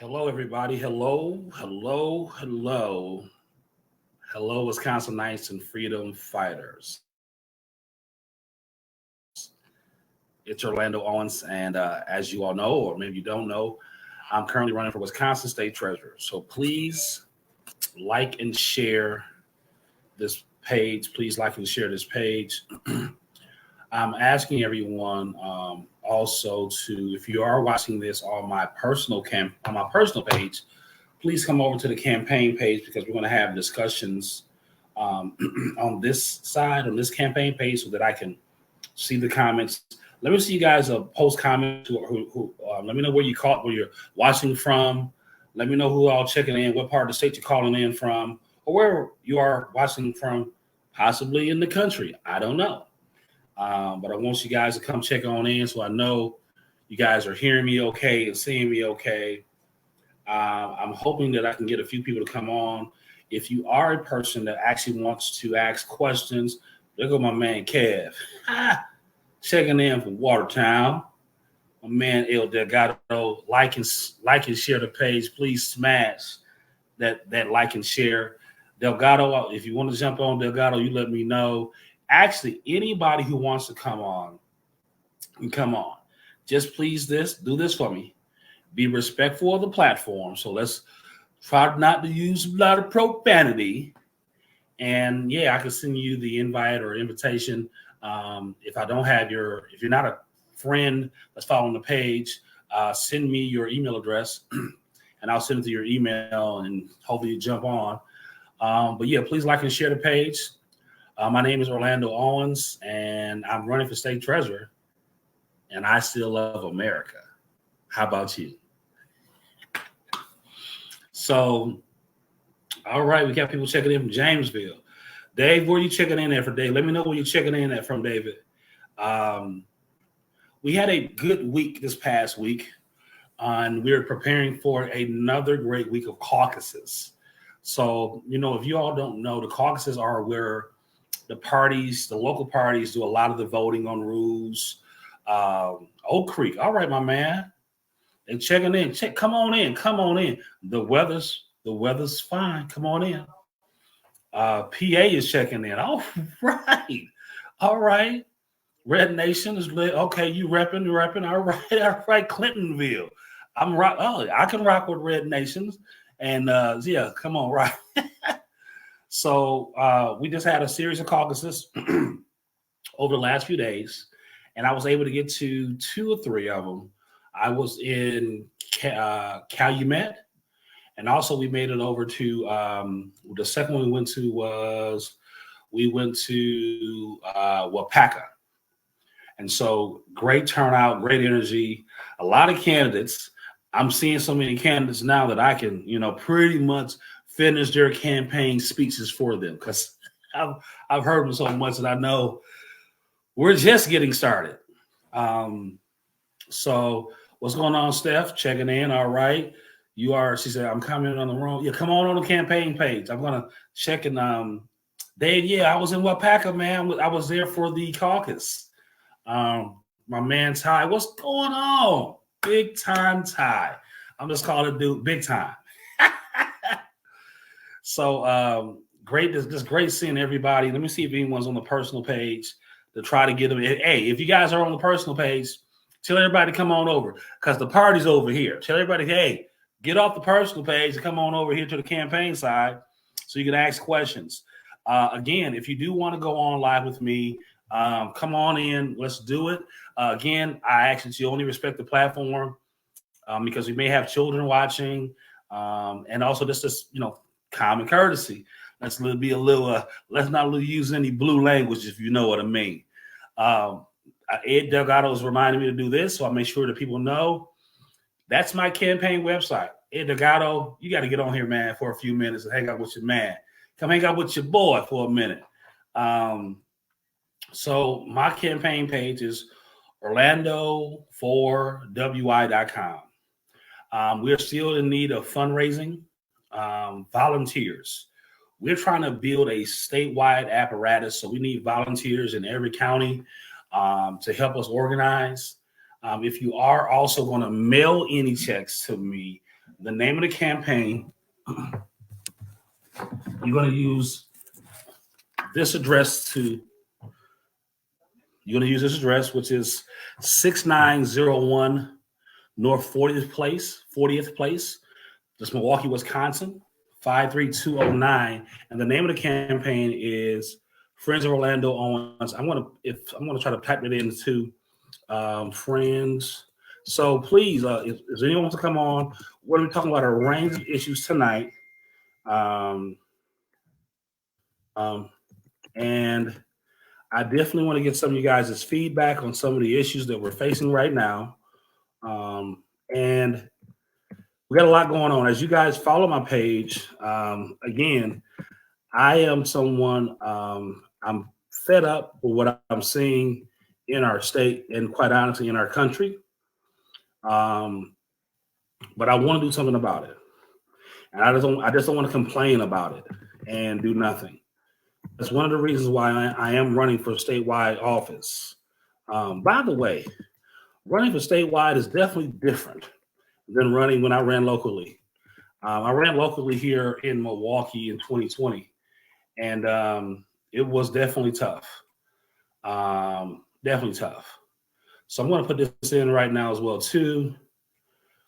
Hello, everybody. Hello, hello, hello. Hello, Wisconsinites and freedom fighters. It's Orlando Owens. And as you all know, or maybe you don't know, I'm currently running for Wisconsin State Treasurer. So please like and share this page. Please like and share this page. I'm asking everyone also to, if you are watching this on my personal page, please come over to the campaign page because we're going to have discussions um, on this side, on this campaign page, so that I can see the comments. Let me see you guys post comments. Let me know where you're watching from. Let me know who all checking in, what part of the state you're calling in from, or where you are watching from, possibly in the country. I don't know. But I want you guys to come check on in so I know you guys are hearing me okay and seeing me okay. I'm hoping that I can get a few people to come on. If you are a person that actually wants to ask questions, there go my man Kev. Checking in from Watertown. My man El Delgado, like and share the page. Please smash that like and share. Delgado, if you want to jump on Delgado, you let me know. Actually, anybody who wants to come on, can come on. Just please do this for me. Be respectful of the platform. So let's try not to use a lot of profanity. And yeah, I can send you the invite or invitation. If I don't have if you're not a friend that's following the page, send me your email address and I'll send it to your email and hopefully you jump on. But yeah, please like and share the page. My name is Orlando Owens and I'm running for state treasurer and I still love America. How about you? So, all right, we got people checking in from Jamesville. Dave, where are you checking in at for Dave? Let me know where you're checking in at from, David. Um, we had a good week this past week, and we're preparing for another great week of caucuses. So, if you all don't know, the caucuses are where the local parties, do a lot of the voting on rules. Oak Creek, all right, my man. They checking in. Come on in. Come on in. The weather's fine. Come on in. PA is checking in. All right. All right. Red Nation is lit. Okay, you repping. All right, all right. Clintonville. I'm rock. Oh, I can rock with Red Nations. And yeah, come on, right. So we just had a series of caucuses over the last few days, and I was able to get to two or three of them. I was in Calumet, and also we made it over to the second one we went to Wapaka. And so great turnout, great energy, a lot of candidates. I'm seeing so many candidates now that I can, pretty much finish their campaign speeches for them because I've heard them so much that I know we're just getting started. So what's going on, Steph? Checking in. All right. She said, I'm commenting on the wrong. Yeah, come on the campaign page. I'm going to check and Dave, yeah, I was in Wapaka, man. I was there for the caucus. My man Ty, what's going on? Big time Ty. I'm just calling it dude big time. So great, just great seeing everybody. Let me see if anyone's on the personal page to try to get them. Hey, if you guys are on the personal page, tell everybody to come on over because the party's over here. Tell everybody, hey, get off the personal page and come on over here to the campaign side so you can ask questions. Again, if you do want to go on live with me, come on in. Let's do it. Again, I actually only respect the platform because we may have children watching, and also just common courtesy. Let's not use any blue language if you know what I mean. Ed Delgado is reminding me to do this, so I make sure that people know that's my campaign website. Ed Delgado, you got to get on here, man, for a few minutes and hang out with your man. Come hang out with your boy for a minute. So my campaign page is Orlando4wi.com. We're still in need of fundraising, volunteers. We're trying to build a statewide apparatus, so we need volunteers in every county to help us organize. If you are also going to mail any checks to me, the name of the campaign, you're going to use this address which is 6901 North 40th Place. That's Milwaukee, Wisconsin, 53209. And the name of the campaign is Friends of Orlando Owens. I'm gonna try to type it into friends. So please, if anyone wants to come on, we're going to be talking about a range of issues tonight. And I definitely want to get some of you guys' feedback on some of the issues that we're facing right now. And we got a lot going on. As you guys follow my page, again, I am someone, I'm fed up with what I'm seeing in our state and quite honestly in our country. But I want to do something about it. And I just don't want to complain about it and do nothing. That's one of the reasons why I am running for statewide office. By the way, running for statewide is definitely different than running when I ran locally. I ran locally here in Milwaukee in 2020, and it was definitely tough. Definitely tough. So I'm going to put this in right now as well, too,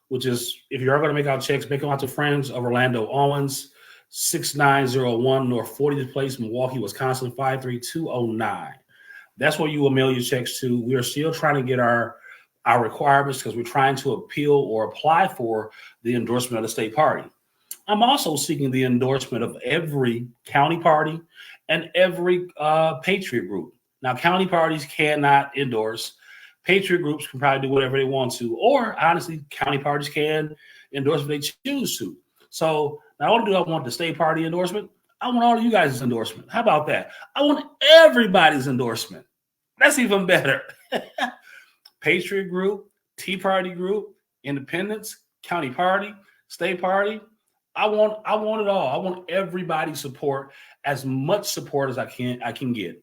which is if you are going to make out checks, make them out to Friends of Orlando Owens, 6901 North 40th Place, Milwaukee, Wisconsin, 53209. That's where you will mail your checks to. We are still trying to get our requirements because we're trying to appeal or apply for the endorsement of the state party. I'm also seeking the endorsement of every county party and every patriot group. Now, county parties cannot endorse. Patriot groups can probably do whatever they want to, or honestly, county parties can endorse if they choose to. So not only do I want the state party endorsement, I want all of you guys' endorsement. How about that? I want everybody's endorsement. That's even better. Patriot group, Tea Party group, independents, county party, state party. I want it all. I want everybody's support, as much support as I can get.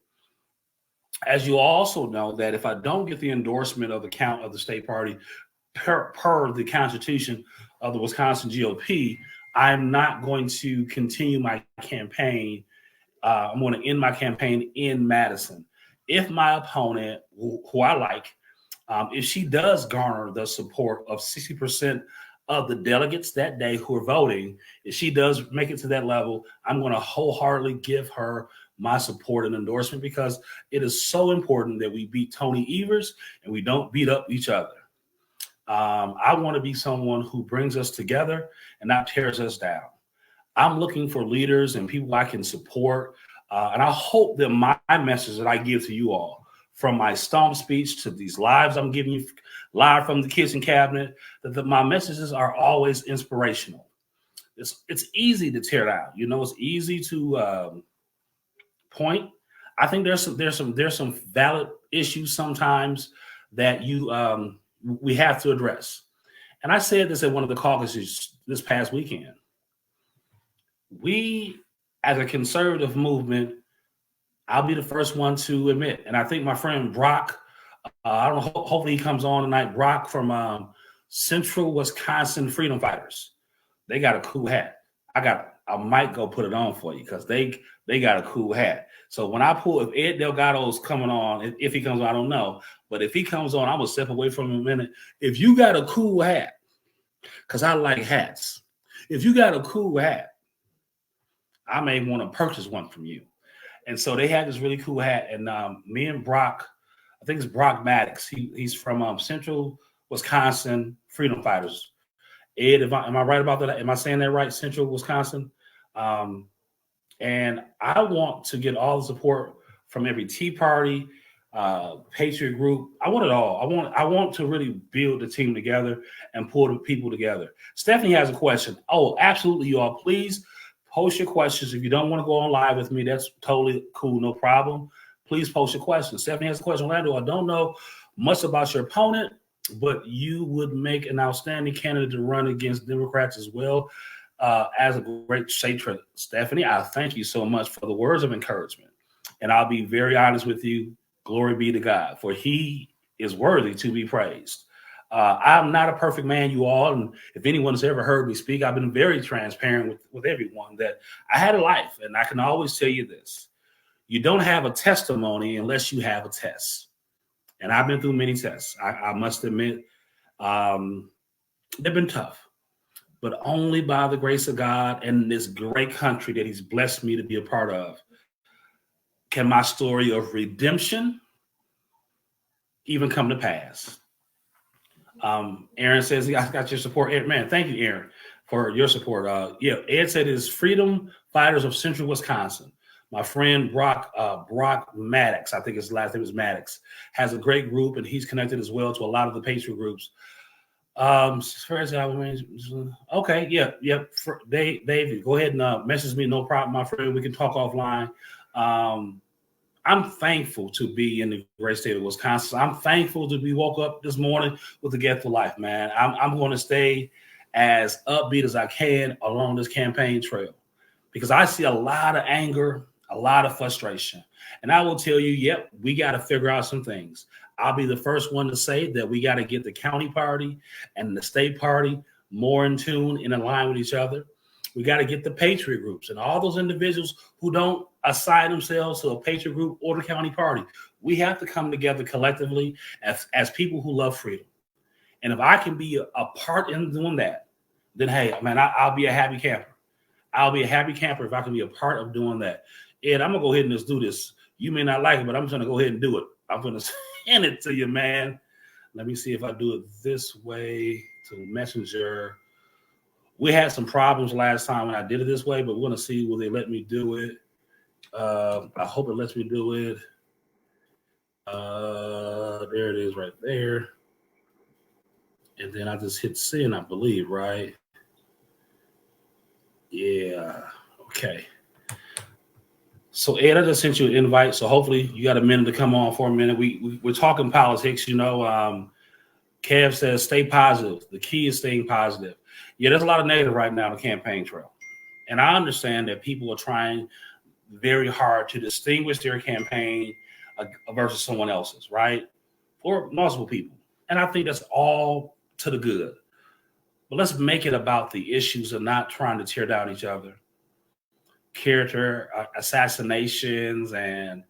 As you also know, that if I don't get the endorsement of the state party per the Constitution of the Wisconsin GOP, I'm not going to continue my campaign. I'm going to end my campaign in Madison. If my opponent, who I like, if she does garner the support of 60% of the delegates that day who are voting, if she does make it to that level, I'm going to wholeheartedly give her my support and endorsement, because it is so important that we beat Tony Evers and we don't beat up each other. I want to be someone who brings us together and not tears us down. I'm looking for leaders and people I can support. And I hope that my message that I give to you all, from my stomp speech to these lives I'm giving you live from the kitchen cabinet, that my messages are always inspirational. It's easy to tear down. It's easy to point. I think there's some valid issues sometimes that we have to address. And I said this at one of the caucuses this past weekend. We, as a conservative movement, I'll be the first one to admit, and I think my friend Brock, I don't know, hopefully he comes on tonight, Brock from Central Wisconsin Freedom Fighters. They got a cool hat. I might go put it on for you, because they got a cool hat. So when I pull, if Ed Delgado's coming on, if he comes on, I don't know. But if he comes on, I'm going to step away from him a minute. If you got a cool hat, because I like hats. If you got a cool hat, I may want to purchase one from you. And so they had this really cool hat. And me and Brock, I think it's Brock Maddox. He's from Central Wisconsin Freedom Fighters. Ed, am I right about that? Am I saying that right? Central Wisconsin. And I want to get all the support from every Tea Party, Patriot group. I want it all. I want to really build the team together and pull the people together. Stephanie has a question. Oh, absolutely, you all. Please post your questions. If you don't want to go on live with me, that's totally cool. No problem. Please post your questions. Stephanie has a question. Orlando, I don't know much about your opponent, but you would make an outstanding candidate to run against Democrats as well. As a great state treasurer. Stephanie, I thank you so much for the words of encouragement. And I'll be very honest with you. Glory be to God, for he is worthy to be praised. I'm not a perfect man, you all. And if anyone's ever heard me speak, I've been very transparent with everyone that I had a life. And I can always tell you this: you don't have a testimony unless you have a test. And I've been through many tests. I must admit, they've been tough, but only by the grace of God and this great country that He's blessed me to be a part of can my story of redemption even come to pass. Aaron says, I got your support. Man, thank you, Aaron, for your support. Yeah, Ed said it's Freedom Fighters of Central Wisconsin. My friend Brock Maddox, I think his last name is Maddox, has a great group, and he's connected as well to a lot of the Patriot groups. Okay, yeah. David, go ahead and message me. No problem, my friend. We can talk offline. I'm thankful to be in the great state of Wisconsin. I'm thankful to be woke up this morning with a Get for Life, man. I'm going to stay as upbeat as I can along this campaign trail because I see a lot of anger, a lot of frustration. And I will tell you, yep, we got to figure out some things. I'll be the first one to say that we got to get the county party and the state party more in tune and in line with each other. We got to get the Patriot groups and all those individuals who don't assign themselves to a Patriot group or the county party. We have to come together collectively as people who love freedom. And if I can be a part in doing that, then hey, man, I'll be a happy camper. I'll be a happy camper if I can be a part of doing that. Ed, I'm going to go ahead and just do this. You may not like it, but I'm just going to go ahead and do it. I'm going to send it to you, man. Let me see if I do it this way to Messenger. We had some problems last time when I did it this way, but we're going to see will they let me do it. I hope it lets me do it. There it is right there. And then I just hit send, I believe, right? Yeah. Okay. So Ed, I just sent you an invite. So hopefully you got a minute to come on for a minute. We're talking politics, you know. Kev says stay positive. The key is staying positive. Yeah, there's a lot of negative right now on the campaign trail. And I understand that people are trying very hard to distinguish their campaign versus someone else's, right? Or multiple people. And I think that's all to the good. But let's make it about the issues and not trying to tear down each other. Character assassinations, and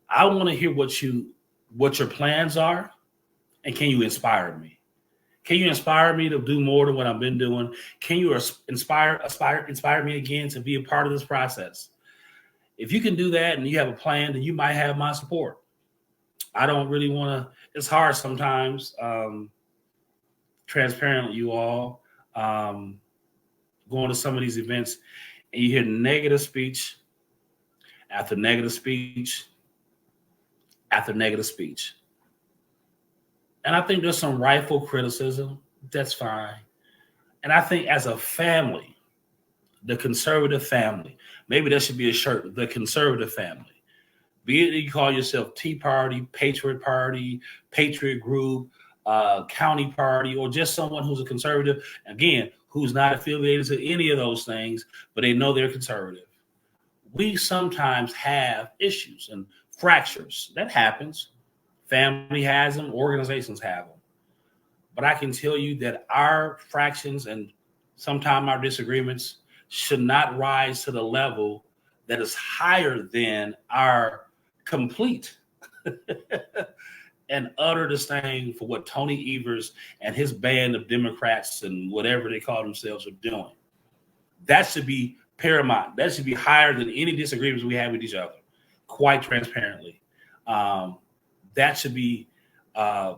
I want to hear what your plans are, and can you inspire me? Can you inspire me to do more than what I've been doing? Can you inspire me again to be a part of this process? If you can do that and you have a plan, then you might have my support. I don't really want to. It's hard sometimes. Transparently, you all going to some of these events. And you hear negative speech after negative speech after negative speech. And I think there's some rightful criticism. That's fine. And I think as a family, the conservative family, maybe there should be a shirt, the conservative family. Be it you call yourself Tea Party, Patriot Group, County Party, or just someone who's a conservative. Again, who's not affiliated to any of those things, but they know they're conservative. We sometimes have issues and fractures. That happens. Family has them, organizations have them. But I can tell you that our fractions and sometimes our disagreements should not rise to the level that is higher than our complete and utter disdain for what Tony Evers and his band of Democrats and whatever they call themselves are doing. That should be paramount. That should be higher than any disagreements we have with each other, quite transparently. That should be the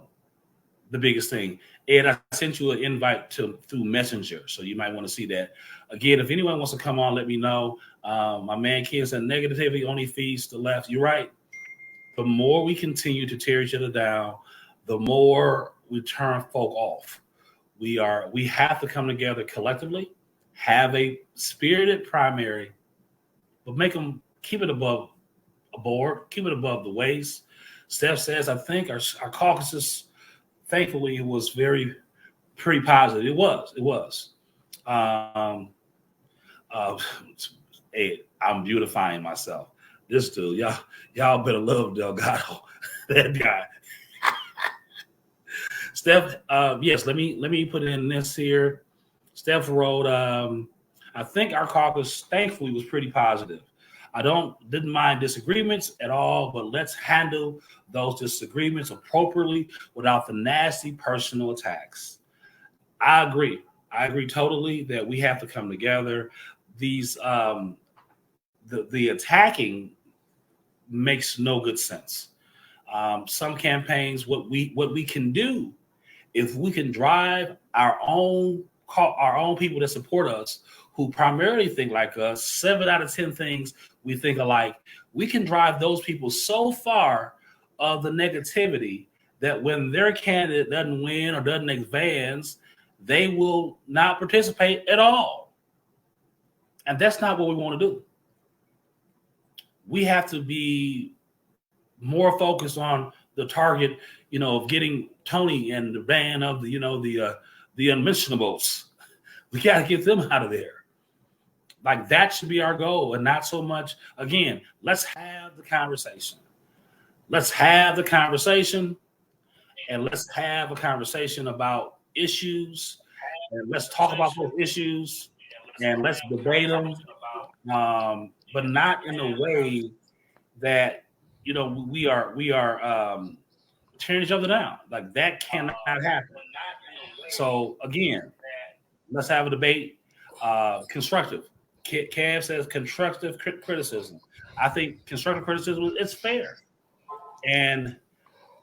biggest thing. Ed, I sent you an invite through Messenger, so you might want to see that. Again, if anyone wants to come on, let me know. My man Ken said negativity only feeds the left. You're right. The more we continue to tear each other down, the more we turn folk off. We have to come together collectively, have a spirited primary, but keep it above a board, keep it above the waist. Steph says, I think our caucuses, thankfully, it was pretty positive. It was. Hey, I'm beautifying myself. This dude, y'all better love Delgado. That guy. Steph, yes, let me put in this here. Steph wrote, I think our caucus, thankfully, was pretty positive. I didn't mind disagreements at all, but let's handle those disagreements appropriately without the nasty personal attacks. I agree. I agree totally that we have to come together. These the attacking makes no good sense. Some campaigns, what we can do if we can drive our own people that support us, who primarily think like us, 7 out of 10 things we think alike, we can drive those people so far of the negativity that when their candidate doesn't win or doesn't advance, they will not participate at all. And that's not what we want to do. We have to be more focused on the target, of getting Tony and the band of the unmentionables. We got to get them out of there. Like that should be our goal, and not so much. Again, let's have the conversation. Let's have the conversation, and let's have a conversation about issues, and let's talk about those issues, and let's debate them, but not in a way that we are tearing each other down. Like that cannot happen. So again, let's have a debate. Constructive. Cav says constructive criticism. I think constructive criticism is fair. And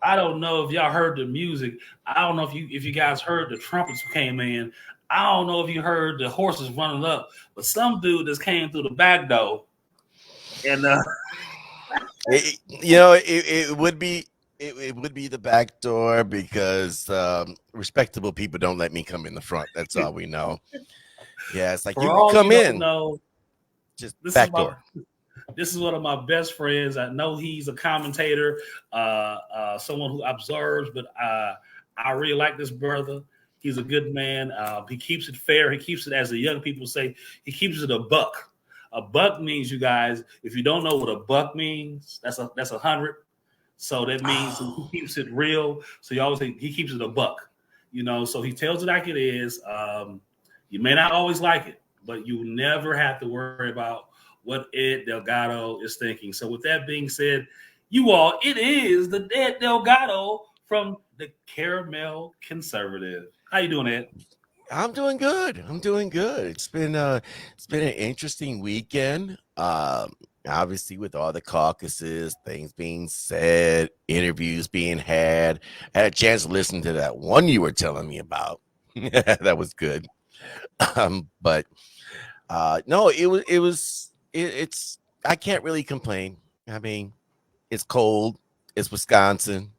I don't know if y'all heard the music. I don't know if you guys heard the trumpets who came in. I don't know if you heard the horses running up, but some dude just came through the back door and it would be it would be the back door because respectable people don't let me come in the front. That's all we know. Yeah, it's like for you can all come you don't in, know, just this is back my door. this is one of my best friends. I know he's a commentator, someone who observes, but I really like this brother. He's a good man. He keeps it fair. He keeps it, as the young people say, he keeps it a buck. A buck means, you guys, if you don't know what a buck means, that's 100. So that means he Oh, keeps it real. So you always say he keeps it a buck. So he tells it like it is. You may not always like it, but you never have to worry about what Ed Delgado is thinking. So with that being said, you all, it is the Ed Delgado from the Caramel Conservative. How you doing, Ed? I'm doing good. I'm doing good. It's been an interesting weekend. Obviously with all the caucuses, things being said, interviews being had. I had a chance to listen to that one you were telling me about. That was good. But no, it's I can't really complain. I mean, it's cold. It's Wisconsin.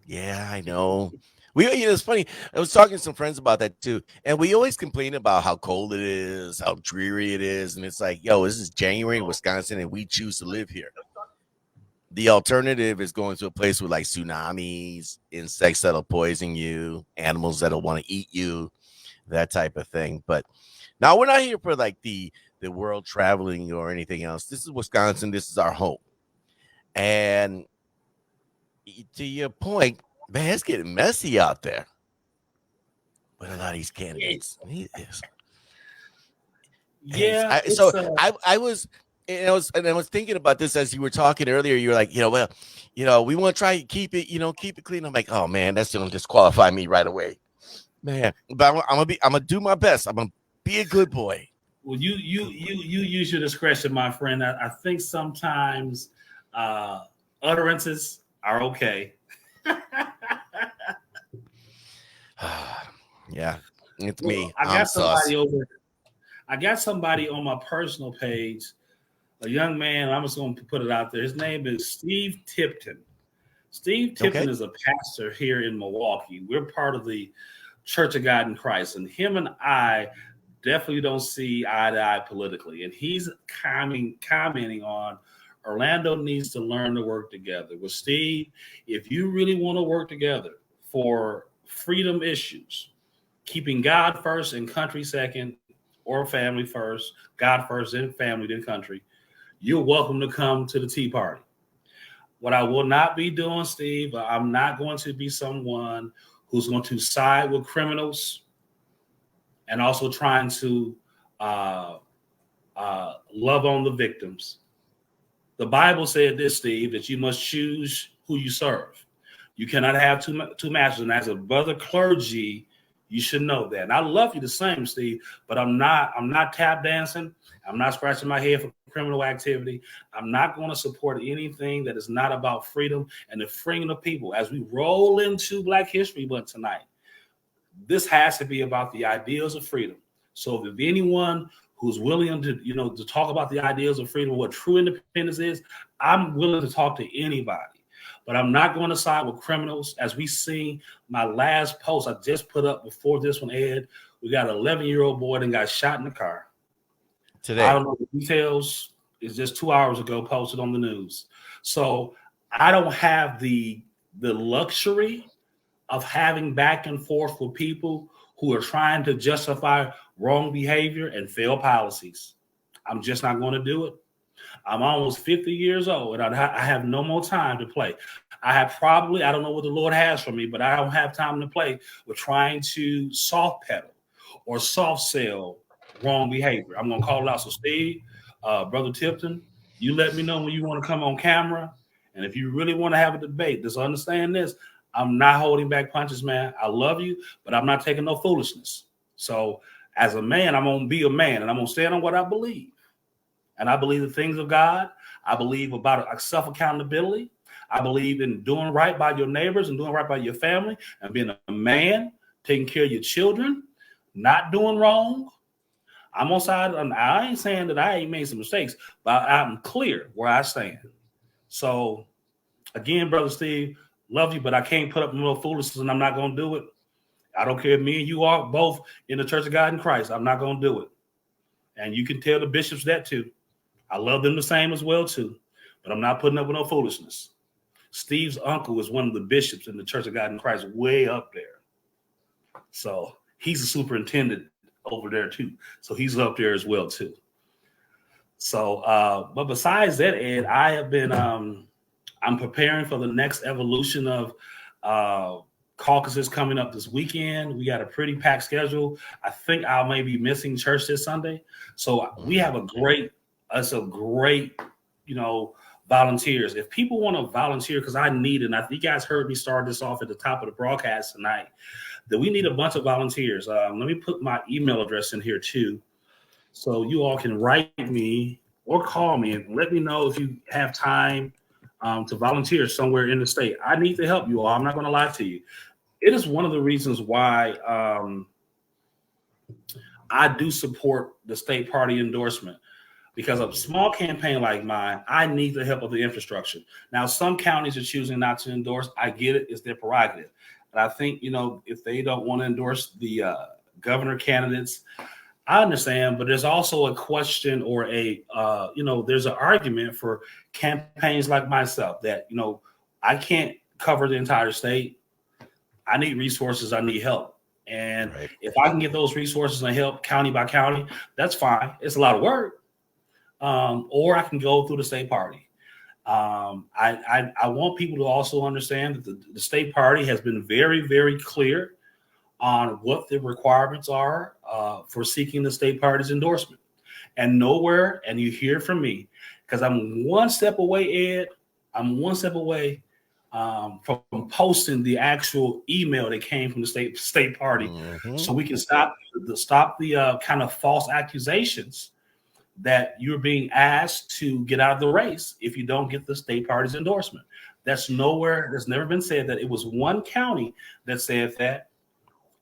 Yeah, I know. It's funny. I was talking to some friends about that too, and we always complain about how cold it is, how dreary it is, and it's like, yo, this is January in Wisconsin, and we choose to live here. The alternative is going to a place with like tsunamis, insects that'll poison you, animals that'll want to eat you, that type of thing. But now we're not here for like the world traveling or anything else. This is Wisconsin. This is our home, and to your point, man, it's getting messy out there with a lot of these candidates. Yeah, So it's I was thinking about this as you were talking earlier. You were like, well, we want to try to keep it clean. I'm like, oh man, that's gonna disqualify me right away, man. But I'm gonna do my best. I'm gonna be a good boy. well, you use your discretion, my friend. I think sometimes uh, utterances are okay. Yeah, it's Well, me. I'm sus. I got somebody on my personal page, a young man. I'm just going to put it out there. His name is Steve Tipton. Steve Tipton Okay. is a pastor here in Milwaukee. We're part of the Church of God in Christ, and him and I definitely don't see eye to eye politically. And he's commenting on Orlando needs to learn to work together. Well, Steve, if you really want to work together for freedom issues, keeping God first and country second, or family first, God first, then family, then country, you're welcome to come to the Tea Party. What I will not be doing, Steve, I'm not going to be someone who's going to side with criminals and also trying to love on the victims. The Bible said this, Steve, that you must choose who you serve. You cannot have two masters. And as a brother clergy, you should know that. And I love you the same, Steve, but I'm not tap dancing. I'm not scratching my head for criminal activity. I'm not going to support anything that is not about freedom and the freeing of people. As we roll into Black History Month tonight, this has to be about the ideals of freedom. So if anyone who's willing to talk about the ideals of freedom, what true independence is, I'm willing to talk to anybody. But I'm not going to side with criminals. As we see, my last post I just put up before this one, Ed, we got an 11-year-old boy that got shot in the car. Today. I don't know the details. It's just 2 hours ago posted on the news. So I don't have the luxury of having back and forth with people who are trying to justify wrong behavior and failed policies. I'm just not going to do it. I'm almost 50 years old, and I have no more time to play. I don't know what the Lord has for me, but I don't have time to play with trying to soft pedal or soft sell wrong behavior. I'm going to call it out. So Steve, Brother Tipton, you let me know when you want to come on camera. And if you really want to have a debate, just understand this. I'm not holding back punches, man. I love you, but I'm not taking no foolishness. So as a man, I'm going to be a man, and I'm going to stand on what I believe. And I believe the things of God. I believe about self-accountability. I believe in doing right by your neighbors and doing right by your family and being a man, taking care of your children, not doing wrong. I'm on side. I ain't saying that I ain't made some mistakes, but I'm clear where I stand. So again, Brother Steve, love you, but I can't put up no foolishness, and I'm not going to do it. I don't care if me and you are both in the Church of God in Christ. I'm not going to do it. And you can tell the bishops that too. I love them the same as well too, but I'm not putting up with no foolishness. Steve's uncle is one of the bishops in the Church of God in Christ, way up there. So he's a superintendent over there too. So he's up there as well too. So, but besides that, Ed, I have been, I'm preparing for the next evolution of caucuses coming up this weekend. We got a pretty packed schedule. I think I may be missing church this Sunday. So we have a great, volunteers. If people want to volunteer, because I need it, and I think you guys heard me start this off at the top of the broadcast tonight, that we need a bunch of volunteers. Let me put my email address in here too, so you all can write me or call me and let me know if you have time to volunteer somewhere in the state. I need to help you all. I'm not going to lie to you. It is one of the reasons why I do support the state party endorsement. Because of a small campaign like mine, I need the help of the infrastructure. Now, some counties are choosing not to endorse. I get it. It's their prerogative. But I think, if they don't want to endorse the governor candidates, I understand. But there's also a question or there's an argument for campaigns like myself that, I can't cover the entire state. I need resources. I need help. And if I can get those resources and help county by county, that's fine. It's a lot of work. Or I can go through the state party. I want people to also understand that the state party has been very, very clear on what the requirements are for seeking the state party's endorsement. And nowhere, and you hear from me, because I'm one step away, Ed, I'm one step away from posting the actual email that came from the state party, so we can stop the kind of false accusations that you're being asked to get out of the race if you don't get the state party's endorsement. That's never been said that. It was one county that said that.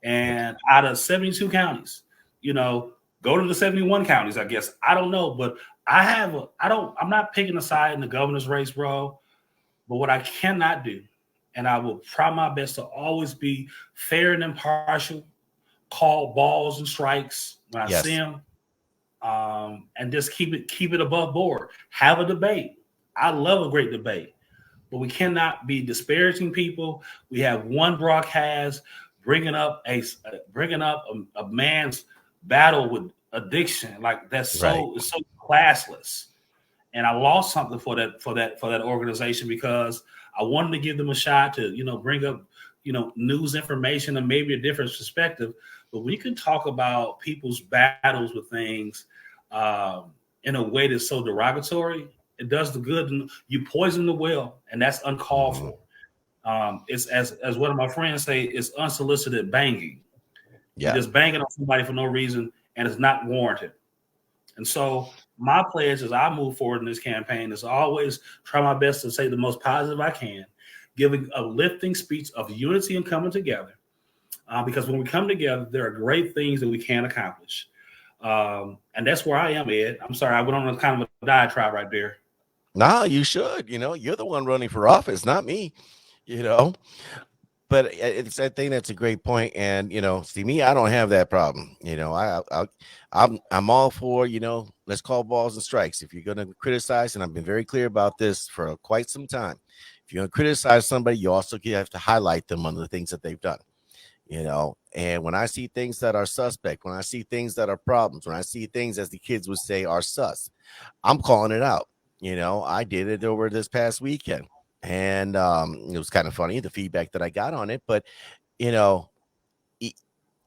And out of 72 counties, go to the 71 counties, I guess. I don't know, but I'm not picking a side in the governor's race, bro. But what I cannot do, and I will try my best to always be fair and impartial, call balls and strikes when I see them. And just keep it above board. Have a debate. I love a great debate, but we cannot be disparaging people. We have one broadcast bringing up a man's battle with addiction. Like it's so classless. And I lost something for that organization because I wanted to give them a shot to, bring up, news information and maybe a different perspective. But when you can talk about people's battles with things in a way that's so derogatory, it does the good. You poison the well, and that's uncalled Mhm. for. It's as one of my friends say, it's unsolicited banging. You're Yeah. just banging on somebody for no reason, and it's not warranted. And so my pledge as I move forward in this campaign is always try my best to say the most positive I can, giving a lifting speech of unity and coming together. Because when we come together, there are great things that we can accomplish. And that's where I am, Ed. I'm sorry, I went on a kind of a diatribe right there. No, you should. You're the one running for office, not me. You know, but I think that's a great point. And see me, I don't have that problem. I'm all for let's call balls and strikes. If you're going to criticize, and I've been very clear about this for quite some time, if you're going to criticize somebody, you also have to highlight them on the things that they've done. And when I see things that are suspect, when I see things that are problems, when I see things, as the kids would say, are sus, I'm calling it out. I did it over this past weekend, and it was kind of funny, the feedback that I got on it. But you know e-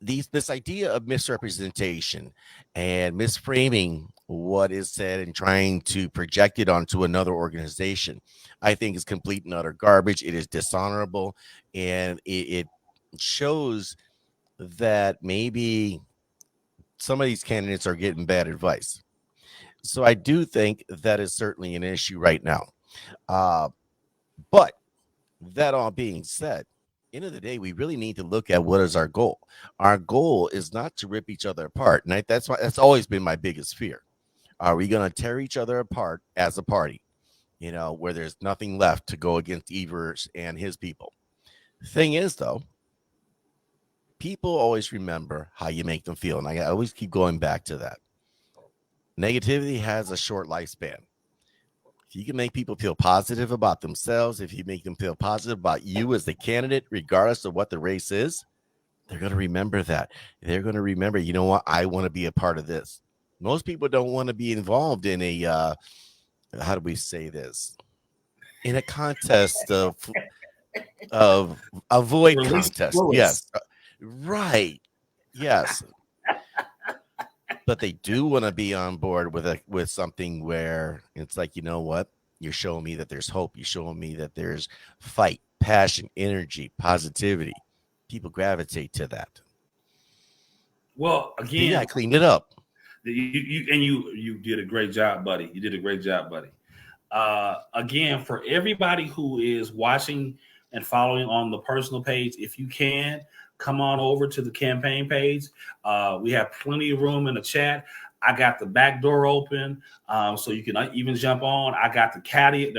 this idea of misrepresentation and misframing what is said and trying to project it onto another organization, I think is complete and utter garbage. It is dishonorable, and it shows that maybe some of these candidates are getting bad advice. So I do think that is certainly an issue right now. Uh, but that all being said, end of the day, we really need to look at what is our goal. Our goal is not to rip each other apart, and that's always been my biggest fear. Are we going to tear each other apart as a party? Where there's nothing left to go against Evers and his people. Thing is, though, people always remember how you make them feel, and I always keep going back to that. Negativity has a short lifespan. If you can make people feel positive about themselves, if you make them feel positive about you as the candidate, regardless of what the race is, they're going to remember that. They're going to remember, you know what? I want to be a part of this. Most people don't want to be involved in how do we say this? In a contest of avoid Release contest. bullets. Yes. Right. Yes. But they do want to be on board with something where it's like, you know what? You're showing me that there's hope. You're showing me that there's fight, passion, energy, positivity. People gravitate to that. Well, But yeah, again, I cleaned it up. you did a great job, buddy. You did a great job, buddy. Again, for everybody who is watching and following on the personal page, if you can, come on over to the campaign page. We have plenty of room in the chat. I got the back door open, so you can even jump on. I got the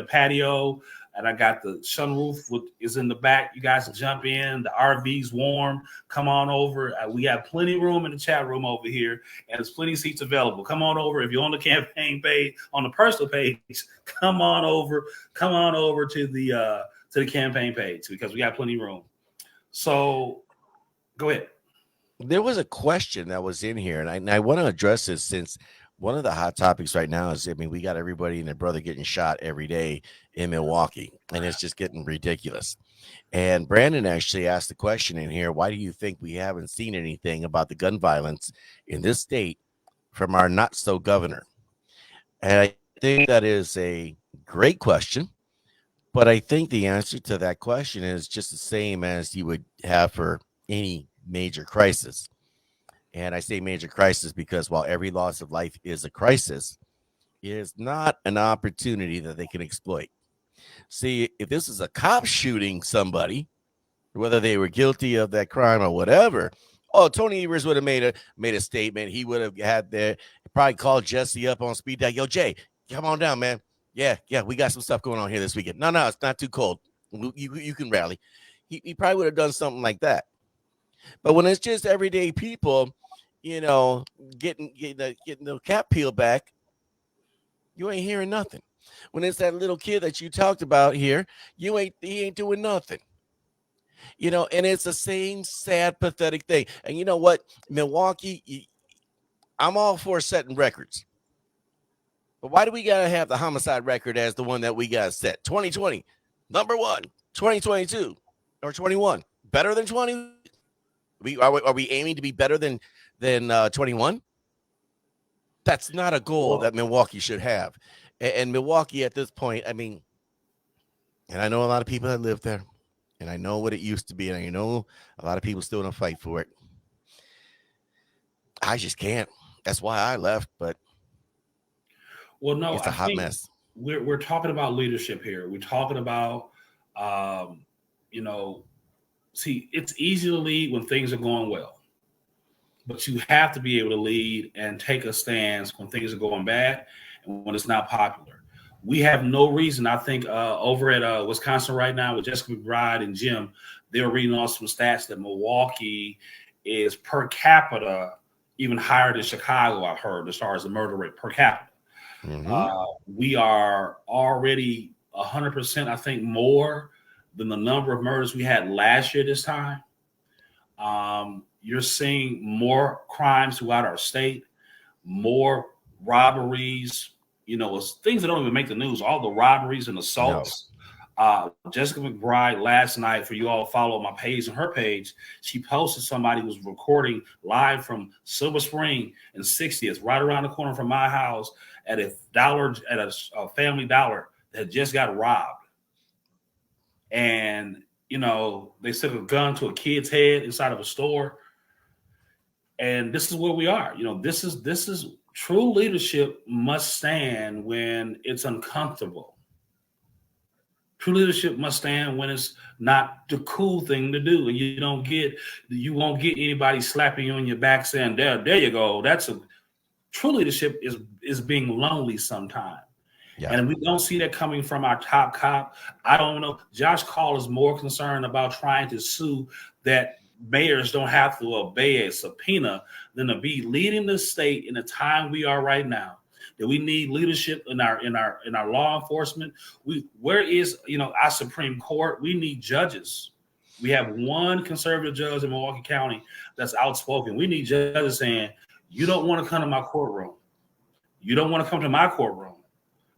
patio, and I got the sunroof is in the back. You guys can jump in. The RV's warm. Come on over. We have plenty of room in the chat room over here, and there's plenty of seats available. Come on over. If you're on the campaign page, on the personal page, come on over. Come on over to the campaign page because we got plenty of room. So go ahead. There was a question that was in here, and I want to address this since one of the hot topics right now is, I mean, we got everybody and their brother getting shot every day in Milwaukee, and it's just getting ridiculous. And Brandon actually asked the question in here, why do you think we haven't seen anything about the gun violence in this state from our not so governor? And I think that is a great question, but I think the answer to that question is just the same as you would have for any major crisis. And I say major crisis because while every loss of life is a crisis, it is not an opportunity that they can exploit. See, if this is a cop shooting somebody, whether they were guilty of that crime or whatever, oh, Tony Evers would have made a statement. He would have had there, probably called Jesse up on speed dial. Yo, Jay, come on down, man. Yeah, we got some stuff going on here this weekend. No, it's not too cold. You can rally. He probably would have done something like that. But when it's just everyday people, you know, getting the cap peeled back, you ain't hearing nothing. When it's that little kid that you talked about here, he ain't doing nothing. And it's the same sad, pathetic thing. And you know what, Milwaukee, I'm all for setting records. But why do we gotta have the homicide record as the one that we gotta set? 2020, number one, 2022 or 21? better than 20? Are we aiming to be better than 21? That's not a goal that Milwaukee should have. And Milwaukee at this point, I mean, and I know a lot of people that live there, and I know what it used to be, and I know a lot of people still don't fight for it. I just can't. That's why I left, but well, no, it's a hot mess. We're talking about leadership here. We're talking about, you know, see, it's easy to lead when things are going well, but you have to be able to lead and take a stance when things are going bad and when it's not popular. We have no reason. I think over at Wisconsin right now with Jessica McBride and Jim, they're reading off some stats that Milwaukee is per capita even higher than Chicago, I've heard, as far as the murder rate per capita. We are already 100%, I think, more than the number of murders we had last year this time. You're seeing more crimes throughout our state, more robberies, you know, it's things that don't even make the news, all the robberies and assaults. Jessica McBride last night, for you all follow my page and her page, she posted somebody was recording live from Silver Spring and 60th, right around the corner from my house at a Family Dollar that just got robbed. And, you know, they took a gun to a kid's head inside of a store. And this is where we are. You know, this is true leadership must stand when it's uncomfortable. True leadership must stand when it's not the cool thing to do, and you won't get anybody slapping you on your back saying, there you go. True leadership is being lonely sometimes. Yeah. And we don't see that coming from our top cop. I don't know. Josh Call is more concerned about trying to sue that mayors don't have to obey a subpoena than to be leading the state in the time we are right now. That we need leadership in our law enforcement. Where is our Supreme Court? We need judges. We have one conservative judge in Milwaukee County that's outspoken. We need judges saying, you don't want to come to my courtroom. You don't want to come to my courtroom,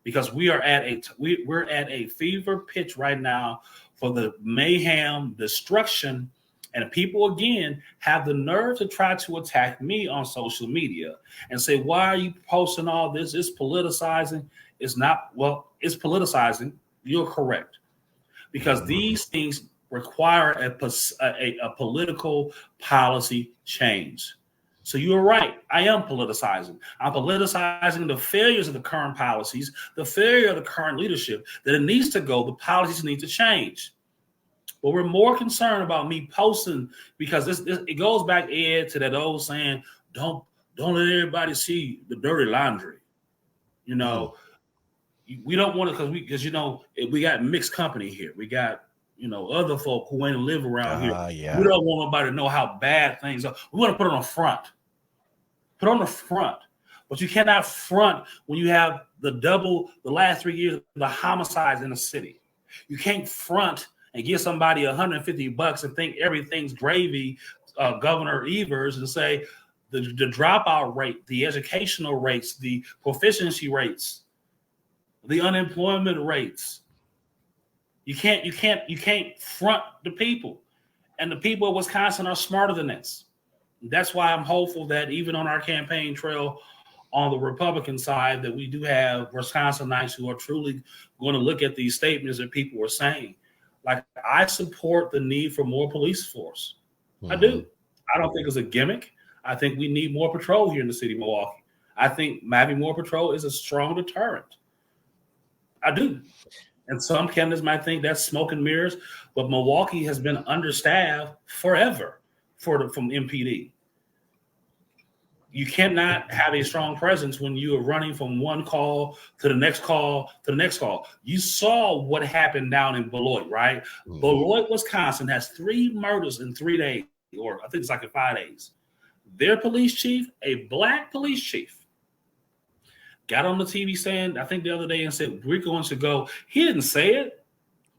because we're at a fever pitch right now for the mayhem, destruction. And people, again, have the nerve to try to attack me on social media and say, why are you posting all this? It's politicizing. It's not. Well, it's politicizing. You're correct. Because these things require a political policy change. So you're right. I am politicizing. I'm politicizing the failures of the current policies, the failure of the current leadership, that it needs to go. The policies need to change. But we're more concerned about me posting, because it goes back, Ed, to that old saying, don't let everybody see the dirty laundry. You know, we don't want to, because we got mixed company here. We got, other folk who ain't live around here. Yeah. We don't want nobody to know how bad things are. We want to put it on the front. Put on the front. But you cannot front when you have the last 3 years, the homicides in the city. You can't front and give somebody $150 and think everything's gravy, Governor Evers, and say the dropout rate, the educational rates, the proficiency rates, the unemployment rates. You can't front the people. And the people of Wisconsin are smarter than this. That's why I'm hopeful that even on our campaign trail on the Republican side, that we do have Wisconsinites who are truly going to look at these statements that people are saying. Like, I support the need for more police force. I do. I don't think it's a gimmick. I think we need more patrol here in the city of Milwaukee. I think having more patrol is a strong deterrent. I do. And some candidates might think that's smoke and mirrors, but Milwaukee has been understaffed forever from MPD. You cannot have a strong presence when you are running from one call to the next call to the next call. You saw what happened down in Beloit, right? Beloit, Wisconsin has 3 murders in 3 days, or I think it's like in 5 days. Their police chief, a black police chief, got on the TV stand, I think the other day, and said, we're going to go. He didn't say it,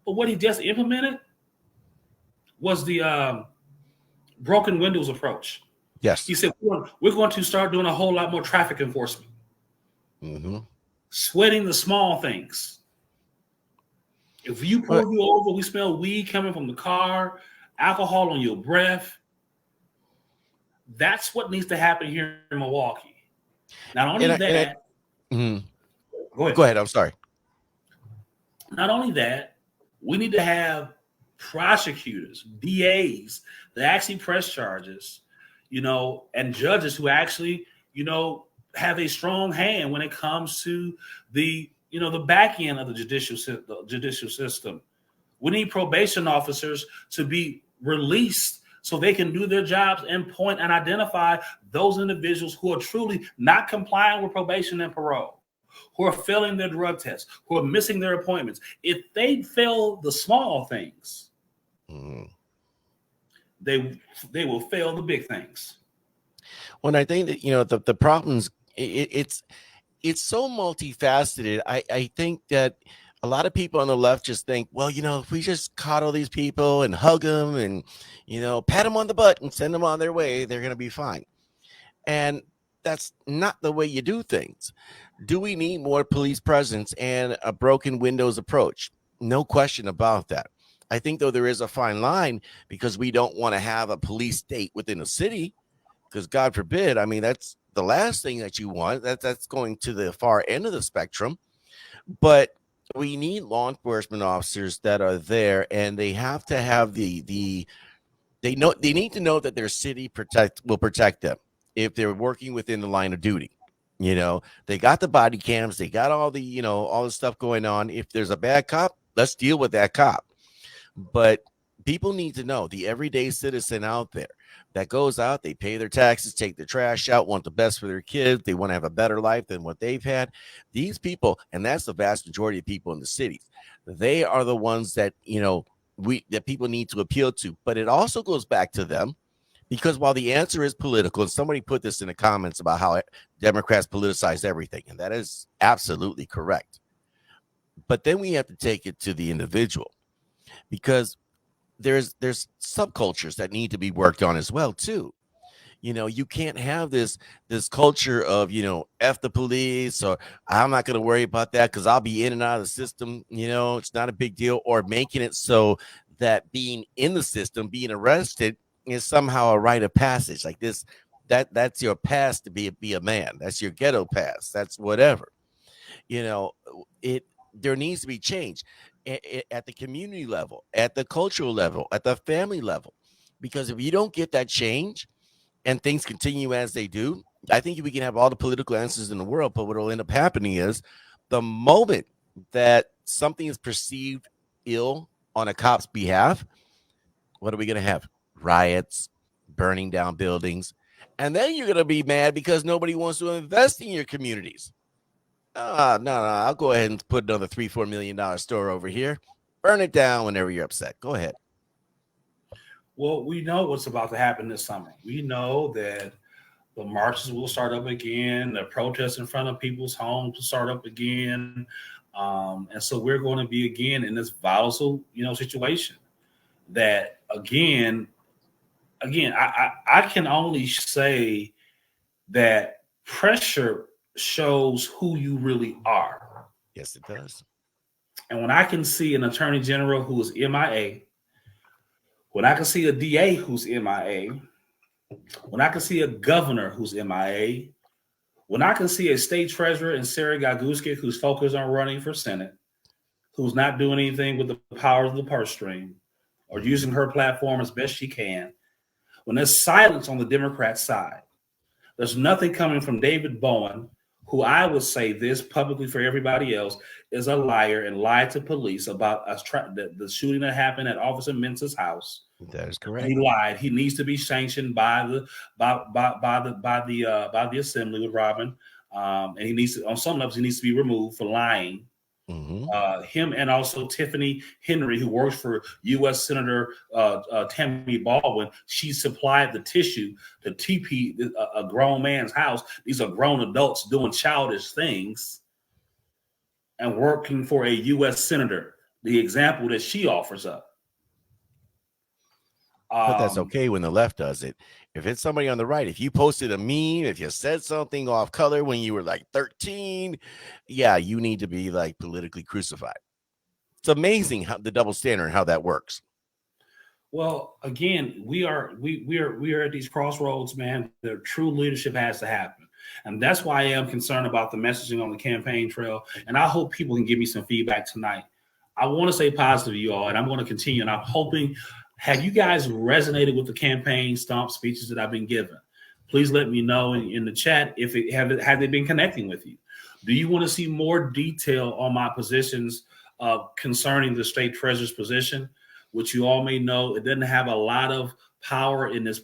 but what he just implemented was the broken windows approach. Yes. He said, we're going to start doing a whole lot more traffic enforcement. Sweating the small things. If you pull you over, we smell weed coming from the car, alcohol on your breath. That's what needs to happen here in Milwaukee. Not only And that, mhm. go ahead. Go ahead. I'm sorry. Not only that, we need to have prosecutors, DAs that actually press charges, and judges who actually, have a strong hand when it comes to the back end of the judicial system. We need probation officers to be released so they can do their jobs and point and identify those individuals who are truly not complying with probation and parole, who are failing their drug tests, who are missing their appointments. If they fail the small things, Mhm. they they will fail the big things. When I think that the problems, it's so multifaceted. I think that a lot of people on the left just think, well, if we just coddle these people and hug them and pat them on the butt and send them on their way, they're going to be fine. And that's not the way you do things. Do we need more police presence and a broken windows approach? No question about that. I think, though, there is a fine line because we don't want to have a police state within a city because, God forbid, I mean, that's the last thing that you want. That's going to the far end of the spectrum. But we need law enforcement officers that are there, and they have to have they need to know that their city will protect them if they're working within the line of duty. They got the body cams, they got all the stuff going on. If there's a bad cop, let's deal with that cop. But people need to know, the everyday citizen out there that goes out, they pay their taxes, take their trash out, want the best for their kids, they want to have a better life than what they've had. These people, and that's the vast majority of people in the cities, they are the ones that that people need to appeal to. But it also goes back to them, because while the answer is political, and somebody put this in the comments about how Democrats politicize everything, and that is absolutely correct. But then we have to take it to the individual, because there's subcultures that need to be worked on as well too. You can't have this culture of F the police, or I'm not going to worry about that because I'll be in and out of the system. It's not a big deal, or making it so that being in the system, being arrested, is somehow a rite of passage. Like this, that's your pass to be a man. That's your ghetto pass. That's whatever. you know it There needs to be change at the community level, at the cultural level, at the family level, because if you don't get that change and things continue as they do, I think we can have all the political answers in the world, but what will end up happening is, the moment that something is perceived ill on a cop's behalf, what are we going to have? Riots, burning down buildings, and then you're going to be mad because nobody wants to invest in your communities. No, I'll go ahead and put another $3-4 million store over here. Burn it down whenever you're upset. Go ahead. Well, we know what's about to happen this summer. We know that the marches will start up again. The protests in front of people's homes will start up again. And so we're going to be again in this volatile, situation. That I can only say that pressure shows who you really are. Yes, it does. And when I can see an attorney general who is MIA, when I can see a DA who's MIA, when I can see a governor who's MIA, when I can see a state treasurer in Sarah Gaguskic who's focused on running for Senate, who's not doing anything with the powers of the purse string or using her platform as best she can, when there's silence on the Democrat side, there's nothing coming from David Bowen, who I would say this publicly for everybody else is a liar and lied to police about us the shooting that happened at Officer Mensa's house. That is correct. He lied. He needs to be sanctioned by the assembly with Robin, and he needs to, on some levels, he needs to be removed for lying. Him and also Tiffany Henry, who works for U.S. Senator Tammy Baldwin, she supplied the tissue to TP a grown man's house. These are grown adults doing childish things and working for a U.S. senator. The example that she offers up. But that's okay when the left does it. If it's somebody on the right, if you posted a meme, if you said something off color when you were like 13, yeah, you need to be like politically crucified. It's amazing how the double standard, how that works. Well, again, we are at these crossroads, man. The true leadership has to happen, and that's why I am concerned about the messaging on the campaign trail. And I hope people can give me some feedback tonight. I want to say positive, you all, and I'm going to continue. And I'm hoping, have you guys resonated with the campaign stomp speeches that I've been given? Please let me know in the chat if it have they been connecting with you. Do you want to see more detail on my positions concerning the state treasurer's position? Which you all may know, it doesn't have a lot of power in this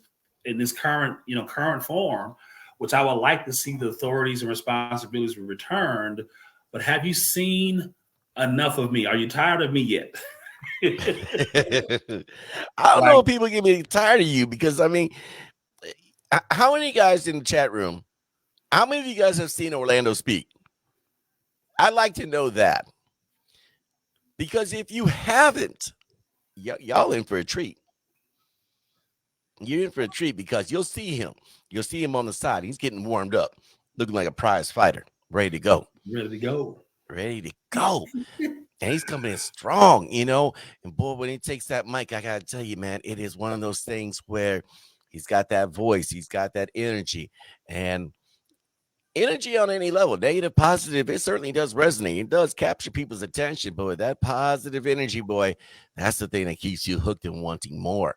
current current form, which I would like to see the authorities and responsibilities returned. But have you seen enough of me? Are you tired of me yet? I don't know Like, if people get me tired of you because I mean, how many guys in the chat room? How many of you guys have seen Orlando speak? I'd like to know that because if you haven't, y'all in for a treat. You're in for a treat because you'll see him. You'll see him on the side. He's getting warmed up, looking like a prize fighter, ready to go. ready to go. Ready to go. And he's coming in strong, you know. And boy, when he takes that mic, I gotta tell you, man, it is one of those things where he's got that voice, he's got that energy, and energy on any level, negative, positive, it certainly does resonate. It does capture people's attention, but with that positive energy, boy, that's the thing that keeps you hooked and wanting more.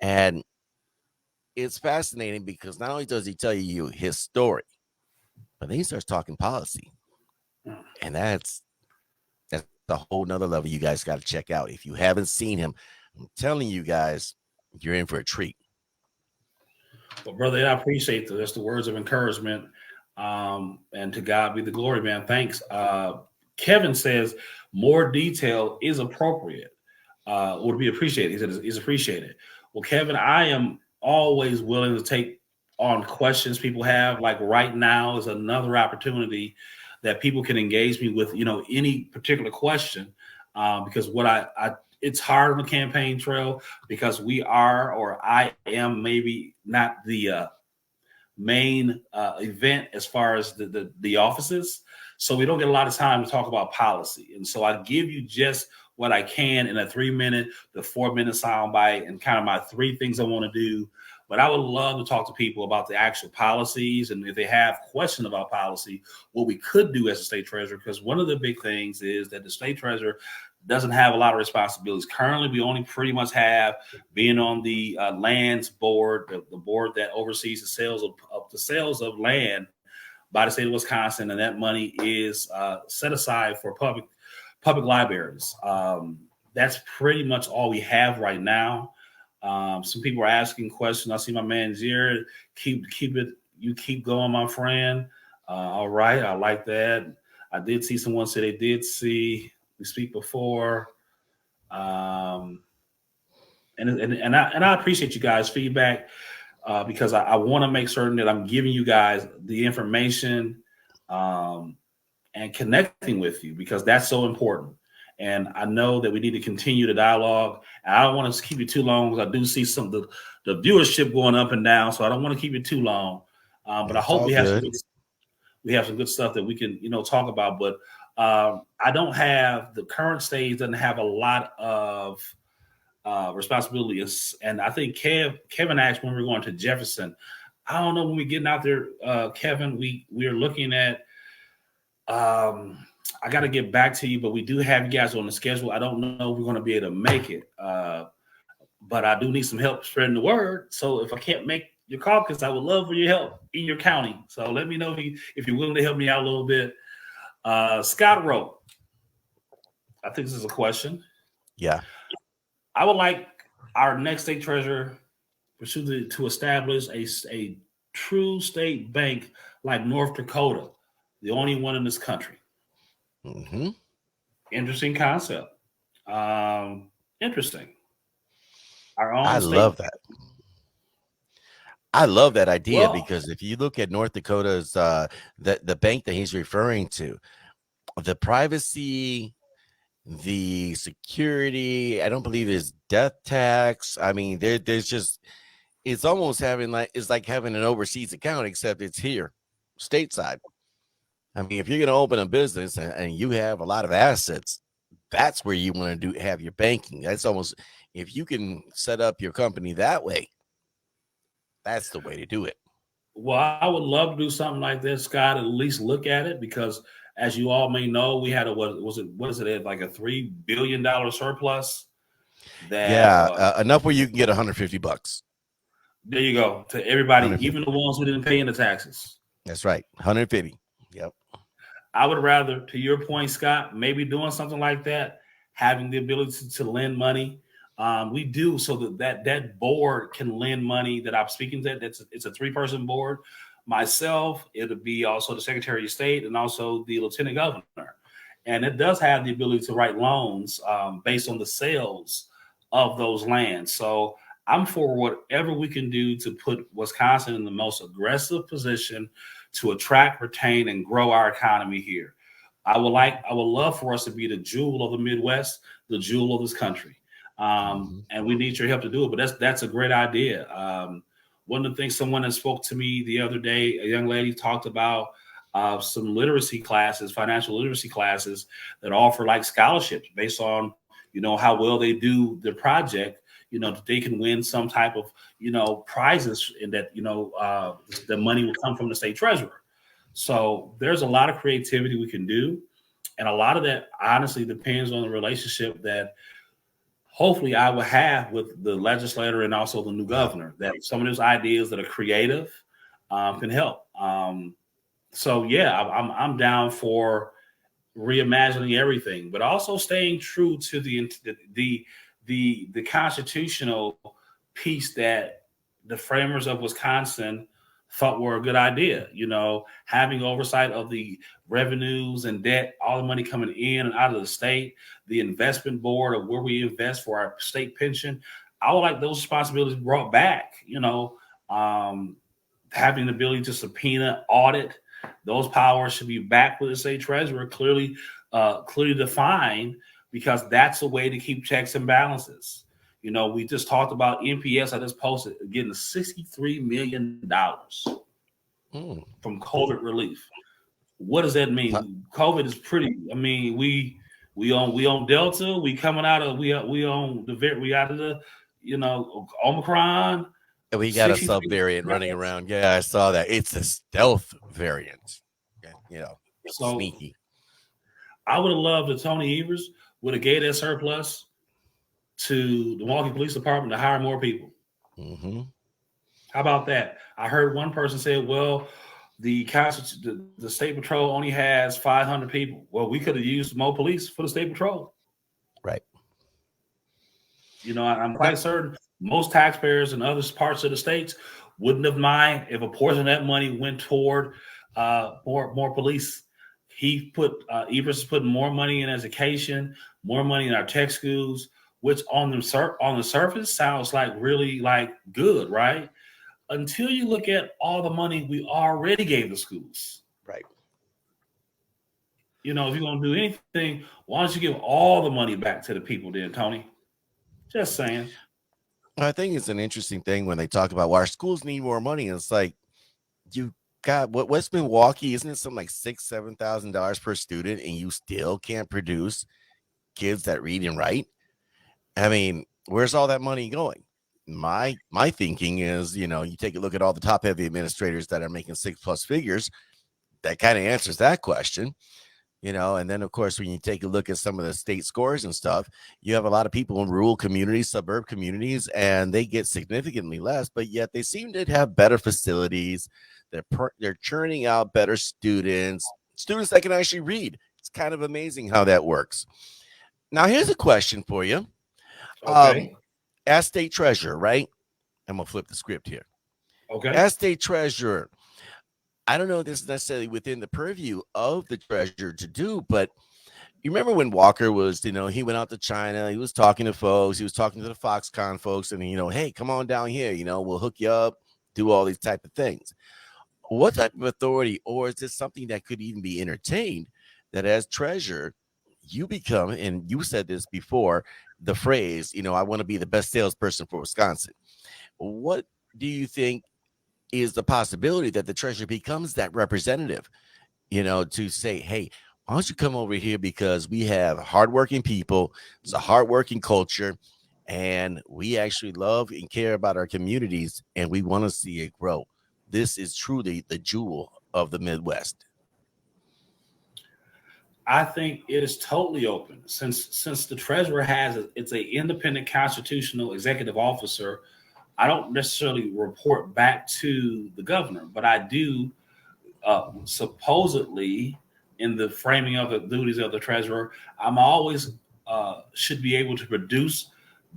And it's fascinating because not only does he tell you his story, but then he starts talking policy, and that's a whole nother level you guys got to check out. If you haven't seen him, I'm telling you guys, you're in for a treat. But brother, I appreciate this. The words of encouragement. And to God be the glory, man. Thanks. Kevin says more detail is appropriate. Would be appreciated. He said is appreciated. Well, Kevin, I am always willing to take on questions people have. Like right now is another opportunity that people can engage me with, any particular question. Because what I it's hard on the campaign trail because we are, or I am maybe not the main event as far as the offices. So we don't get a lot of time to talk about policy. And so I give you just what I can in a 3 minute to 4 minute soundbite and kind of my three things I want to do. But I would love to talk to people about the actual policies. And if they have questions about policy, what we could do as a state treasurer, because one of the big things is that the state treasurer doesn't have a lot of responsibilities. Currently, we only pretty much have being on the lands board, the board that oversees the sales of land by the state of Wisconsin, and that money is set aside for public libraries. That's pretty much all we have right now. Some people are asking questions. I see my man Jared. You keep going, my friend. All right, I like that. I did see someone say they did see we speak before. And I appreciate you guys' feedback because I want to make certain that I'm giving you guys the information and connecting with you because that's so important. And I know that we need to continue the dialogue. And I don't want to keep you too long because I do see some of the viewership going up and down, so I don't want to keep it too long. But I hope we have some good stuff that we can talk about. But I don't have the current stage doesn't have a lot of responsibility. And I think Kevin asked when we're going to Jefferson. I don't know when we're getting out there, Kevin. We are looking at. I got to get back to you, but we do have you guys on the schedule. I don't know if we're going to be able to make it, but I do need some help spreading the word. So if I can't make your caucus, I would love for your help in your county. So let me know if you're willing to help me out a little bit. Scott wrote, I think this is a question. Yeah. I would like our next state treasurer to establish a true state bank like North Dakota, the only one in this country. Mm-hmm. Interesting concept. Interesting. Our own I love that. I love that idea because if you look at North Dakota's the bank that he's referring to, the privacy, the security, I don't believe there's death tax. I mean, there's just it's almost it's like having an overseas account, except it's here, stateside. I mean, if you're going to open a business and you have a lot of assets, That's where you want to have your banking. That's almost, if you can set up your company that way, that's the way to do it. Well, I would love to do something like this, Scott. At least look at it because, as you all may know, we had a what is it like a $3 billion surplus that Yeah, enough where you can get 150 bucks. there you go to everybody, 150. even the ones who didn't pay in the taxes. That's right, 150. Yep. I would rather, to your point, Scott, maybe doing something like that, having the ability to lend money. We do so that board can lend money that I'm speaking to. It's a 3-person board. Myself, it'll be also the Secretary of State and also the Lieutenant Governor, and it does have the ability to write loans based on the sales of those lands. So I'm for whatever we can do to put Wisconsin in the most aggressive position to attract, retain, and grow our economy here. I would love for us to be the jewel of the Midwest, the jewel of this country. And we need your help to do it. But that's a great idea. One of the things someone that spoke to me the other day, a young lady talked about some literacy classes, financial literacy classes that offer like scholarships based on how well they do their project. That they can win some type of prizes, and that the money will come from the state treasurer. So there's a lot of creativity we can do, and a lot of that honestly depends on the relationship that hopefully I will have with the legislator and also the new governor. That some of those ideas that are creative can help. So yeah, I'm down for reimagining everything, but also staying true to the constitutional piece that the framers of Wisconsin thought were a good idea. Having oversight of the revenues and debt, all the money coming in and out of the state, the investment board of where we invest for our state pension. I would like those responsibilities brought back. Having the ability to subpoena, audit, those powers should be back with the state treasurer, clearly defined, because that's a way to keep checks and balances. We just talked about NPS. I just posted getting $63 million from COVID relief. What does that mean? COVID is pretty. I mean, we on Delta. We coming out of we on we out of the Omicron. And we got a subvariant running around. Yeah, I saw that. It's a stealth variant. So sneaky. I would have loved if Tony Evers would have gave that surplus to the Milwaukee Police Department to hire more people. Mm-hmm. How about that? I heard one person say, well, the state patrol only has 500 people. Well, we could have used more police for the state patrol. Right. I'm quite certain most taxpayers in other parts of the states wouldn't have mind if a portion of that money went toward more police. Evers is putting more money in education, more money in our tech schools, which on the surface sounds like really like good, right? Until you look at all the money we already gave the schools. Right. If you're going to do anything, why don't you give all the money back to the people then, Tony? Just saying. I think it's an interesting thing when they talk about why our schools need more money. And it's like, you got West Milwaukee, isn't it something like $6,000-$7,000 per student, and you still can't produce kids that read and write? I mean, where's all that money going? My thinking is, you take a look at all the top heavy administrators that are making 6+ figures. That kind of answers that question. And then, of course, when you take a look at some of the state scores and stuff, you have a lot of people in rural communities, suburb communities, and they get significantly less, but yet they seem to have better facilities. They're churning out better students that can actually read. It's kind of amazing how that works. Now, here's a question for you. Okay. As state treasurer, right? I'm going to flip the script here. Okay. As state treasurer, I don't know if this is necessarily within the purview of the treasurer to do, but you remember when Walker was, he went out to China, he was talking to folks, he was talking to the Foxconn folks, and, hey, come on down here, we'll hook you up, do all these type of things. What type of authority, or is this something that could even be entertained, that as treasurer, you become, and you said this before, the phrase, I want to be the best salesperson for Wisconsin. What do you think is the possibility that the treasurer becomes that representative, to say, hey, why don't you come over here, because we have hardworking people. It's a hardworking culture, and we actually love and care about our communities, and we want to see it grow. This is truly the jewel of the Midwest. I think it is totally open since the treasurer it's a independent constitutional executive officer. I don't necessarily report back to the governor, but I do supposedly in the framing of the duties of the treasurer. I'm always should be able to produce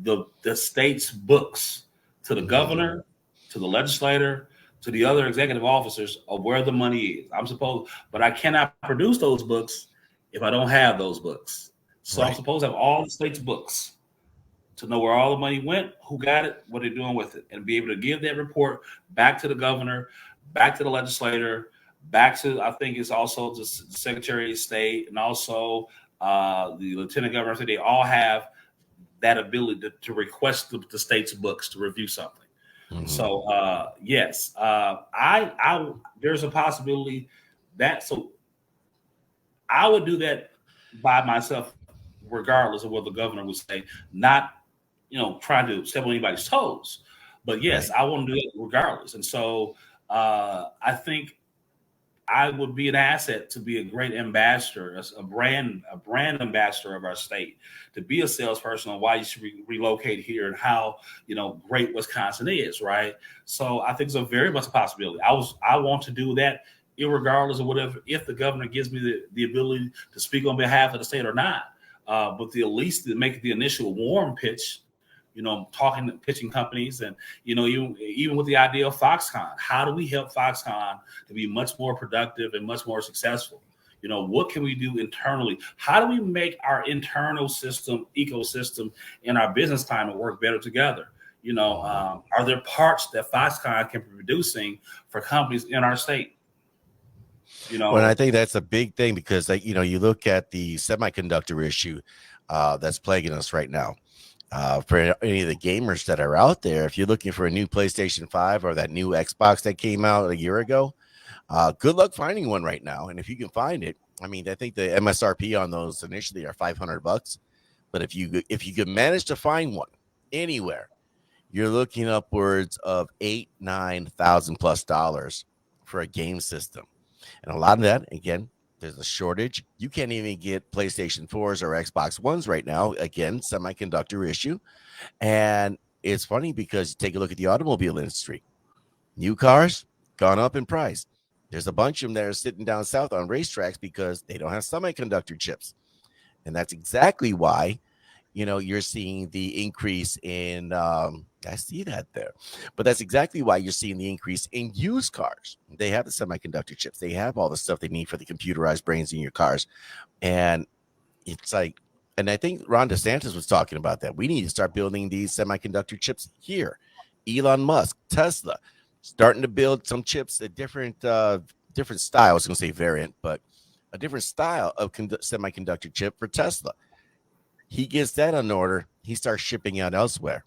the state's books to the Mhm. governor, to the legislator, to the other executive officers of where the money is. I'm supposed, but I cannot produce those books if I don't have those books. So I'm Right. supposed to have all the state's books to know where all the money went, who got it, what they're doing with it, and be able to give that report back to the governor, back to the legislator, back to I think it's also the Secretary of State and also the Lieutenant Governor. So they all have that ability to request the state's books to review something. Mhm. So yes, I there's a possibility that so I would do that by myself, regardless of what the governor would say. Not trying to step on anybody's toes. But yes, Right. I want to do it regardless. And so I think I would be an asset to be a great ambassador, a brand ambassador of our state, to be a salesperson on why you should relocate here and how great Wisconsin is, right? So I think it's a very much a possibility. I want to do that, regardless of whatever if the governor gives me the ability to speak on behalf of the state or not. But at least to make the initial warm pitch, talking to pitching companies, and even with the idea of Foxconn, how do we help Foxconn to be much more productive and much more successful? What can we do internally? How do we make our internal ecosystem, and our business climate work better together? Mhm. Are there parts that Foxconn can be producing for companies in our state? You Well, and I know, think that's a big thing, because, like, you look at the semiconductor issue that's plaguing us right now. For any of the gamers that are out there, if you're looking for a new PlayStation 5 or that new Xbox that came out a year ago, good luck finding one right now. And if you can find it, I mean, I think the MSRP on those initially are $500. But if you can manage to find one anywhere, you're looking upwards of 8, 9 thousand plus dollars for a game system. And a lot of that, again, there's a shortage. You can't even get PlayStation 4s or Xbox Ones right now. Again, semiconductor issue. And it's funny, because take a look at the automobile industry. New cars gone up in price. There's a bunch of them that are sitting down south on racetracks because they don't have semiconductor chips. And that's exactly why you're seeing the increase in I see that there, but that's exactly why you're seeing the increase in used cars. They have the semiconductor chips, they have all the stuff they need for the computerized brains in your cars. And it's like, and I think Ron DeSantis was talking about that. We need to start building these semiconductor chips here. Elon Musk, Tesla, starting to build some chips, a different style. I was going to say variant, but a different style of semiconductor chip for Tesla. He gets that on order. He starts shipping out elsewhere.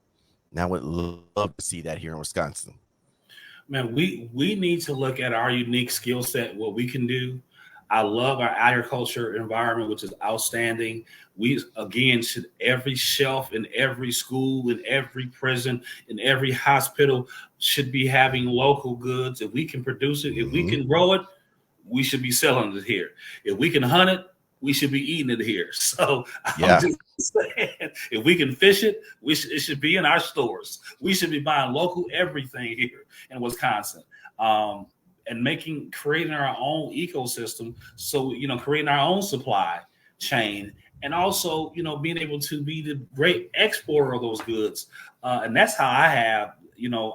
Now, I would love to see that here in Wisconsin. man, we need to look at our unique skill set, what we can do. I love our agriculture environment, which is outstanding. We again should every shelf in every school, in every prison, in every hospital should be having local goods. If we can produce it, if we Mm-hmm. can grow it, we should be selling it here. If we can hunt it, we should be eating it here. So I'm Yeah. just saying, if we can fish it, it should be in our stores. We should be buying local everything here in Wisconsin, and creating our own ecosystem. So creating our own supply chain, and also being able to be the great exporter of those goods. And that's how I have.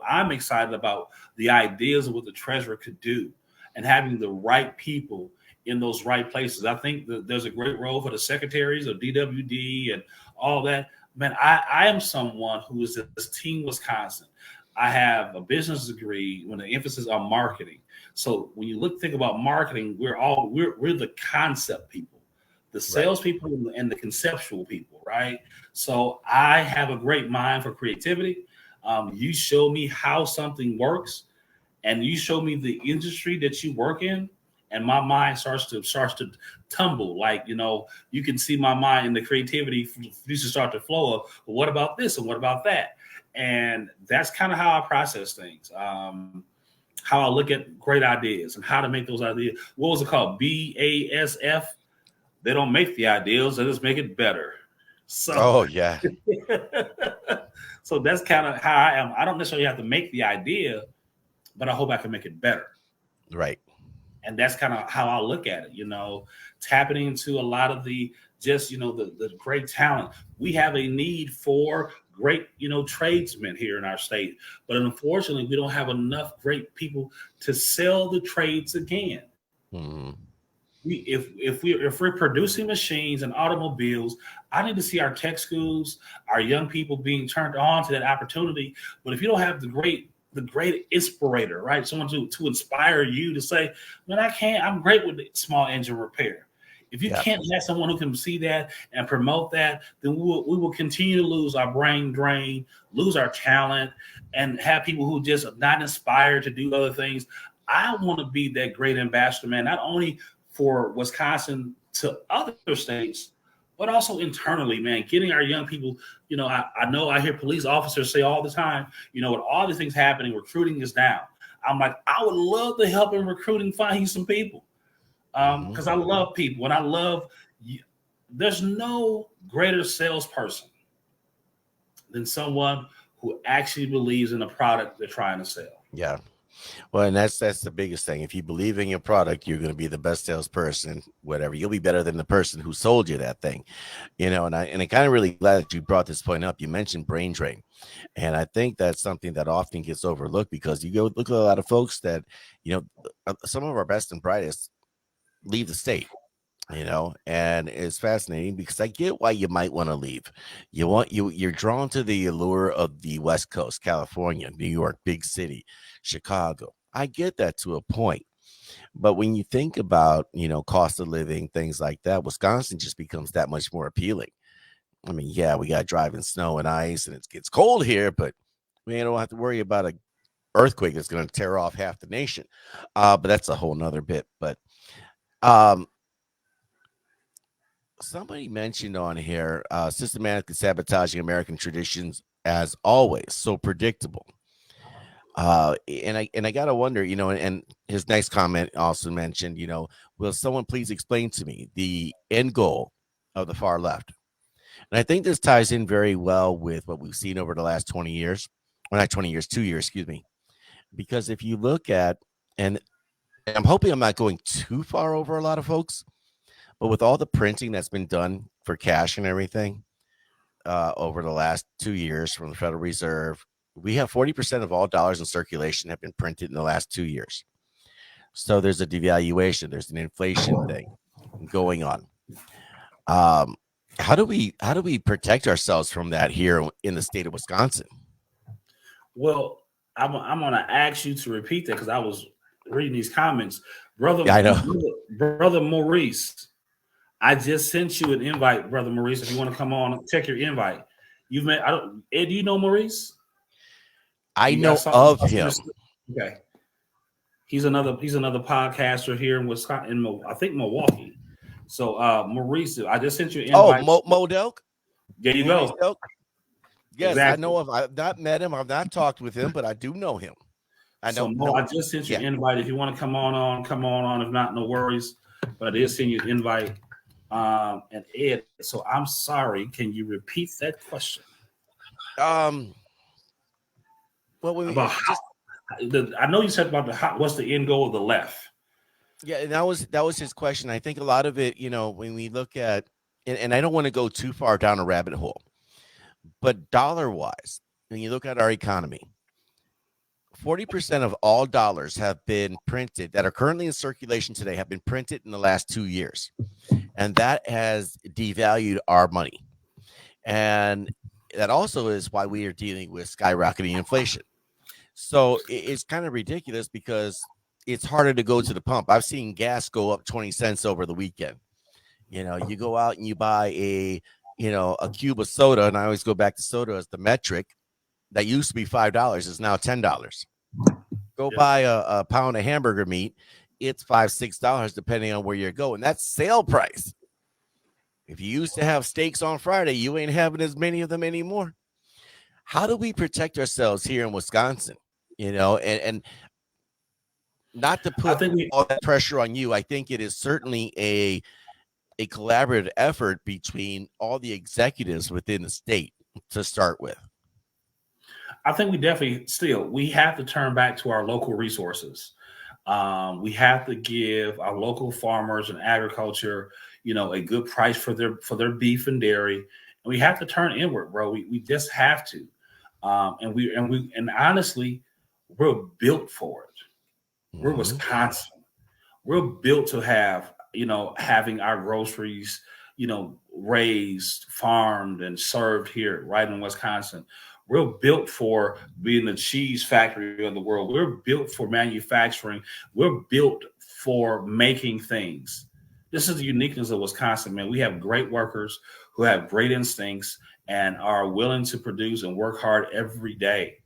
I'm excited about the ideas of what the treasurer could do and having the right people in those right places. I think that there's a great role for the secretaries of DWD and all that. Man, I am someone who is this Team Wisconsin. I have a business degree with an emphasis on marketing. So when you think about marketing, we're the concept people, the Right. salespeople, and the conceptual people, right? So I have a great mind for creativity. You show me how something works, and you show me the industry that you work in, and my mind starts to tumble. Like, you can see my mind and the creativity used to start to flow of, well, what about this and what about that? And that's kind of how I process things. How I look at great ideas and how to make those ideas. What was it called? BASF. They don't make the ideals; they just make it better. So, Oh yeah, so that's kind of how I am. I don't necessarily have to make the idea, but I hope I can make it better. right. And that's kind of how I look at it. Tapping into a lot of the just the great talent. We have a need for great tradesmen here in our state, but unfortunately, we don't have enough great people to sell the trades again. Mm-hmm. If we're producing machines and automobiles, I need to see our tech schools, our young people being turned on to that opportunity. But if you don't have the great inspirator, right? Someone to inspire you to say, man, I'm great with the small engine repair. If you Yeah. can't have someone who can see that and promote that, then we will continue to lose our brain drain, lose our talent, and have people who just are not inspired to do other things. I want to be that great ambassador, man, not only for Wisconsin to other states, but also internally, man, getting our young people. I know I hear police officers say all the time, with all these things happening, recruiting is down. I'm like, I would love to help in recruiting, find some people. Because I love people and I love, there's no greater salesperson than someone who actually believes in the product they're trying to sell. Yeah. Well, and that's the biggest thing. If you believe in your product, you're going to be the best salesperson, whatever. You'll be better than the person who sold you that thing, And I kind of really glad that you brought this point up. You mentioned brain drain, and I think that's something that often gets overlooked because you go look at a lot of folks that, some of our best and brightest leave the state. And it's fascinating because I get why you might want to leave. You're drawn to the allure of the West Coast, California, New York, big city, Chicago. I get that to a point. But when you think about, cost of living, things like that, Wisconsin just becomes that much more appealing. I mean, yeah, we got to drive in snow and ice and it gets cold here, but we don't have to worry about a earthquake that's going to tear off half the nation. But that's a whole nother bit. But um, somebody mentioned on here, systematically sabotaging American traditions as always, so predictable. And I gotta wonder, and his next comment also mentioned, will someone please explain to me the end goal of the far left? And I think this ties in very well with what we've seen over the last 20 years, or not 20 years, 2 years, excuse me. Because if you look at, and I'm hoping I'm not going too far over a lot of folks, but with all the printing that's been done for cash and everything over the last 2 years from the Federal Reserve, we have 40% of all dollars in circulation have been printed in the last 2 years. So there's a devaluation, there's an inflation thing going on. How do we protect ourselves from that here in the state of Wisconsin? Well, I'm going to ask you to repeat that because I was reading these comments, brother. Yeah, I know. Brother Maurice. I just sent you an invite, brother Maurice. If you want to come on, check your invite. You've met. Ed, do you know Maurice? I know of him. Okay. He's another podcaster here in Wisconsin, I think Milwaukee. So Maurice, I just sent you an invite. Oh, Mo Delk? There you go. Delk? Yes, exactly. I know him. I've not met him. I've not talked with him, but I do know him. I just sent you an invite. If you want to come on. If not, no worries. But I did send you an invite. And Ed, so I'm sorry. Can you repeat that question? Well, I know you said about what's the end goal of the left. Yeah, and that was his question. I think a lot of it, when we look at, and I don't want to go too far down a rabbit hole, but dollar wise, when you look at our economy, 40% of all dollars have been printed that are currently in circulation today have been printed in the last 2 years. And that has devalued our money. And that also is why we are dealing with skyrocketing inflation. So it's kind of ridiculous because it's harder to go to the pump. I've seen gas go up 20 cents over the weekend. You go out and you buy a cube of soda, and I always go back to soda as the metric. That used to be $5, is now $10. Go buy a pound of hamburger meat. it's $5, $6 depending on where you're going. That's sale price. If you used to have steaks on Friday, you ain't having as many of them anymore. How do we protect ourselves here in Wisconsin? And not to I put think we all that pressure on you, I think it is certainly a collaborative effort between all the executives within the state to start with. I think we definitely still we have to turn back to our local resources. We have to give our local farmers and agriculture, a good price for their beef and dairy, and we have to turn inward, bro. We just have to, and honestly, we're built for it. We're Mm-hmm. Wisconsin. We're built to have, having our groceries, raised, farmed, and served here right in Wisconsin. We're built for being the cheese factory of the world. We're built for manufacturing. We're built for making things. This is the uniqueness of Wisconsin, man. We have great workers who have great instincts and are willing to produce and work hard every day.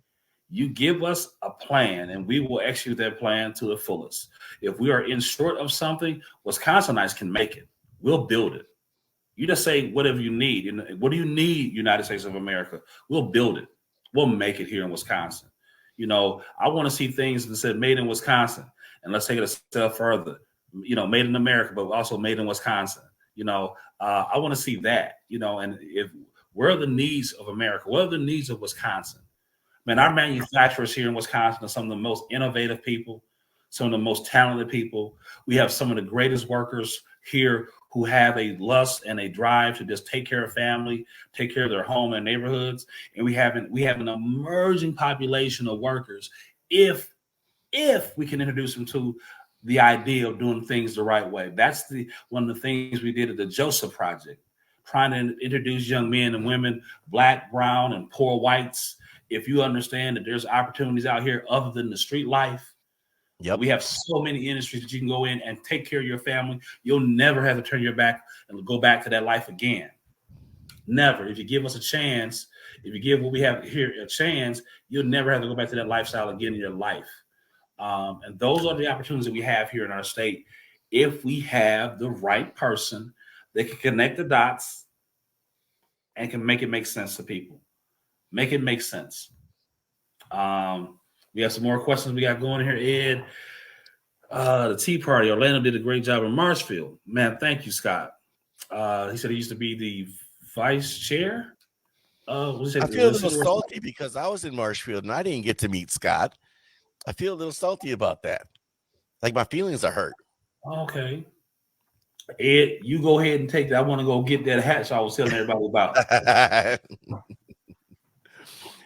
You give us a plan and we will execute that plan to the fullest. If we are in short of something, Wisconsinites can make it. We'll build it. You just say whatever you need. And what do you need, United States of America? We'll build it. We'll make it here in Wisconsin. I want to see things that said made in Wisconsin. And let's take it a step further. Made in America, but also made in Wisconsin. I want to see that, and if where are the needs of America? What are the needs of Wisconsin? Man, our manufacturers here in Wisconsin are some of the most innovative people, some of the most talented people. We have some of the greatest workers here who have a lust and a drive to just take care of family, take care of their home and neighborhoods. And we have an emerging population of workers if we can introduce them to the idea of doing things the right way. That's the one of the things we did at the Joseph Project, trying to introduce young men and women, black, brown, and poor whites. If you understand that there's opportunities out here other than the street life, Yep. we have so many industries that you can go in and take care of your family. You'll never have to turn your back and go back to that life again. Never. If you give us a chance, if you give what we have here a chance, you'll never have to go back to that lifestyle again in your life. And those are the opportunities that we have here in our state. If we have the right person that can connect the dots and can make it make sense to people, make it make sense. We have some more questions we got going here, Ed. The Tea Party, Orlando did a great job in Marshfield. Man, thank you, Scott. He said he used to be the vice chair. I feel a little salty because I was in Marshfield and I didn't get to meet Scott. I feel a little salty about that. Like my feelings are hurt. Okay. Ed, you go ahead and take that. I want to go get that hat I was telling everybody about.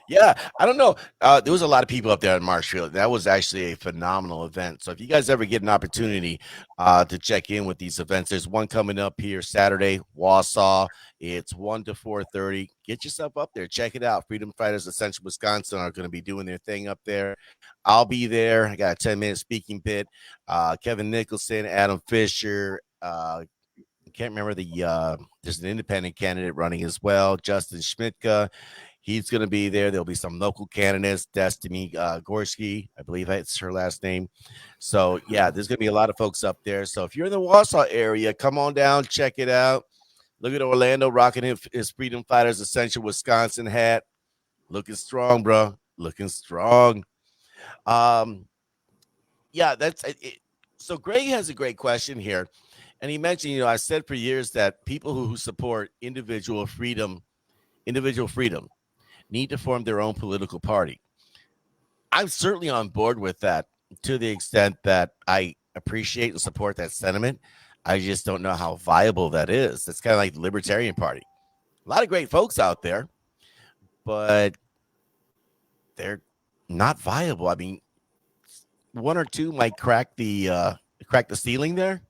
Yeah, I don't know. There was a lot of people up there in Marshfield. That was actually a phenomenal event. So if you guys ever get an opportunity to check in with these events, there's one coming up here Saturday, Wausau. It's 1 to 4:30. Get yourself up there. Check it out. Freedom Fighters of Central Wisconsin are going to be doing their thing up there. I'll be there. I got a 10-minute speaking bit. Kevin Nicholson, Adam Fisher. I can't remember there's an independent candidate running as well, Justin Schmidtka. He's going to be there. There'll be some local candidates, Destiny Gorski, I believe that's her last name. So, yeah, there's going to be a lot of folks up there. So if you're in the Wausau area, come on down, check it out. Look at Orlando rocking his Freedom Fighters Essential Wisconsin hat. Looking strong, bro. Looking strong. Yeah, that's it. So Greg has a great question here. And he mentioned, I said for years that people who support individual freedom need to form their own political party. I'm certainly on board with that to the extent that I appreciate and support that sentiment. I just don't know how viable that is. It's kind of like the Libertarian Party. A lot of great folks out there, but they're not viable. I mean, one or two might crack the ceiling there,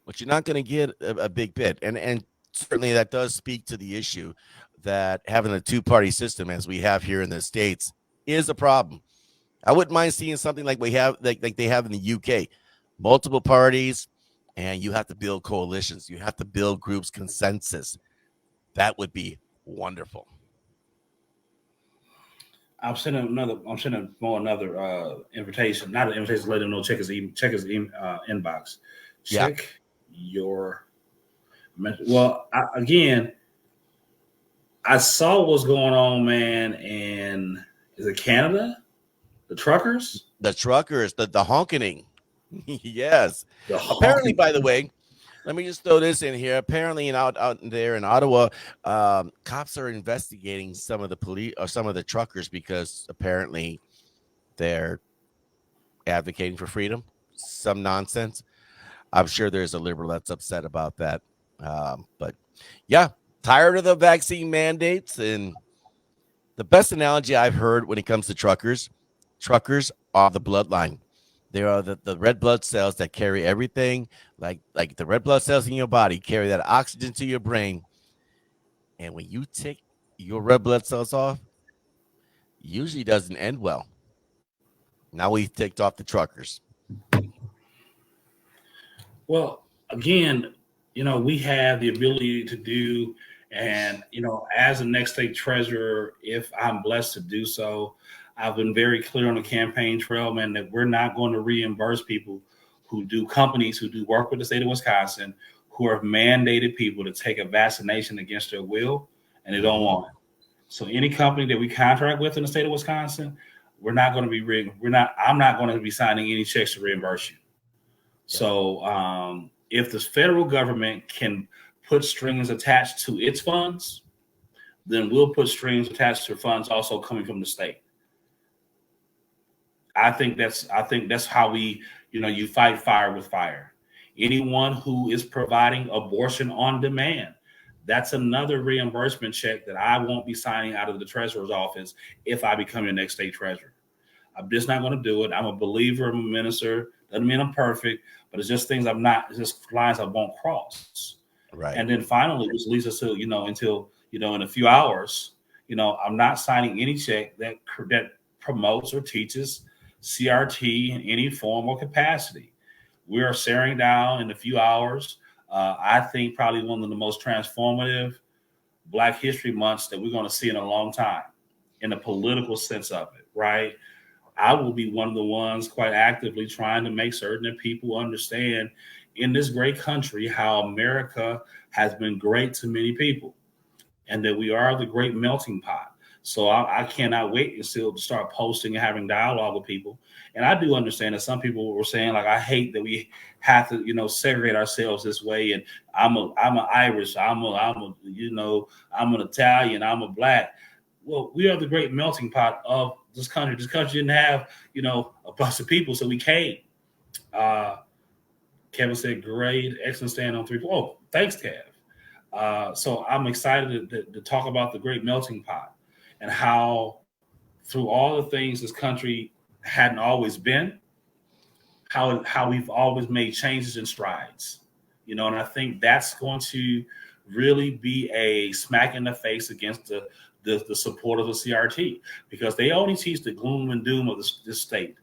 but you're not going to get a big bit. And certainly that does speak to the issue that having a two-party system as we have here in the States is a problem. I wouldn't mind seeing something like we have, like they have in the UK, multiple parties, and you have to build coalitions. You have to build groups, consensus. That would be wonderful. I'm sending another invitation, not an invitation to let him know check his inbox. Yeah, Check your well again. I saw what's going on, man, and is it Canada? The truckers, the truckers, the honking. Yes. the Apparently, honking. by the way, let me just throw this in here. Apparently, out there in Ottawa, cops are investigating some of the police or some of the truckers because apparently they're advocating for freedom. Some nonsense. I'm sure there's a liberal that's upset about that. But yeah, tired of the vaccine mandates. And the best analogy I've heard when it comes to truckers are the bloodline. They are the red blood cells that carry everything, like the red blood cells in your body carry that oxygen to your brain. And when you take your red blood cells off, usually doesn't end well. Now we've ticked off the truckers. Well, again, we have the ability to do, and as a next state treasurer, if I'm blessed to do so, I've been very clear on the campaign trail, man, that we're not going to reimburse people companies who do work with the state of Wisconsin, who have mandated people to take a vaccination against their will, and they don't Mm-hmm. want it. So any company that we contract with in the state of Wisconsin, we're not going to be we're not. I'm not going to be signing any checks to reimburse you. Yep. So if the federal government can put strings attached to its funds, then we'll put strings attached to funds also coming from the state. I think that's how you fight fire with fire. Anyone who is providing abortion on demand, that's another reimbursement check that I won't be signing out of the treasurer's office if I become your next state treasurer. I'm just not going to do it. I'm a believer. I'm a minister. Doesn't mean I'm perfect, but it's just things I'm not. It's just lines I won't cross. Right. And then finally, which leads us to until in a few hours, I'm not signing any check that promotes or teaches CRT in any form or capacity. We are staring down in a few hours. I think probably one of the most transformative Black History months that we're going to see in a long time, in the political sense of it, right? I will be one of the ones quite actively trying to make certain that people understand in this great country how America has been great to many people and that we are the great melting pot. So I cannot wait until to start posting and having dialogue with people. And I do understand that some people were saying, like, I hate that we have to, segregate ourselves this way. And I'm an Irish, I'm an Italian, I'm a Black. Well, we are the great melting pot of this country. This country didn't have, a bunch of people, so we came. Uh, Kevin said, great, excellent stand on three. Oh, thanks, Kev. So I'm excited to talk about the great melting pot and how through all the things this country hadn't always been, how we've always made changes and strides. And I think that's going to really be a smack in the face against the support of the CRT, because they only teach the gloom and doom of this state,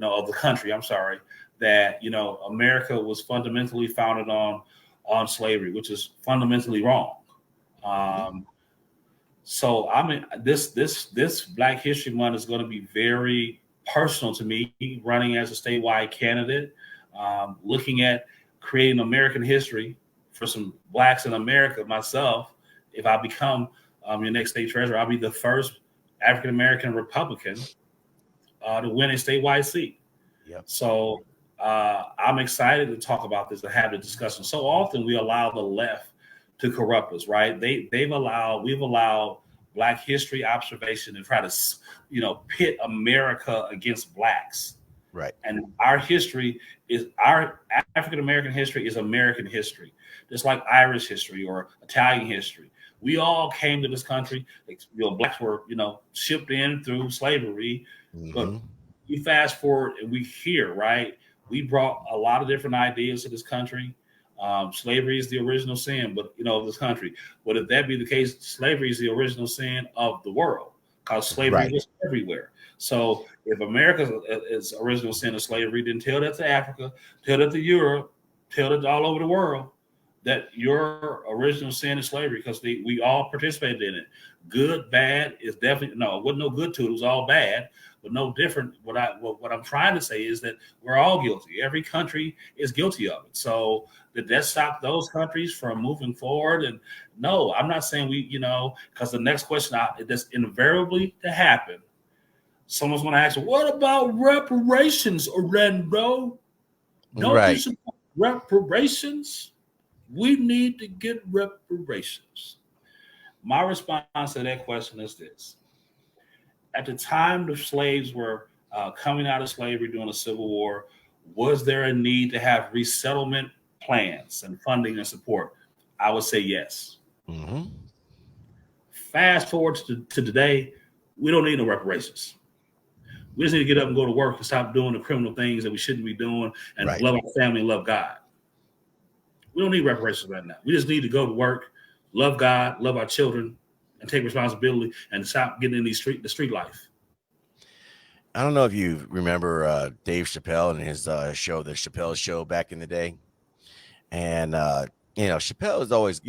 of the country. I'm sorry, that America was fundamentally founded on slavery, which is fundamentally wrong. Mm-hmm. So I mean, this Black History Month is going to be very personal to me, running as a statewide candidate, looking at creating American history for some Blacks in America. Myself, if I become your next state treasurer, I'll be the first African American Republican to win a statewide seat. Yep. So I'm excited to talk about this and have the discussion. So often we allow the left to corrupt us, right? We've allowed Black history observation to try to pit America against Blacks. Right. And our African American history is American history, just like Irish history or Italian history. We all came to this country. Blacks were shipped in through slavery, but Mm-hmm. you fast forward and we here, right? We brought a lot of different ideas to this country. Slavery is the original sin, but of this country. But if that be the case, slavery is the original sin of the world, because slavery Right. was everywhere. So if America is original sin of slavery, then tell that to Africa, tell that to Europe, tell it all over the world. that your original sin is slavery because we all participated in it. Good, bad is definitely no. It wasn't no good to it. It was all bad, but no different. What I'm trying to say is that we're all guilty. Every country is guilty of it. So did that stop those countries from moving forward? And no, I'm not saying because the next question that's invariably to happen. Someone's going to ask, "What about reparations, Orlando? Don't you Right. support reparations? We need to get reparations." My response to that question is this: at the time the slaves were coming out of slavery during the Civil War, was there a need to have resettlement plans and funding and support? I would say yes. Hmm. Fast forward to today, we don't need no reparations. We just need to get up and go to work and stop doing the criminal things that we shouldn't be doing and Right. love our family and love God. We don't need reparations right now. We just need to go to work, love God, love our children, and take responsibility and stop getting in the street life. I don't know if you remember Dave Chappelle and his show, the Chappelle Show, back in the day. And Chappelle is always,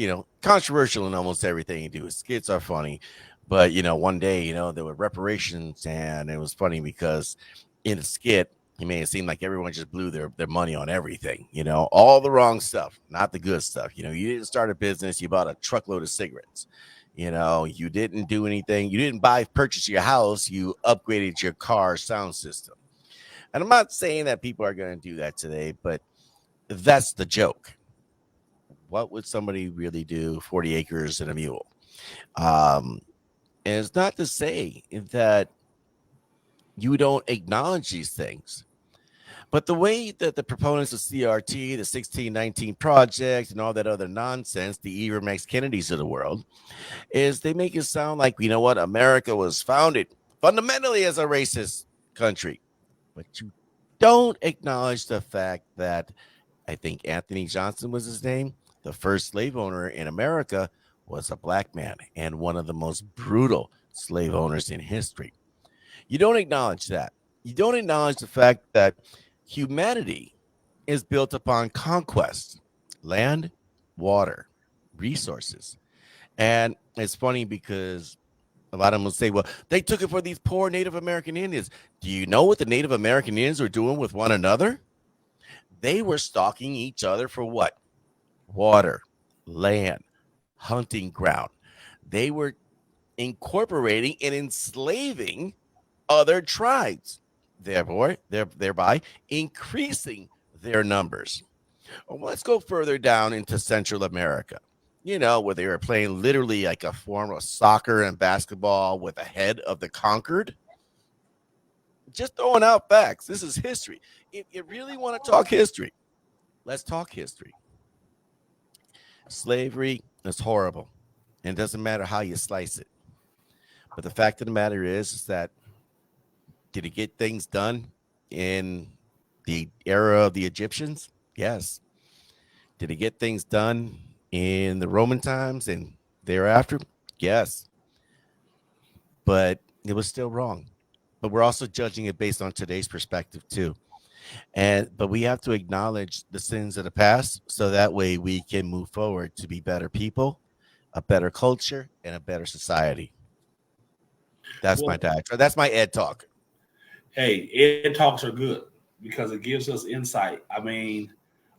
controversial in almost everything he do. His skits are funny, but one day, there were reparations, and it was funny because in the skit, he made it seem like everyone just blew their money on everything, all the wrong stuff, not the good stuff. You didn't start a business, you bought a truckload of cigarettes. You didn't do anything, you didn't purchase your house, you upgraded your car sound system. And I'm not saying that people are going to do that today, but that's the joke. What would somebody really do? 40 acres and a mule. Um, and it's not to say that you don't acknowledge these things, but the way that the proponents of CRT, the 1619 Project, and all that other nonsense, the Ibram X Kennedys of the world, is they make it sound like, what, America was founded fundamentally as a racist country. But you don't acknowledge the fact that I think Anthony Johnson was his name. The first slave owner in America was a black man and one of the most brutal slave owners in history. You don't acknowledge that. You don't acknowledge the fact that humanity is built upon conquest, land, water, resources. And it's funny because a lot of them will say, well, they took it for these poor Native American Indians. Do you know what the Native American Indians were doing with one another? They were stalking each other for what? Water, land, hunting ground. They were incorporating and enslaving other tribes, thereby increasing their numbers. Well, let's go further down into Central America, where they were playing literally like a form of soccer and basketball with the head of the conquered. Just throwing out facts. This is history. If you really want to talk history, let's talk history. Slavery is horrible, and it doesn't matter how you slice it. But the fact of the matter is that did it get things done in the era of the Egyptians? Yes. Did it get things done in the Roman times and thereafter? Yes. But it was still wrong. But we're also judging it based on today's perspective too. But we have to acknowledge the sins of the past so that way we can move forward to be better people, a better culture, and a better society. That's my Well, diatribe. That's my ed talk. hey, ed talks are good because it gives us insight. I mean,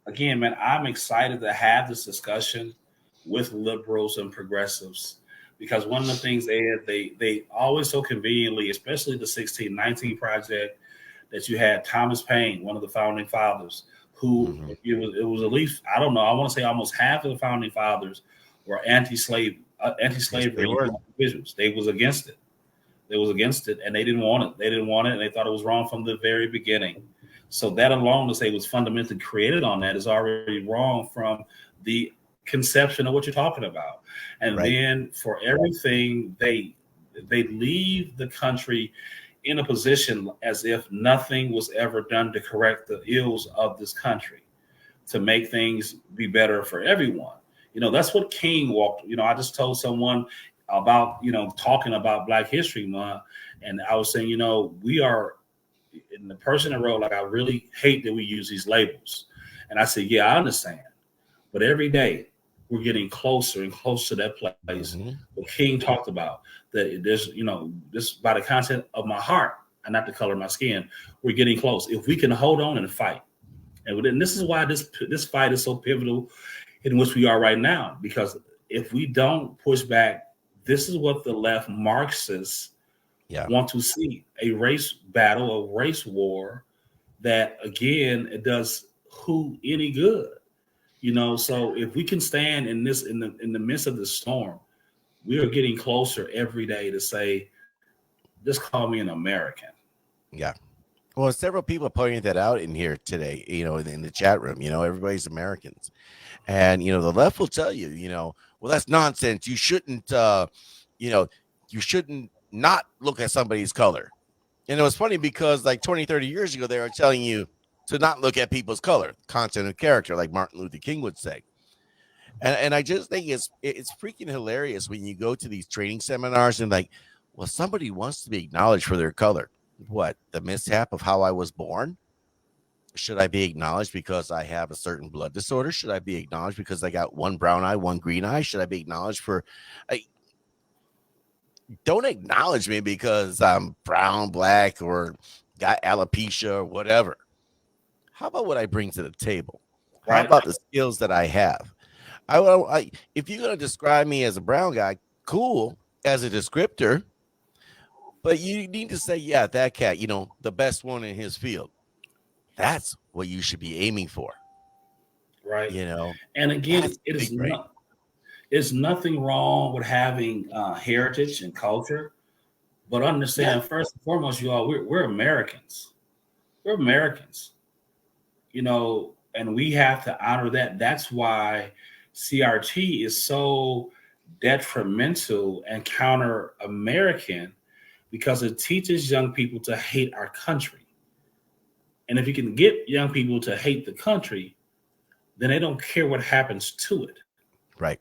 again, man, I'm excited to have this discussion with liberals and progressives because one of the things they always so conveniently, especially the 1619 project, that you had Thomas Paine, one of the founding fathers, who Mm-hmm. it was at least I don't know, I want to say almost half of the founding fathers were Yes, they anti-slavery were. individuals. They was against it. They was against it, and they didn't want it. They didn't want it, and they thought it was wrong from the very beginning. So that alone to say it was fundamentally created on that is already wrong from the conception of what you're talking about. And Right. then for everything they leave the country in a position as if nothing was ever done to correct the ills of this country, to make things be better for everyone. That's what King walked. I just told someone about, talking about Black History Month, and I was saying, we are in the person that wrote, like, I really hate that we use these labels. And I said, yeah, I understand. But every day we're getting closer and closer to that place Mm-hmm. what King talked about. That there's, this by the content of my heart and not the color of my skin, we're getting close. If we can hold on and fight, and then this is why this fight is so pivotal in which we are right now. Because if we don't push back, this is what the left Marxists Yeah. want to see: a race battle, a race war. That again, it does who any good? So if we can stand in this in the midst of the storm, we are getting closer every day to say, just call me an American. Yeah. Well, several people pointed that out in here today, in the chat room. Everybody's Americans. And, the left will tell you, well, that's nonsense. You know, you shouldn't not look at somebody's color. And it was funny because like 20, 30 years ago, they were telling you to not look at people's color, content of character, like Martin Luther King would say. And I just think it's freaking hilarious when you go to these training seminars and like, well, somebody wants to be acknowledged for their color. What, the mishap of how I was born? Should I be acknowledged because I have a certain blood disorder? Should I be acknowledged because I got one brown eye, one green eye? Should I be acknowledged for don't acknowledge me because I'm brown, black, or got alopecia or whatever. How about what I bring to the table? How Right? about the skills that I have? If you're going to describe me as a brown guy, cool as a descriptor, but you need to say, yeah, that cat, the best one in his field. That's what you should be aiming for. Right. You know, And again, that's big brain. it's nothing wrong with having heritage and culture, but understand first and foremost, you all, we're Americans. We're Americans, and we have to honor that. That's why CRT is so detrimental and counter American, because it teaches young people to hate our country. And if you can get young people to hate the country, then they don't care what happens to it. Right.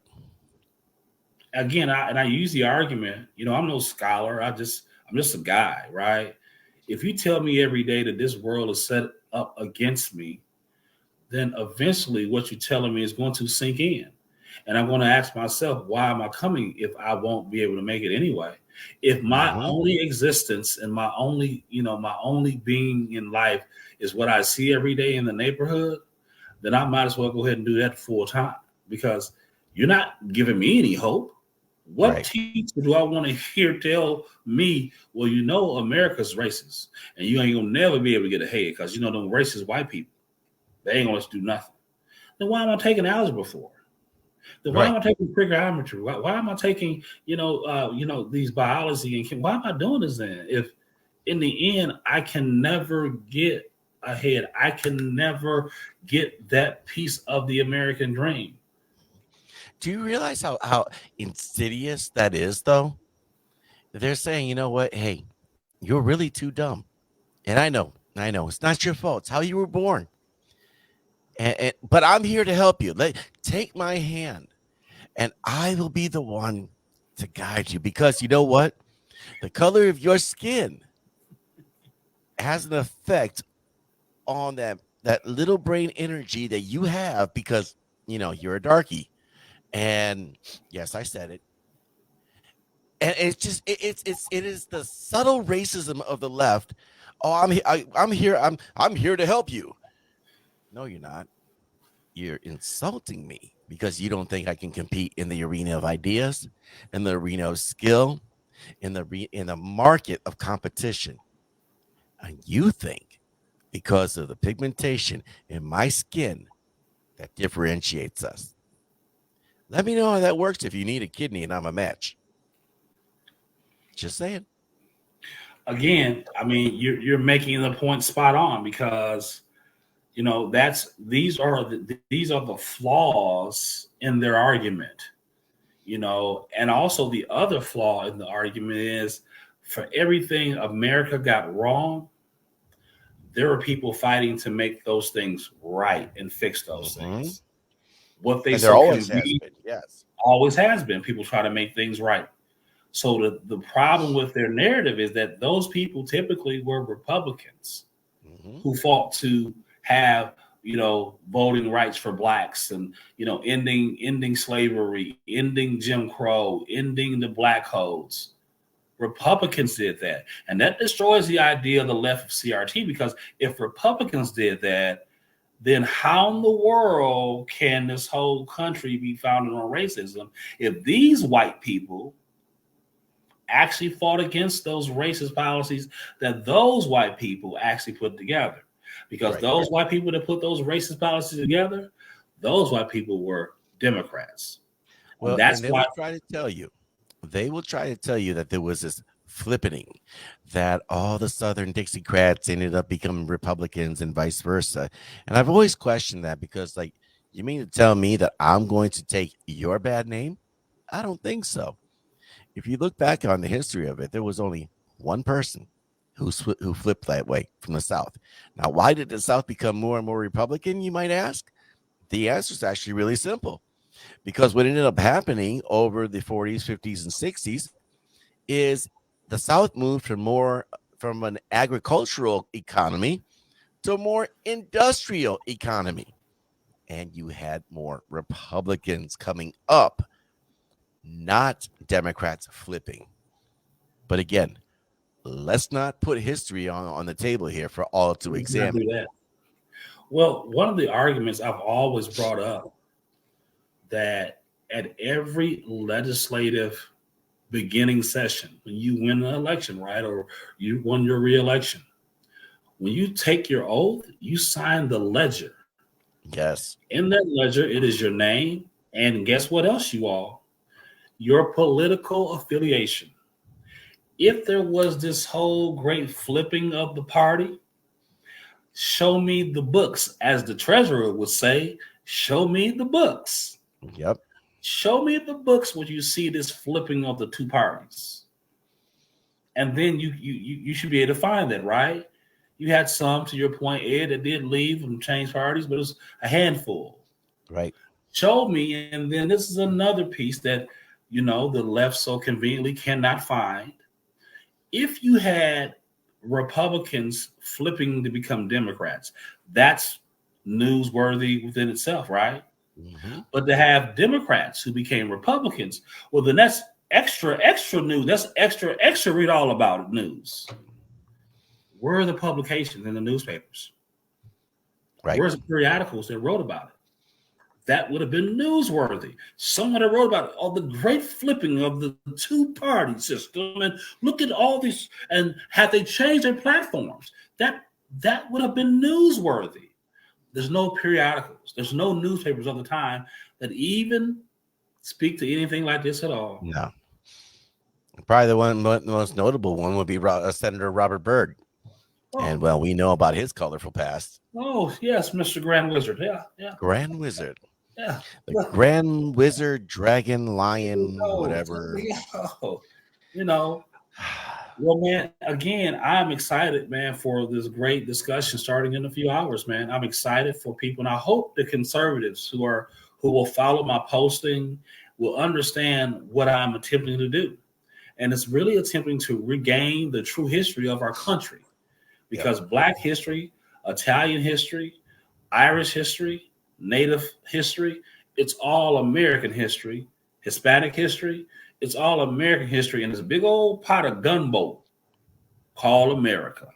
Again, I use the argument, I'm no scholar. I'm just a guy, right? If you tell me every day that this world is set up against me, then eventually what you're telling me is going to sink in. And I'm going to ask myself, why am I coming if I won't be able to make it anyway? If my only existence and my only being in life is what I see every day in the neighborhood, then I might as well go ahead and do that full time, because you're not giving me any hope. What teacher do I want to hear tell me, well, America's racist and you ain't gonna never be able to get ahead because them racist white people, they ain't gonna let you do nothing. Then why am I taking algebra for? Then why am I taking trigonometry? Why am I taking these biology and why am I doing this then? If in the end I can never get ahead, I can never get that piece of the American dream. Do you realize how insidious that is, though? They're saying, you know what? Hey, you're really too dumb. And I know, it's not your fault. It's how you were born. But I'm here to help you. Take my hand, and I will be the one to guide you. Because you know what? The color of your skin has an effect on that little brain energy that you have, because you're a darkie. And yes, I said it. And it's just it is the subtle racism of the left. Oh, I'm here to help you. No, you're not. You're insulting me because you don't think I can compete in the arena of ideas, in the arena of skill, in the market of competition. And you think because of the pigmentation in my skin that differentiates us. Let me know how that works if you need a kidney and I'm a match. Just saying. Again, I mean, you're making the point spot on, because these are the flaws in their argument. And also the other flaw in the argument is, for everything America got wrong, there are people fighting to make those things right and fix those things. What they so always has been, yes, always has been. People try to make things right. So the problem with their narrative is that those people typically were Republicans who fought to have voting rights for blacks, and ending slavery, ending Jim Crow, ending the black codes. Republicans did that, and that destroys the idea of the left of CRT, because if Republicans did that, then how in the world can this whole country be founded on racism if these white people actually fought against those racist policies that those white people actually put together? Because those white people that put those racist policies together, those white people were Democrats. Well, That's and why they will try to tell you that there was this flippening, that all the Southern Dixiecrats ended up becoming Republicans and vice versa. And I've always questioned that, because, like, you mean to tell me that I'm going to take your bad name? I don't think so. If you look back on the history of it, there was only one person who flipped that way from the South. Now, why did the South become more and more Republican, you might ask? The answer is actually really simple. Because what ended up happening over the 40s, 50s, and 60s is the South moved from an agricultural economy to a more industrial economy. And you had more Republicans coming up, not Democrats flipping. But again, let's not put history on the table here for all to examine. do that. Well, one of the arguments I've always brought up, that at every legislative beginning session, when you win an election, right, or you won your reelection, when you take your oath, you sign the ledger. Yes. In that ledger, it is your name, and guess what else, you all? Your political affiliation. If there was this whole great flipping of the party, show me the books, as the treasurer would say. Show me the books. Yep. Show me the books when you see this flipping of the two parties, and then you should be able to find that, right? You had some, to your point, Ed, that did leave and change parties, but it was a handful. Right. Show me, and then this is another piece that the left so conveniently cannot find. If you had Republicans flipping to become Democrats, that's newsworthy within itself, right? Mm-hmm. But to have Democrats who became Republicans, well, then that's extra news. That's extra read all about it news. Where are the publications in the newspapers? Right. Where's the periodicals that wrote about it? That would have been newsworthy. Someone that wrote about it, all the great flipping of the two-party system, and look at all these, and have they changed their platforms? That would have been newsworthy. There's no periodicals. There's no newspapers of the time that even speak to anything like this at all. No. Probably the most notable one would be Senator Robert Byrd. Oh. And, well, we know about his colorful past. Oh, yes, Mr. Grand Wizard. Yeah. Grand Wizard. Yeah. The Grand Wizard, Dragon, Lion, whatever. Well, man, again, I'm excited, man, for this great discussion starting in a few hours, man. I'm excited for people, and I hope the conservatives who will follow my posting will understand what I'm attempting to do. And it's really attempting to regain the true history of our country, because Black history, Italian history, Irish history, Native history, it's all American history. Hispanic history, it's all American history in this big old pot of gunboat called America.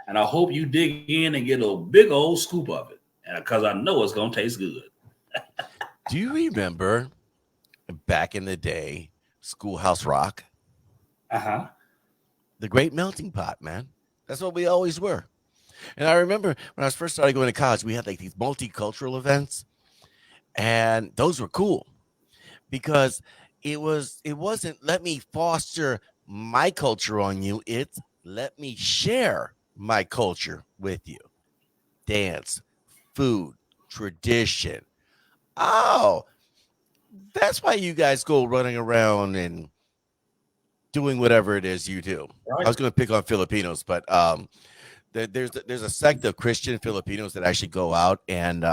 And I hope you dig in and get a big old scoop of it, because I know it's going to taste good. Do you remember back in the day, Schoolhouse Rock? Uh-huh. The Great Melting Pot, man. That's what we always were. And I remember when I was first started going to college, we had like these multicultural events, and those were cool because it wasn't let me foster my culture on you. It's let me share my culture with you. Dance, food, tradition. Oh, that's why you guys go running around and doing whatever it is you do. Right. I was going to pick on Filipinos, but there's a sect of Christian Filipinos that actually go out and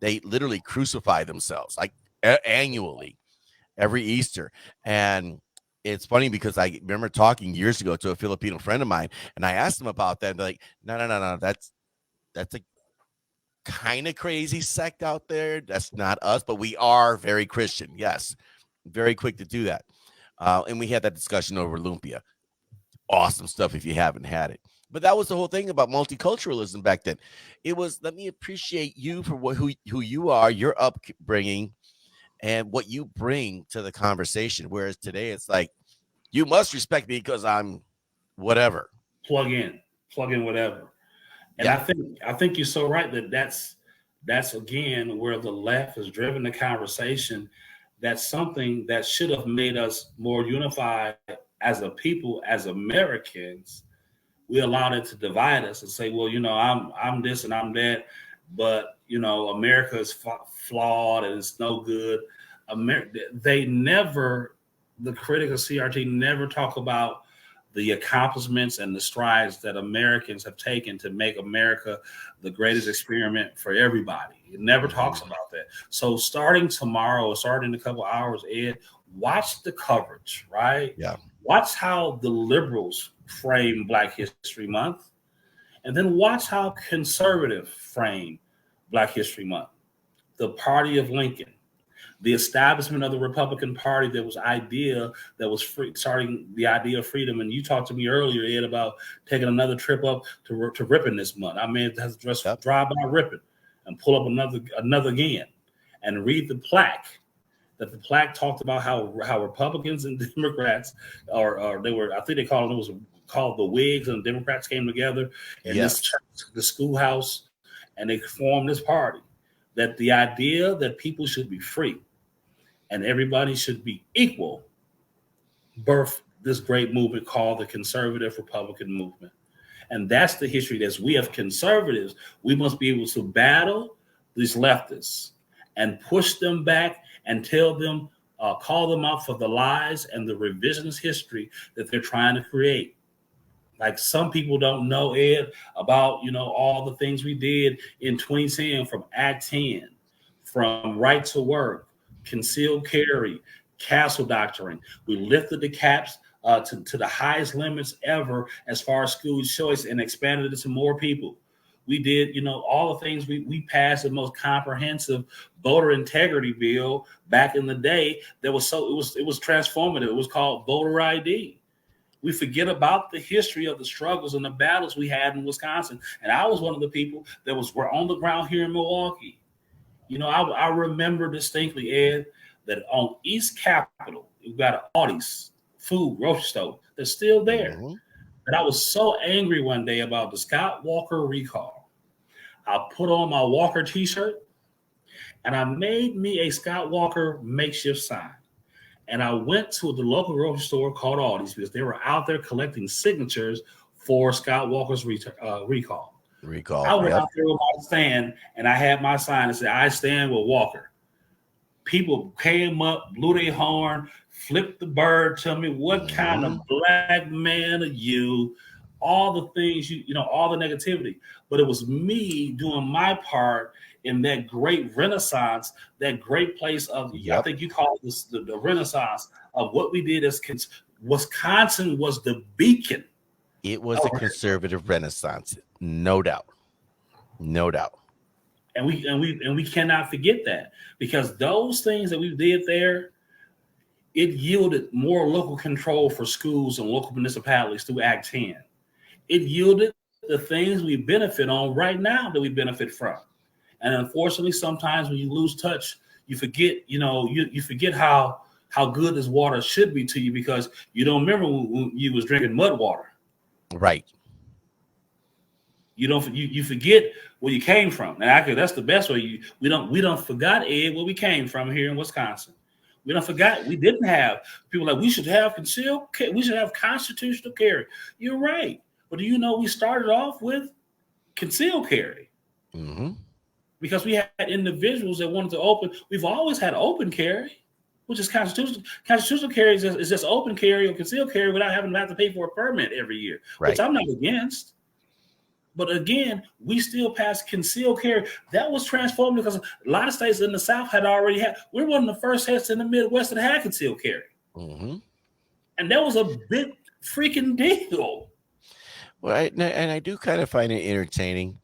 they literally crucify themselves like annually every Easter. And it's funny because I remember talking years ago to a Filipino friend of mine, and I asked him about that. And they're like, no, that's kind of crazy sect out there. That's not us, but we are very Christian. Yes, very quick to do that. And we had that discussion over Lumpia. Awesome stuff if you haven't had it. But that was the whole thing about multiculturalism back then. It was, let me appreciate you for who you are, your upbringing, and what you bring to the conversation. Whereas today, it's like, you must respect me because I'm whatever. Plug in whatever. And Yeah. I think you're so right that's again where the left has driven the conversation. That's something that should have made us more unified as a people, as Americans. We allowed it to divide us and say, well, I'm this and I'm that, but America is flawed and it's no good. The critic of CRT never talk about the accomplishments and the strides that Americans have taken to make America the greatest experiment for everybody. It never talks about that. So starting tomorrow, starting in a couple hours, Ed, watch the coverage, right? Yeah. Watch how the liberals frame Black History Month, and then watch how conservative frame Black History Month. The party of Lincoln, the establishment of the Republican Party that was starting the idea of freedom. And you talked to me earlier, Ed, about taking another trip up to Ripon this month. I may have to just drive by Ripon and pull up another again and read the plaque. That the plaque talked about how Republicans and Democrats, I think they called it was called the Whigs, and Democrats came together in this church, the schoolhouse, and they formed this party. That the idea that people should be free and everybody should be equal birthed this great movement called the Conservative Republican Movement. And that's the history. That we have conservatives, we must be able to battle these leftists and push them back and tell them, call them out for the lies and the revisionist history that they're trying to create. Like some people don't know, Ed, about all the things we did in 2010, from Act 10, from right to work, concealed carry, castle doctrine. We lifted the caps to the highest limits ever as far as school choice and expanded it to more people. We did, all the things we passed the most comprehensive voter integrity bill back in the day. It was transformative. It was called voter ID. We forget about the history of the struggles and the battles we had in Wisconsin. And I was one of the people that were on the ground here in Milwaukee. I remember distinctly, Ed, that on East Capitol, we've got an Aldi's food grocery store that's still there. Mm-hmm. And I was so angry one day about the Scott Walker recall. I put on my Walker t-shirt and I made me a Scott Walker makeshift sign. And I went to the local grocery store called Aldi's because they were out there collecting signatures for Scott Walker's recall. I went out there with my stand and I had my sign that said, "I stand with Walker." People came up, blew their horn, flipped the bird, tell me what kind of black man are you, all the things, all the negativity. But it was me doing my part in that great renaissance, that great place of, I think you call this the renaissance of what we did as Wisconsin was the beacon. It was a conservative renaissance, no doubt. No doubt. And we cannot forget that, because those things that we did there, it yielded more local control for schools and local municipalities through Act 10. It yielded the things we benefit on right now that we benefit from. And unfortunately, sometimes when you lose touch, you forget, you forget how good this water should be to you, because you don't remember when you was drinking mud water. Right. You forget where you came from. And that's the best way. We don't forgot, Ed, where we came from here in Wisconsin. We don't forgot. We didn't have people like, we should have concealed carry. We should have constitutional carry. You're right. But do you know we started off with concealed carry? Mm-hmm. Because we had individuals that wanted to open. We've always had open carry, which is constitutional. Constitutional carry is just open carry or concealed carry without having to pay for a permit every year, which I'm not against. But again, we still passed concealed carry. That was transformed because a lot of states in the South had already had. We're one of the first states in the Midwest that had concealed carry. Mm-hmm. And that was a big freaking deal. Well, and I do kind of find it entertaining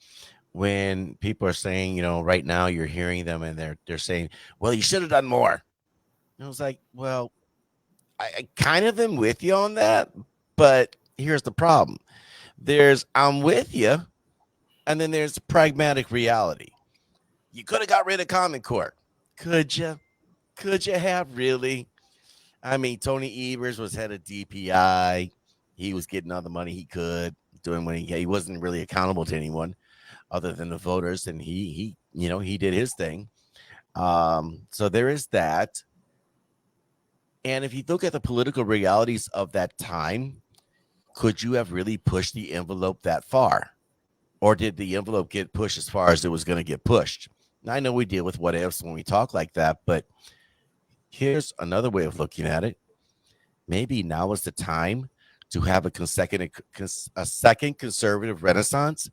when people are saying, right now you're hearing them and they're saying, well, you should have done more. And I was like, well, I kind of am with you on that, but here's the problem. I'm with you, and then there's pragmatic reality. You could have got rid of Common Core. Could you? Could you have really? I mean, Tony Evers was head of DPI. He was getting all the money he could, doing what he wasn't really accountable to anyone other than the voters, and he did his thing. So there is that. And if you look at the political realities of that time, could you have really pushed the envelope that far? Or did the envelope get pushed as far as it was going to get pushed? Now, I know we deal with what ifs when we talk like that, but here's another way of looking at it. Maybe now is the time to have a second conservative renaissance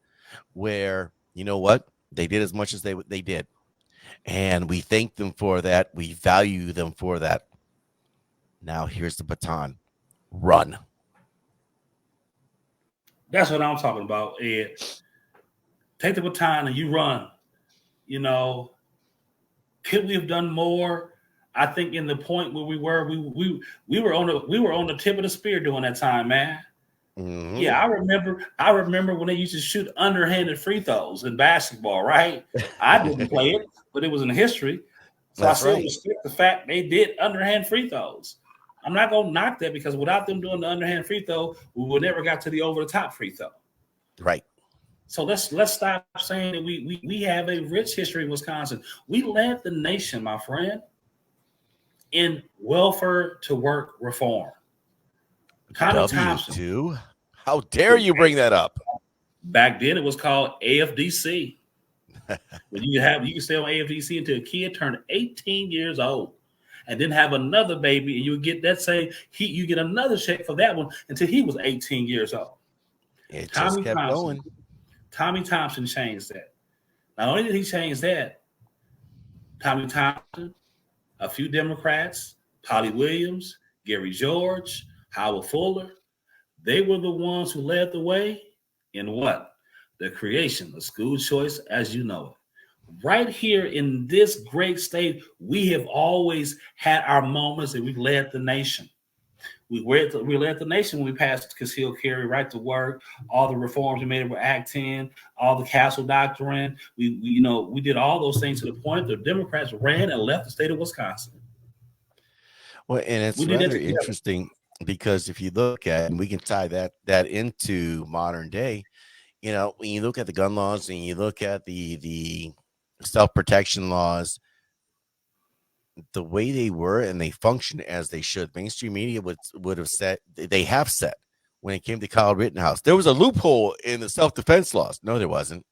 where, you know what, they did as much as they did. And we thank them for that. We value them for that. Now here's the baton. Run. That's what I'm talking about, Ed. Take the baton and you run. Could we have done more? I think in the point where we were on the tip of the spear during that time, man. Mm-hmm. Yeah, I remember when they used to shoot underhanded free throws in basketball, right? I didn't play it, but it was in history. So that's I still respect the fact they did underhand free throws. I'm not gonna knock that because without them doing the underhand free throw, we would never got to the over the top free throw. Right. So let's stop saying that we have a rich history in Wisconsin. We led the nation, my friend, in welfare to work reform. Tommy Thompson. Too? How dare you bring that up? Back then it was called AFDC. But you can stay on AFDC until a kid turned 18 years old and then have another baby, and you would get you get another check for that one until he was 18 years old. It just kept going. Tommy Thompson changed that. Not only did he change that, Tommy Thompson, a few Democrats, Polly Williams, Gary George, Howard Fuller, they were the ones who led the way in what? The creation of school choice as you know it. Right here in this great state, we have always had our moments and we've led the nation. We led the nation when we passed concealed carry, right to work, all the reforms we made with Act 10, all the Castle Doctrine. We did all those things to the point the Democrats ran and left the state of Wisconsin. Well, and it's rather interesting because if you look at, and we can tie that into modern day, when you look at the gun laws and you look at the self-protection laws, the way they were and they function as they should. Mainstream media would have said, they have said, when it came to Kyle Rittenhouse, there was a loophole in the self-defense laws. No, there wasn't.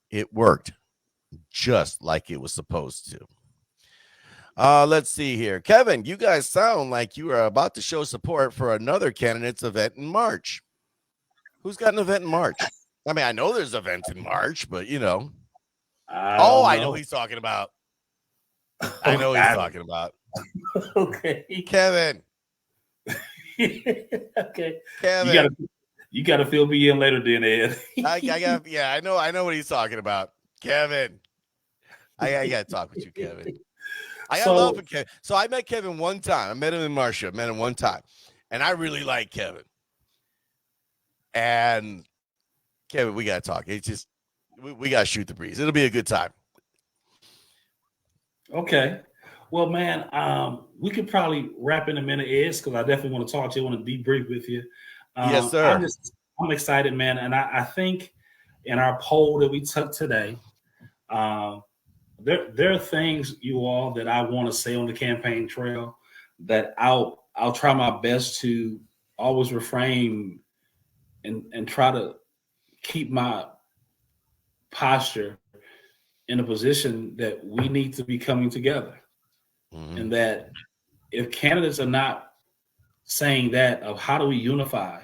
It worked just like it was supposed to. Let's see here. Kevin, you guys sound like you are about to show support for another candidate's event in March. Who's got an event in March? I mean, I know there's events in March, but I know he's talking about. I know he's talking about. Okay, Kevin. Okay, Kevin. You gotta fill me in later, then, Ed. I know what he's talking about, Kevin. I gotta talk with you, Kevin. I gotta love Kevin. So I met Kevin one time. I met him in Marcia. I met him one time, and I really like Kevin. And Kevin, we gotta talk. It's just we gotta shoot the breeze. It'll be a good time. Okay. Well, man, we could probably wrap in a minute, Ed, because I definitely want to talk to you. I want to debrief with you. Yes, sir. I'm excited, man. And I think in our poll that we took today, there are things, you all, that I want to say on the campaign trail that I'll try my best to always refrain and try to keep my posture in a position that we need to be coming together. Mm-hmm. And that if candidates are not saying that of how do we unify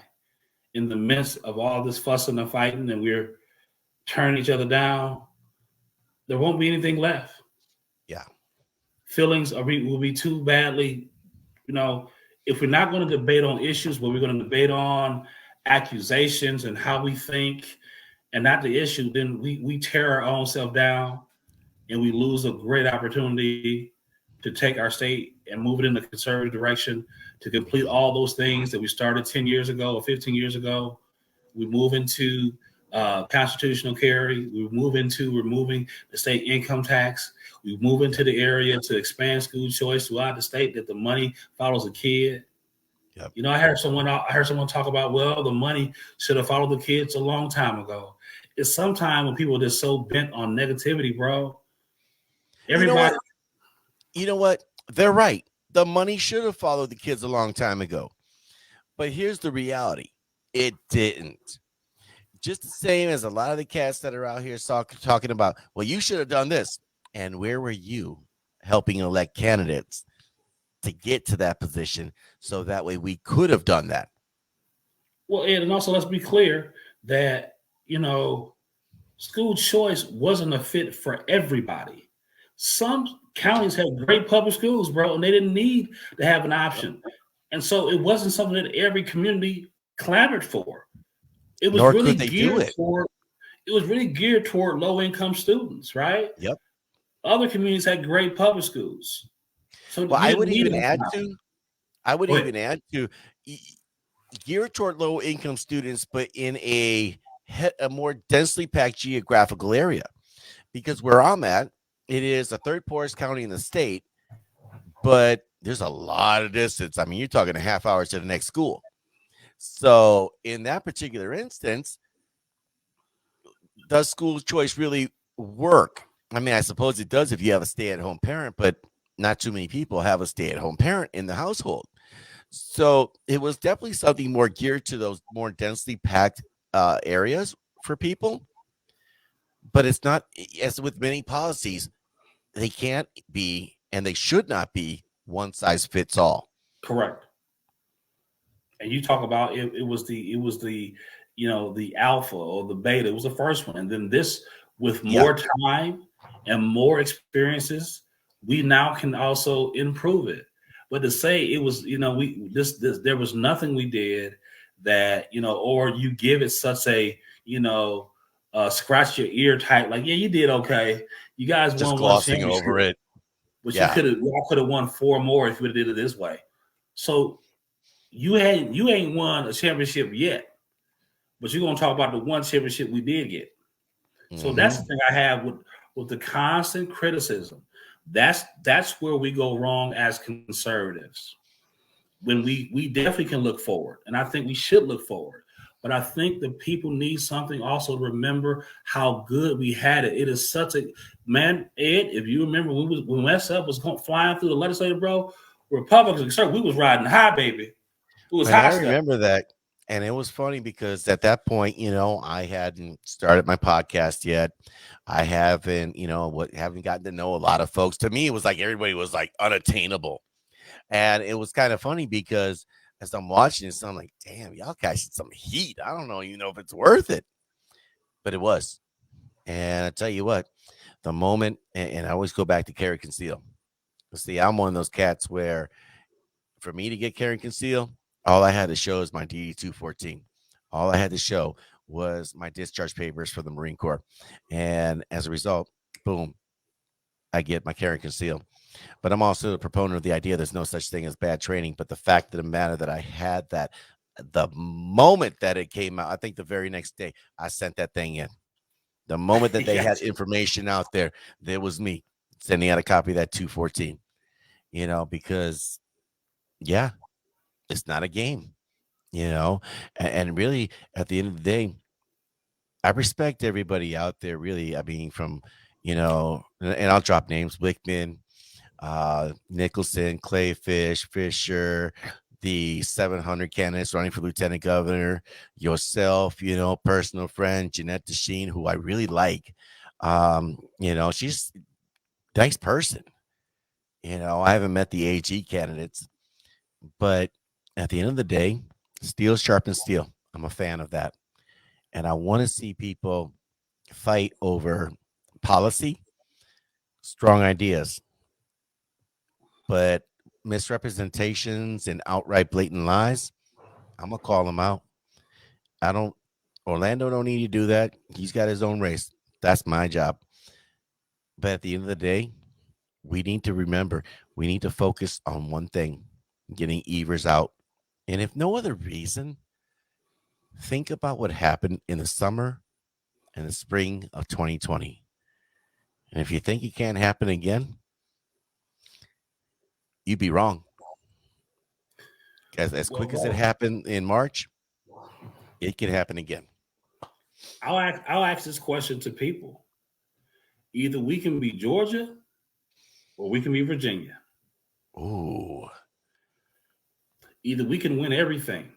in the midst of all this fussing and fighting and we're turning each other down, there won't be anything left. Yeah. Feelings will be too badly, if we're not going to debate on issues, but we're going to debate on accusations and how we think and not the issue, then we tear our own self down and we lose a great opportunity to take our state and move it in the conservative direction to complete all those things that we started 10 years ago or 15 years ago. We move into constitutional carry. We move into removing the state income tax. We move into the area to expand school choice throughout the state that the money follows the kid. Yep. You know, I heard someone talk about, well, the money should have followed the kids a long time ago. It's sometimes when people are just so bent on negativity, bro. You know what? Everybody, You know what? They're right. The money should have followed the kids a long time ago. But here's the reality. It didn't. Just the same as a lot of the cats that are out here talking about, well, you should have done this. And where were you helping elect candidates to get to that position so that way we could have done that? well, Ed, and also let's be clear that you know school choice wasn't a fit for everybody. Some counties have great public schools, bro, and they didn't need to have an option. And so it wasn't something that every community clamored for. It was Nor really could they do geared it. toward it was really geared toward low income students, right? Yep. Other communities had great public schools. So Well, you didn't need an option. I would Go ahead. even add to e- geared toward low income students, but in a more densely packed geographical area. Because where I'm at, it is the third poorest county in the state, but there's a lot of distance. I mean, you're talking a half hour to the next school. So in that particular instance, does school choice really work? I mean, I suppose it does if you have a stay-at-home parent, but not too many people have a stay-at-home parent in the household. So it was definitely something more geared to those more densely packed areas for people. But it's not, as with many policies, they can't be and they should not be one size fits all. Correct. And you talk about it was the the alpha or the beta. It was the first one, and then this with Yeah, more time and more experiences, we now can also improve it. But to say it was, we this there was nothing we did that or you give it such a scratch your ear type, like, yeah, you did okay. You guys just won one glossing over championship, it. but Yeah, y'all could have won four more if you would have did it this way. So you ain't won a championship yet, but you're gonna talk about the one championship we did get. So that's the hmm thing I have with the constant criticism. That's where we go wrong as conservatives. When we definitely can look forward, and I think we should look forward. But I think the people need something also to remember how good we had it. It is such a man, Ed. If you remember, when West Up was going flying through the legislature, bro, Republicans, sir, we was riding high, baby. It was and I high stuff. remember that. And it was funny because at that point, I hadn't started my podcast yet. I haven't, haven't gotten to know a lot of folks. To me, it was like everybody was like unattainable. And it was kind of funny because as I'm watching this, I'm like, damn, y'all catching some heat. I don't know, if it's worth it. But it was. And I tell you what, the moment, and I always go back to carry conceal. See, I'm one of those cats where for me to get carry conceal, all I had to show is my DD 214. All I had to show was my discharge papers for the Marine Corps. And as a result, boom, I get my carry conceal. But I'm also a proponent of the idea there's no such thing as bad training. But the fact of the matter that I had that the moment that it came out, I think the very next day, I sent that thing in. The moment that they had Yes. information out there was me sending out a copy of that 214, because yeah, it's not a game, and really at the end of the day, I respect everybody out there, really. I mean, from, and I'll drop names: Wickman, Nicholson, Clayfish, Fisher, the 700 candidates running for lieutenant governor, yourself, personal friend Jeanette Desheen, who I really like. She's a nice person. I haven't met the AG candidates, but at the end of the day, steel sharpens steel. I'm a fan of that. And I want to see people fight over policy, strong ideas, but misrepresentations and outright blatant lies, I'm gonna call them out. I don't Orlando don't need to do that. He's got his own race. That's my job. But at the end of the day, we need to remember we need to focus on one thing, getting Evers out. And if no other reason, think about what happened in the summer and the spring of 2020. And if you think it can't happen again, you'd be wrong. As quick as it Well, happened in March, it can happen again. I'll ask this question to people. Either we can be Georgia or we can be Virginia. Ooh, Either we can win everything,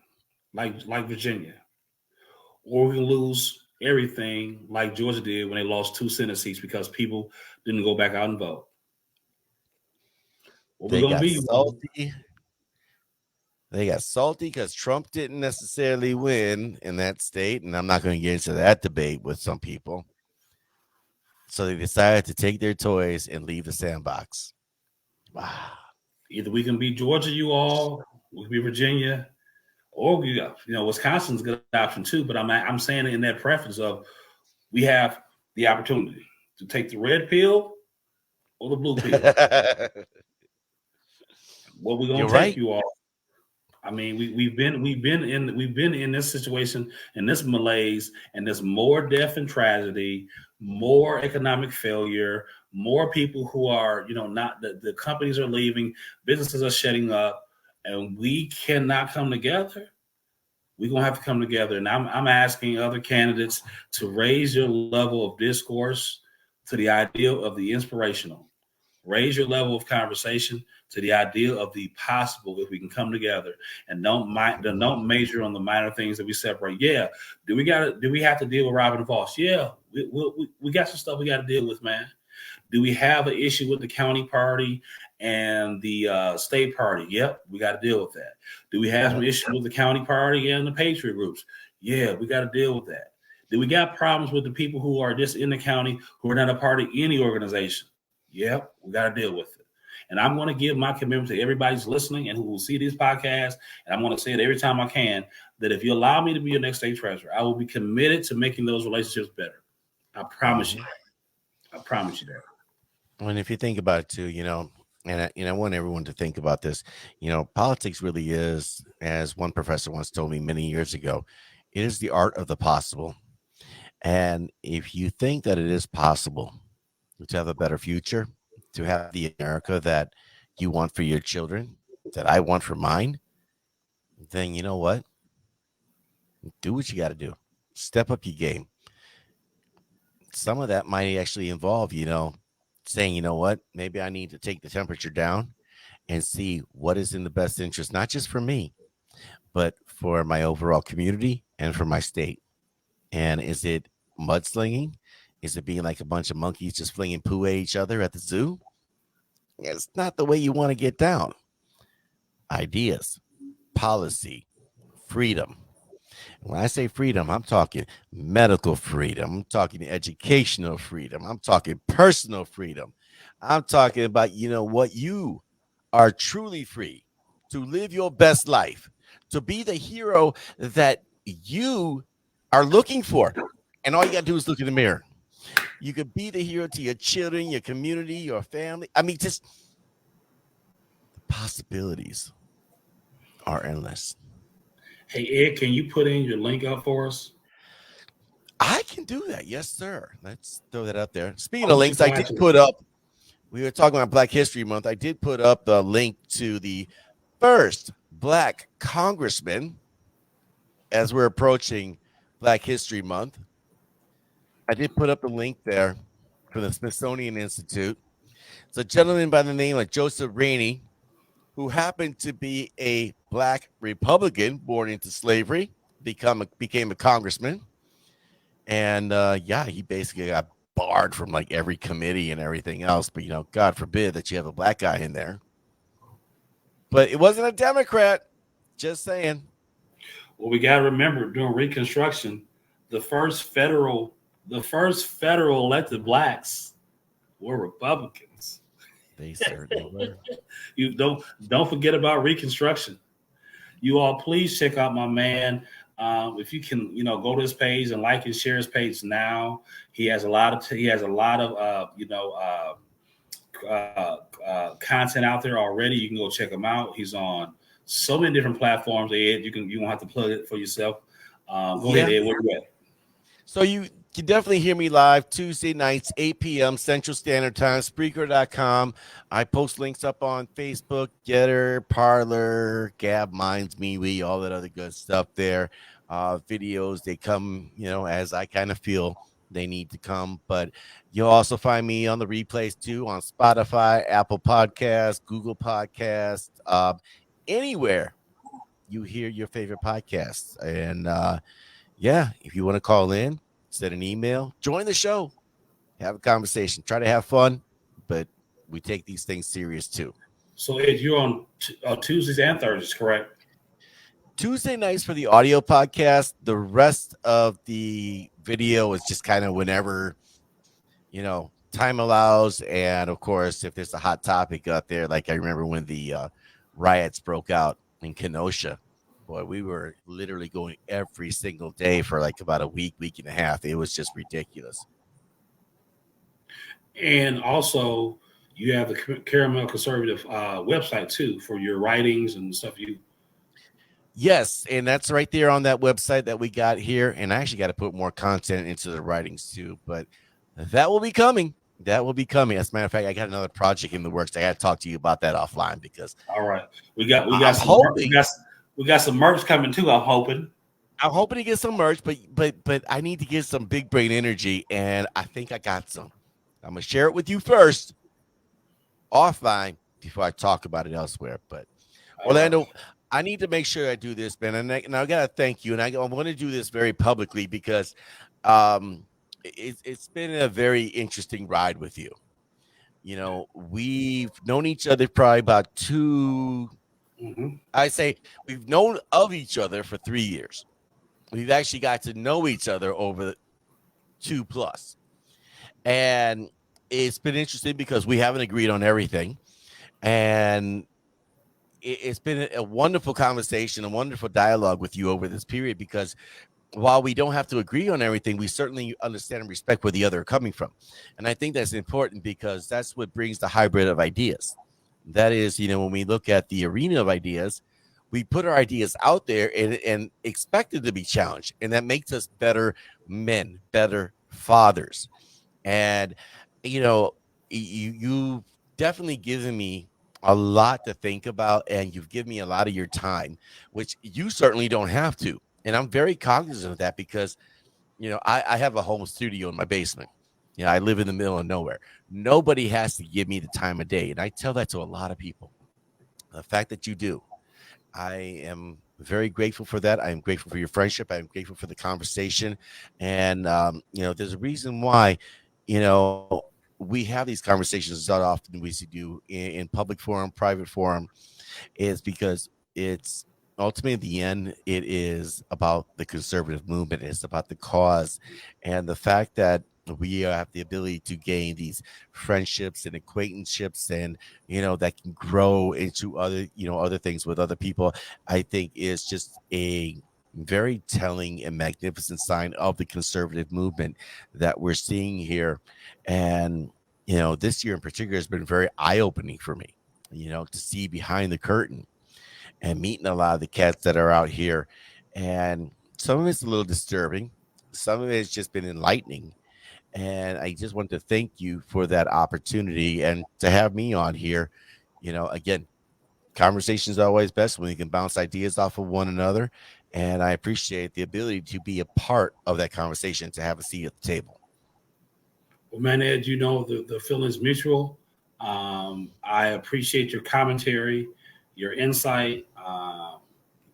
like Virginia, or we can lose everything like Georgia did when they lost two Senate seats because people didn't go back out and vote. What we they gonna got be? salty. They got salty because Trump didn't necessarily win in that state. And I'm not going to get into that debate with some people. So they decided to take their toys and leave the sandbox. Wow. Either we can be Georgia, you all, we can be Virginia, or Wisconsin's a good option too. But I'm saying it in that preference of we have the opportunity to take the red pill or the blue pill. What we gonna You're take, right. you all? I mean, we've been in this situation, in this malaise, and there's more death and tragedy, more economic failure, more people who are, not the companies are leaving, businesses are shutting up, and we cannot come together. We're gonna have to come together. And I'm asking other candidates to raise your level of discourse to the ideal of the inspirational. Raise your level of conversation to the ideal of the possible if we can come together and don't major on the minor things that we separate. Yeah, do we have to deal with Robin Voss? Yeah, we got some stuff we got to deal with, man. Do we have an issue with the county party and the state party? Yep, we got to deal with that. Do we have some issues with the county party and the patriot groups? Yeah, we got to deal with that. Do we got problems with the people who are just in the county who are not a part of any organization? Yep, we got to deal with it. And I'm going to give my commitment to everybody's listening and who will see these podcasts. And I'm going to say it every time I can that if you allow me to be your next state treasurer, I will be committed to making those relationships better. I promise you. I promise you that. And if you think about it too, and I want everyone to think about this, politics really is, as one professor once told me many years ago, it is the art of the possible. And if you think that it is possible to have a better future, to have the America that you want for your children, that I want for mine, then you know what? Do what you got to do. Step up your game. Some of that might actually involve, saying, you know what? Maybe I need to take the temperature down and see what is in the best interest, not just for me, but for my overall community and for my state. And is it mudslinging? Is it being like a bunch of monkeys just flinging poo at each other at the zoo? It's not the way you want to get down. Ideas, policy, freedom. When I say freedom, I'm talking medical freedom. I'm talking educational freedom. I'm talking personal freedom. I'm talking about, what you are truly free to live your best life, to be the hero that you are looking for. And all you got to do is look in the mirror. You could be the hero to your children, your community, your family. I mean, just the possibilities are endless. Hey, Ed, can you put in your link up for us? I can do that. Yes, sir. Let's throw that up there. Speaking I'll of be links, I glad did to. put up, we were talking about Black History Month. I did put up the link to the first Black congressman as we're approaching Black History Month. I did put up the link there for the Smithsonian Institute. It's a gentleman by the name of Joseph Rainey, who happened to be a Black Republican born into slavery, became a congressman. And yeah, he basically got barred from like every committee and everything else. But God forbid that you have a black guy in there. But it wasn't a Democrat. Just saying. Well, we got to remember during Reconstruction, the first federal, the first federal elected blacks were Republicans. They certainly were. You don't forget about Reconstruction. You all please check out my man, If you can, go to his page and like and share his page now. He has a lot of content out there already. You can go check him out. He's on so many different platforms. Ed, you won't have to plug it for yourself. Go ahead, Yeah. Ed. Where you at? So you can definitely hear me live Tuesday nights, 8 p.m. Central Standard Time, Spreaker.com. I post links up on Facebook, Getter, Parlor, Gab, Minds, MeWe, all that other good stuff there. Videos, they come, as I kind of feel they need to come. But you'll also find me on the replays too on Spotify, Apple Podcasts, Google Podcasts, anywhere you hear your favorite podcasts. And yeah, if you want to call in, send an email, join the show, have a conversation, try to have fun, but we take these things serious too. So, Ed, you're on Tuesdays and Thursdays, correct? Tuesday nights for the audio podcast. The rest of the video is just kind of whenever, time allows. And of course, if there's a hot topic out there, like I remember when the riots broke out in Kenosha, boy, we were literally going every single day for like about a week and a half. It was just ridiculous. And also, you have the Caramel Conservative website too for your writings and stuff. Yes, and that's right there on that website that we got here. And I actually got to put more content into the writings too, but that will be coming. That will be coming. As a matter of fact, I got another project in the works. I got to talk to you about that offline because All right, we got I'm some hoping we got some merch coming too. I'm hoping to get some merch, but I need to get some big brain energy, and I think I got some. I'm gonna share it with you first offline before I talk about it elsewhere. But All right. Orlando, I need to make sure I do this, man. And I gotta thank you. And I want to do this very publicly because it's been a very interesting ride with you. We've known each other probably about Mm-hmm. I say we've known of each other for 3 years. We've actually got to know each other over 2 plus. And it's been interesting because we haven't agreed on everything. And it's been a wonderful conversation, a wonderful dialogue with you over this period because while we don't have to agree on everything, we certainly understand and respect where the other are coming from. And I think that's important because that's what brings the hybrid of ideas. That is, when we look at the arena of ideas, we put our ideas out there and expect it to be challenged. And that makes us better men, better fathers. And, you've definitely given me a lot to think about, and you've given me a lot of your time, which you certainly don't have to. And I'm very cognizant of that because, I have a home studio in my basement. I live in the middle of nowhere. Nobody has to give me the time of day. And I tell that to a lot of people. The fact that you do, I am very grateful for that. I am grateful for your friendship. I am grateful for the conversation. And, there's a reason why, you know, we have these conversations that often we do in public forum, private forum, is because it's ultimately at the end, it is about the conservative movement. It's about the cause and the fact that we have the ability to gain these friendships and acquaintanceships and that can grow into other things with other people. I think is just a very telling and magnificent sign of the conservative movement that we're seeing here. And this year in particular has been very eye-opening for me, to see behind the curtain and meeting a lot of the cats that are out here. And some of it's a little disturbing. Some of it's just been enlightening. And I just want to thank you for that opportunity and to have me on here. Again, conversations are always best when you can bounce ideas off of one another. And I appreciate the ability to be a part of that conversation, to have a seat at the table. Well, man, Ed, the feeling's mutual. I appreciate your commentary, your insight.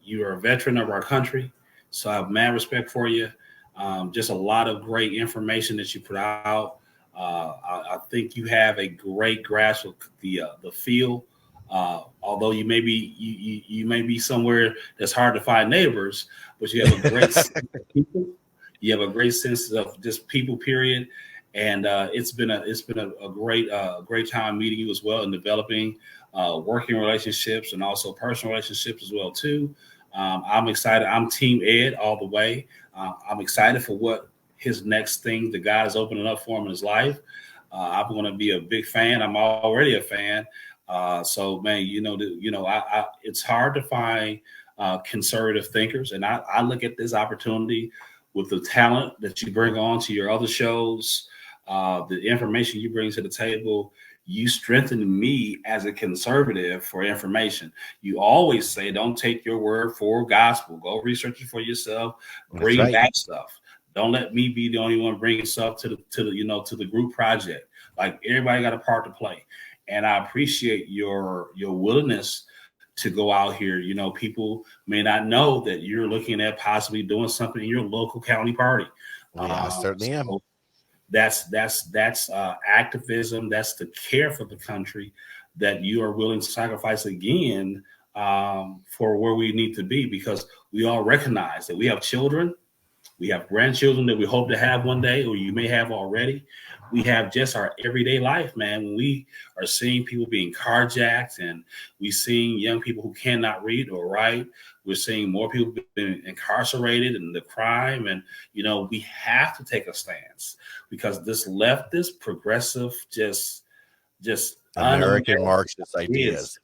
You are a veteran of our country, so I have mad respect for you. Just a lot of great information that you put out. I think you have a great grasp of the field. Although you may be somewhere that's hard to find neighbors, but you have a great sense of people. You have a great sense of just people. Period. And it's been a great time meeting you as well and developing working relationships and also personal relationships as well too. I'm excited. I'm Team Ed all the way. I'm excited for what his next thing that God is opening up for him in his life. I'm going to be a big fan. I'm already a fan. So man, it's hard to find conservative thinkers, and I look at this opportunity with the talent that you bring on to your other shows, the information you bring to the table. You strengthen me as a conservative for information. You always say, don't take your word for gospel. Go research it for yourself. That's Bring right. back stuff. Don't let me be the only one bringing stuff to the group project. Like everybody got a part to play, and I appreciate your willingness to go out here. People may not know that you're looking at possibly doing something in your local county party. Yeah, I certainly am. So that's activism. That's the care for the country that you are willing to sacrifice again for where we need to be, because we all recognize that we have children, we have grandchildren that we hope to have one day, or you may have already. We have just our everyday life, man. When we are seeing people being carjacked, and we seeing young people who cannot read or write, we're seeing more people being incarcerated and the crime. And, we have to take a stance, because this leftist, progressive, just American un-American Marxist is ideas.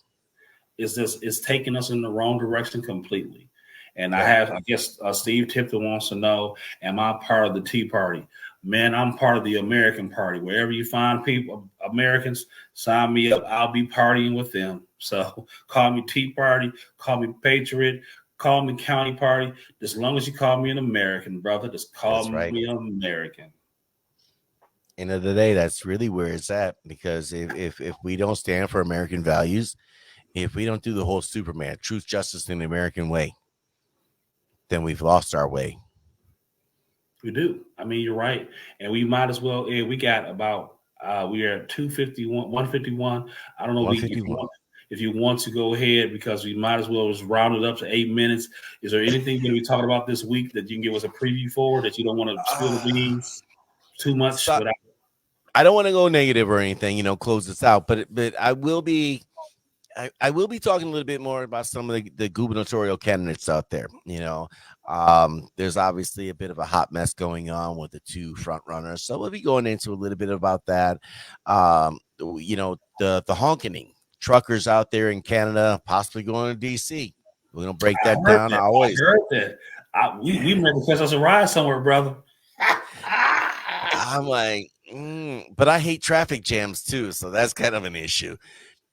is taking us in the wrong direction completely. And Yeah, I guess Steve Tipton wants to know, am I part of the Tea Party? Man, I'm part of the American Party. Wherever you find people, Americans, sign me up. I'll be partying with them. So call me Tea Party, call me Patriot, call me County Party. As long as you call me an American, brother, just call that's right. me an American. End of the day, that's really where it's at. Because if we don't stand for American values, if we don't do the whole Superman, truth, justice, and the American way, then we've lost our way. We do. I mean, you're right, and we might as well. We got about we are at 251, 151. I don't know. We if you 151. want to go ahead, because we might as well just round it up to 8 minutes. Is there anything that we talking about this week that you can give us a preview for, that you don't want to spill the beans too much So without? I don't want to go negative or anything, close this out, but I will be talking a little bit more about some of the gubernatorial candidates out there. There's obviously a bit of a hot mess going on with the two front runners, so we'll be going into a little bit about that. The honking truckers out there in Canada, possibly going to DC. We're gonna break I that heard down. that. I I always, heard that. We might catch us a ride somewhere, brother. I'm like, but I hate traffic jams too, so that's kind of an issue.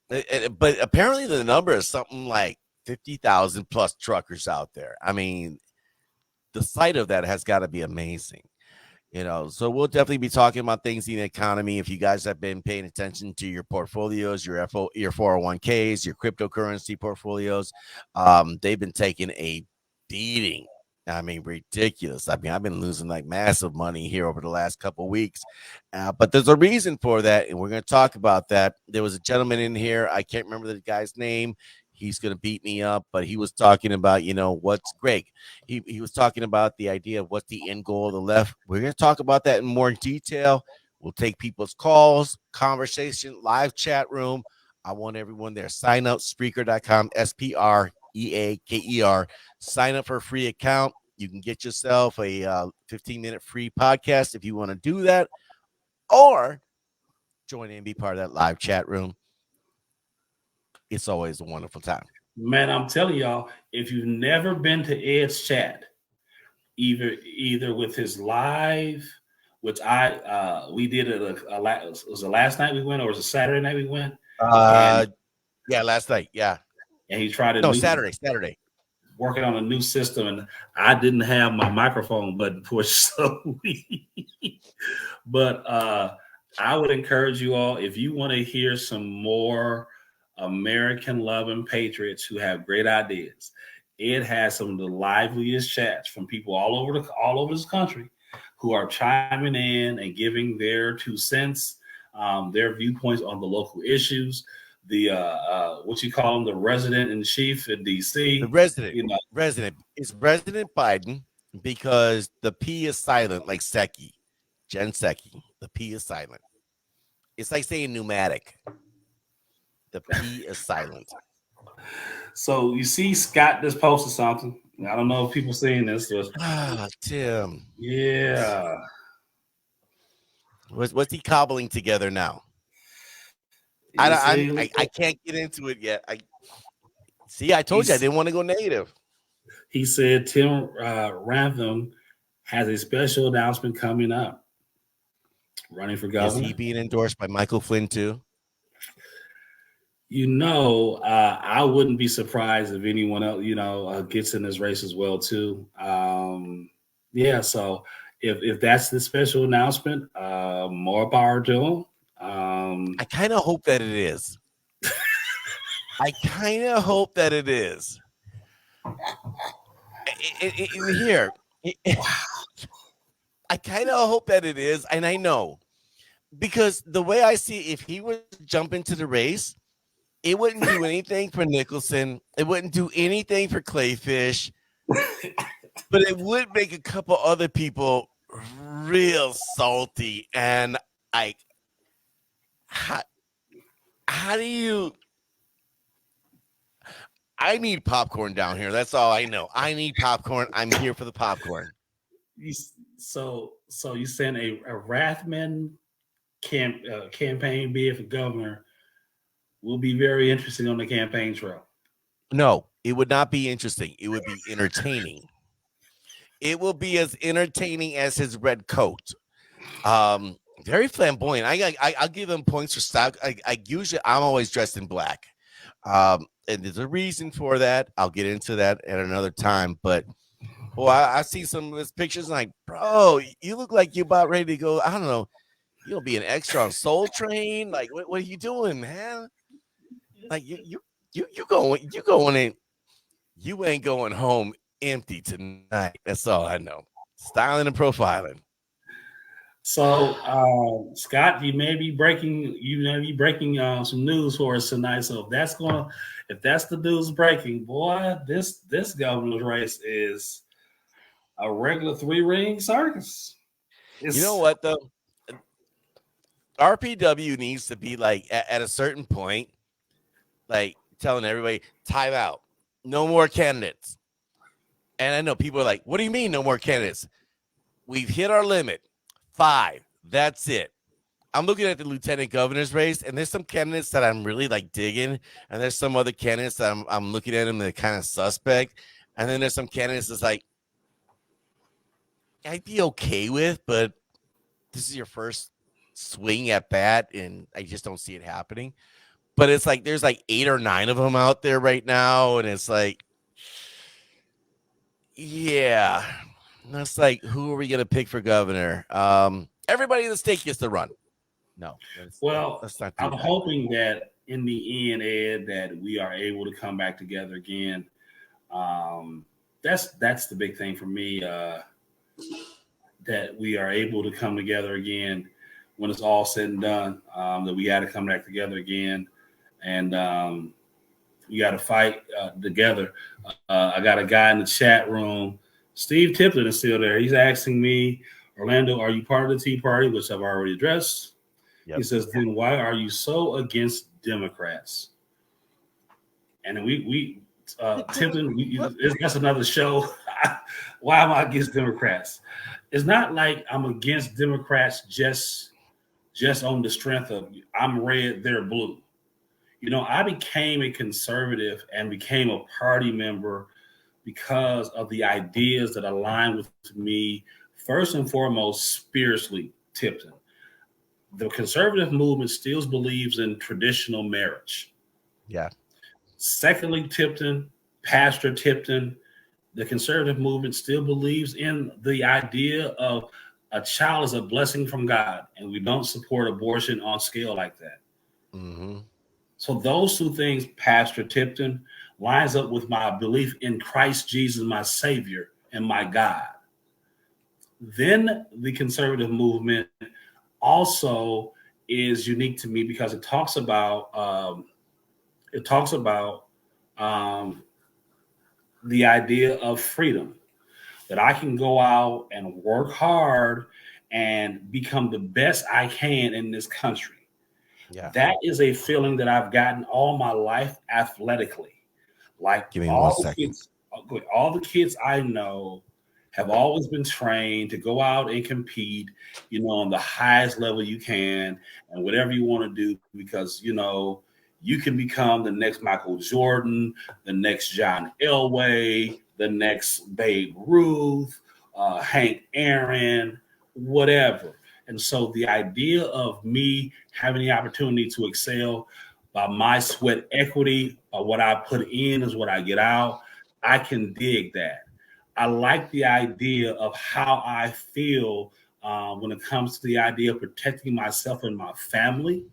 But apparently the number is something like 50,000 plus truckers out there. I mean, the sight of that has got to be amazing. So we'll definitely be talking about things in the economy. If you guys have been paying attention to your portfolios, your 401ks, your cryptocurrency portfolios, they've been taking a beating. I mean, ridiculous. I mean, I've been losing like massive money here over the last couple of weeks, but there's a reason for that, and we're going to talk about that. There was a gentleman in here. I can't remember the guy's name. He's going to beat me up, but he was talking about, what's Greg. He was talking about the idea of what's the end goal of the left. We're going to talk about that in more detail. We'll take people's calls, conversation, live chat room. I want everyone there. Sign up, Spreaker.com, Spreaker. Sign up for a free account. You can get yourself a 15-minute free podcast if you want to do that, or join in and be part of that live chat room. It's always a wonderful time. Man, I'm telling y'all, if you've never been to Ed's chat, either with his live, which we did it was it last night we went, or was it Saturday night we went, and Yeah, last night. Yeah. he tried No, Saturday. working on a new system, and I didn't have my microphone button pushed, so but I would encourage you all, if you want to hear some more American loving patriots who have great ideas. It has some of the liveliest chats from people all over this country who are chiming in and giving their 2 cents, their viewpoints on the local issues. The what you call them, the resident in chief in The DC. resident. You know, Resident. It's President Biden because the P is silent, like Seki. Jen Psaki. The P is silent. It's like saying pneumatic. The P is silent. So you see, Scott just posted something. I don't know if people seeing this. But Tim. yeah, What's he cobbling together now? you see, I can't get into it yet. I told you I didn't want to go negative. he said Tim Rantham has a special announcement coming up. Running for Is governor. he being endorsed by Michael Flynn too? I wouldn't be surprised if anyone else, gets in this race as well too. Yeah, so if that's the special announcement, more power to him. I kind of hope that it is. I kind of hope that it is. Here, I kind of hope that it is, and I know because the way I see, if he would jump into the race, it wouldn't do anything for Nicholson. It wouldn't do anything for Clayfish, but it would make a couple other people real salty. And how do you? I need popcorn down here. That's all I know. I need popcorn. I'm here for the popcorn. So you send a Rathman campaign bid for governor will be very interesting on the campaign trail. No, it would not be interesting. It would be entertaining. It will be as entertaining as his red coat. Very flamboyant. I'll give him points for style. I'm always dressed in black. And there's a reason for that. I'll get into that at another time. But I see some of his pictures like, bro, you look like you're about ready to go. I don't know. You'll be an extra on Soul Train. Like, what are you doing, man? Like you going in. You ain't going home empty tonight. That's all I know. Styling and profiling. So, Scott, you may be breaking some news for us tonight. So if that's the news breaking, boy, this governor's race is a regular 3-ring circus. You know what though? RPW needs to be like at a certain point, like telling everybody, time out, no more candidates. And I know people are like, what do you mean no more candidates? We've hit our limit. 5. That's it. I'm looking at the lieutenant governor's race, and there's some candidates that I'm really like digging, and there's some other candidates that I'm looking at them that are kind of suspect, and then there's some candidates that's like I'd be okay with, but this is your first swing at bat, and I just don't see it happening. But it's like there's like 8 or 9 of them out there right now, and it's like, yeah, that's like, who are we gonna pick for governor? Everybody in the state gets to run. No, let's not do I'm that. hoping that in the end, Ed, that we are able to come back together again. That's the big thing for me. That we are able to come together again when it's all said and done. That we got to come back together again, and we got to fight together. I got a guy in the chat room. Steve Tipton is still there. He's asking me, Orlando, are you part of the Tea Party? Which I've already addressed. Yep. He says, then why are you so against Democrats? And then Tipton, that's another show. Why am I against Democrats? It's not like I'm against Democrats just on the strength of I'm red, they're blue. I became a conservative and became a party member because of the ideas that align with me, first and foremost, spiritually, Tipton. The conservative movement still believes in traditional marriage. Yeah. Secondly, Pastor Tipton, the conservative movement still believes in the idea of a child is a blessing from God, and we don't support abortion on scale like that. Mm-hmm. So those 2 things, Pastor Tipton, lines up with my belief in Christ Jesus, my Savior and my God. Then the conservative movement also is unique to me because it talks about the idea of freedom, that I can go out and work hard and become the best I can in this country. Yeah. That is a feeling that I've gotten all my life athletically. Like Give me 1 second. all the kids I know have always been trained to go out and compete, on the highest level you can and whatever you want to do because, you can become the next Michael Jordan, the next John Elway, the next Babe Ruth, Hank Aaron, whatever. And so the idea of me having the opportunity to excel by my sweat equity, by what I put in is what I get out, I can dig that. I like the idea of how I feel when it comes to the idea of protecting myself and my family.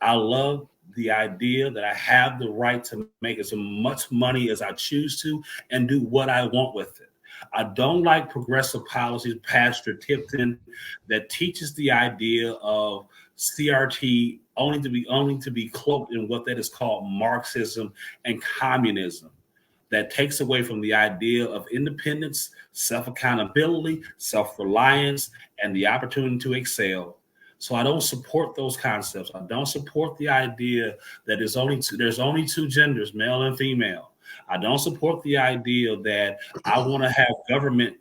I love the idea that I have the right to make as much money as I choose to and do what I want with it. I don't like progressive policies, Pastor Tipton, that teaches the idea of CRT only to be cloaked in what that is called Marxism and communism. That takes away from the idea of independence, self accountability, self reliance, and the opportunity to excel. So I don't support those concepts. I don't support the idea that there's only two genders, male and female. I don't support the idea that I want to have government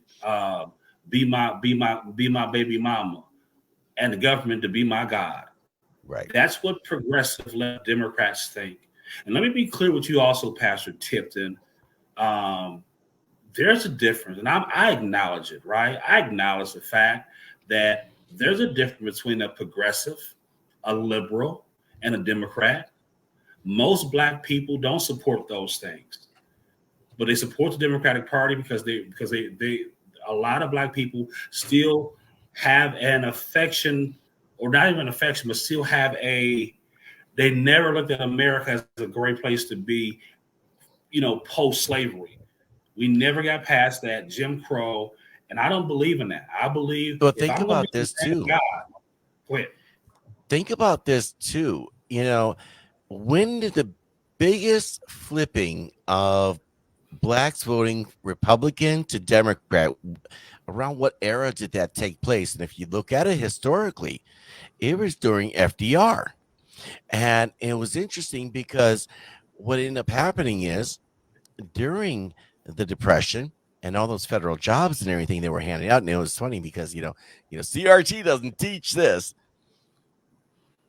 be my baby mama and the government to be my God. Right. That's what progressive left Democrats think. And let me be clear with you also, Pastor Tipton. Um, there's a difference, and I acknowledge it, right? I acknowledge the fact that there's a difference between a progressive, a liberal, and a Democrat. Most black people don't support those things, but they support the Democratic Party because they a lot of black people still have an affection, or not even affection, but still have a they never looked at America as a great place to be, post slavery. We never got past that Jim Crow, and I don't believe in that. I believe But if think I'm going to about be the this man of too. God, quit. Think about this too. When did the biggest flipping of blacks voting Republican to Democrat, around what era did that take place? And if you look at it historically, it was during FDR. And it was interesting because what ended up happening is during the Depression and all those federal jobs and everything they were handing out, and it was funny because CRT doesn't teach this.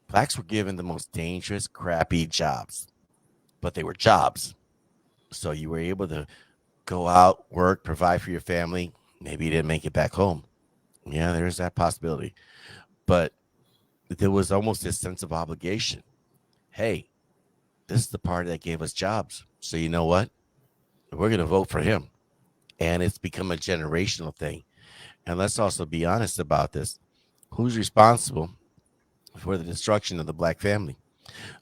Blacks were given the most dangerous, crappy jobs, but they were jobs. So you were able to go out, work, provide for your family. Maybe you didn't make it back home. Yeah, there's that possibility. But there was almost this sense of obligation. Hey, this is the party that gave us jobs. So you know what? We're going to vote for him. And it's become a generational thing. And let's also be honest about this. Who's responsible for the destruction of the black family?